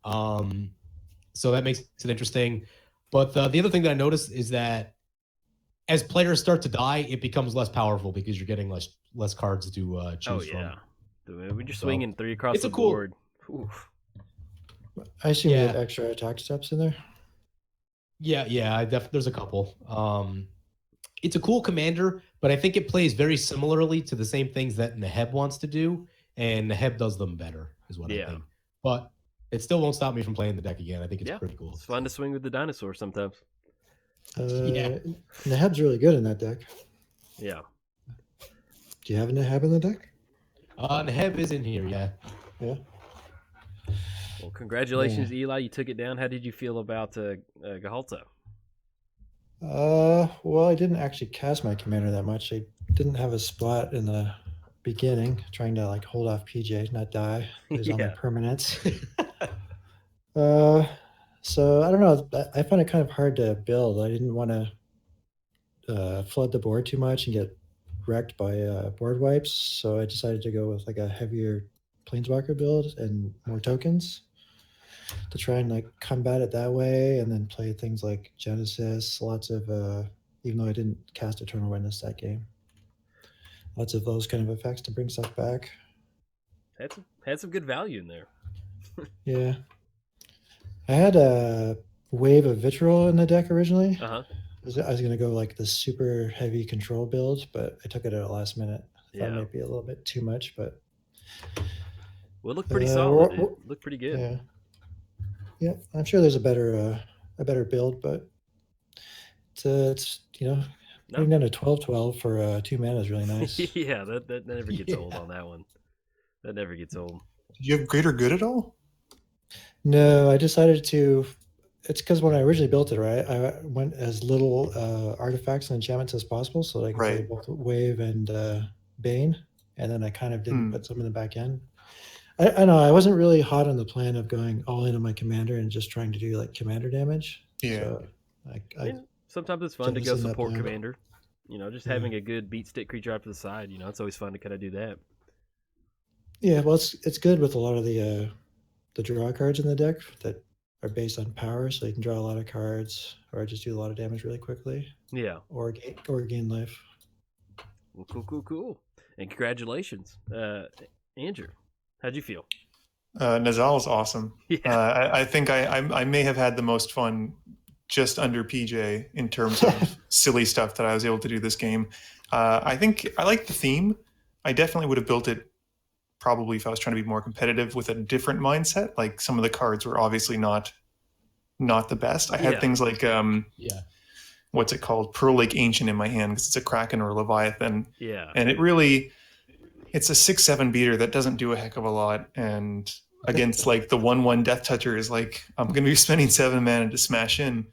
So that makes it interesting. But the other thing that I noticed is that as players start to die, it becomes less powerful because you're getting less cards to choose from. When you're swinging 3 across the board. Oof. I assume you have extra attack steps in there. Yeah, there's a couple. It's a cool commander, but I think it plays very similarly to the same things that Neheb wants to do, and Neheb does them better, is what I think. But it still won't stop me from playing the deck again. I think it's pretty cool. It's fun to swing with the dinosaur sometimes. Neheb's really good in that deck. Yeah. Do you have a Neheb in the deck? Neheb is in here, yeah. Yeah. Well, congratulations, Eli. You took it down. How did you feel about Ghalta? Well, I didn't actually cast my commander that much. I didn't have a spot in the beginning, trying to like hold off PJ, not die. There's on my permanents. So I don't know. I found it kind of hard to build. I didn't want to flood the board too much and get wrecked by board wipes. So I decided to go with like a heavier Planeswalker build and more tokens to try and like combat it that way, and then play things like Genesis, lots of even though I didn't cast Eternal Witness that game, lots of those kind of effects to bring stuff back. Had some good value in there. Yeah, I had a Wave of Vitriol in the deck originally, I was gonna go like the super heavy control build, but I took it at the last minute. I thought it Yeah. might be a little bit too much, but Well, it looked pretty solid. we're- It looked pretty good. yeah, yeah. I'm sure there's a better build, but it's No. putting down a 12/12 for 2 mana is really nice. Yeah, that never gets old on that one. That never gets old. Did you have greater good at all? No, I decided to. It's because when I originally built it, right, I went as little artifacts and enchantments as possible, so that I could play Right. both Wave and Bane, and then I kind of didn't Hmm. put some in the back end. I know I wasn't really hot on the plan of going all in on my commander and just trying to do like commander damage. Yeah. So I mean, sometimes it's fun to go jettisoned that support plan. commander. Just Yeah. having a good beat stick creature out to the side. It's always fun to kind of do that. Yeah, well, it's good with a lot of the draw cards in the deck that are based on power, so you can draw a lot of cards or just do a lot of damage really quickly, Yeah. or gain life. Well, cool. And congratulations, Andrew. How'd you feel? Nezahal is awesome. Yeah. I think I may have had the most fun just under PJ in terms of silly stuff that I was able to do this game. I think I like the theme. I definitely would have built it probably if I was trying to be more competitive with a different mindset. Like some of the cards were obviously not the best. I had things like what's it called, Pearl Lake Ancient in my hand because it's a Kraken or a Leviathan. Yeah. And it's a 6/7 beater that doesn't do a heck of a lot, and against like the 1/1 Death Toucher is like I'm going to be spending 7 mana to smash in,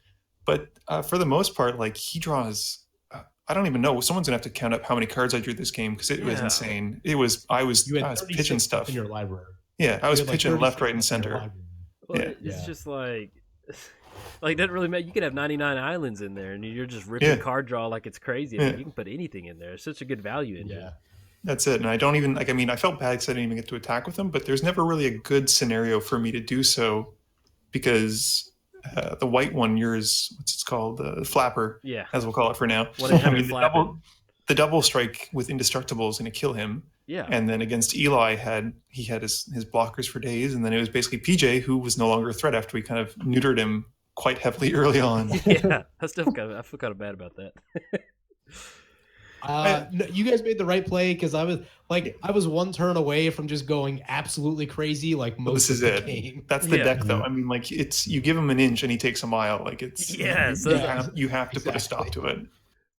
but for the most part, like he draws. I don't even know. Someone's gonna have to count up how many cards I drew this game because it was insane. I was pitching stuff in your library. Yeah, I was You had, like, pitching left, 36 right, and in your center. library. Well, Yeah. it's just like it doesn't really matter. You could have 99 islands in there, and you're just ripping card draw like it's crazy. I mean, you can put anything in there. It's such a good value in there. That's it. And I don't even I felt bad because I didn't even get to attack with them, but there's never really a good scenario for me to do so because the white one, yours, what's it called? The flapper, as we'll call it for now. The double strike with indestructible is going to kill him. Yeah. And then against Eli, he had his blockers for days, and then it was basically PJ who was no longer a threat after we kind of neutered him quite heavily early on. Yeah, I feel kind of bad about that. No, you guys made the right play because I was one turn away from just going absolutely crazy like most of the game. That's the deck though. I mean, like you give him an inch and he takes a mile. Like you have to put a stop to it.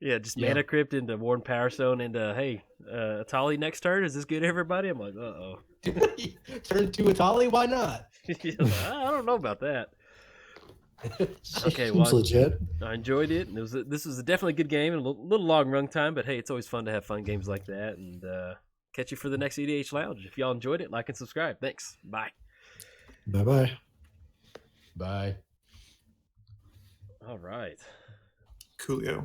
Yeah, just mana crypt into Worn Power Stone into hey, Etali next turn. Is this good, everybody? I'm like, Turn to Etali? Why not? I don't know about that. Okay, Seems legit. I enjoyed it. And this was definitely a good game and a little long run time, but hey, it's always fun to have fun games like that. And catch you for the next EDH Lounge. If y'all enjoyed it, like and subscribe. Thanks. Bye. Bye. Bye. All right. Coolio.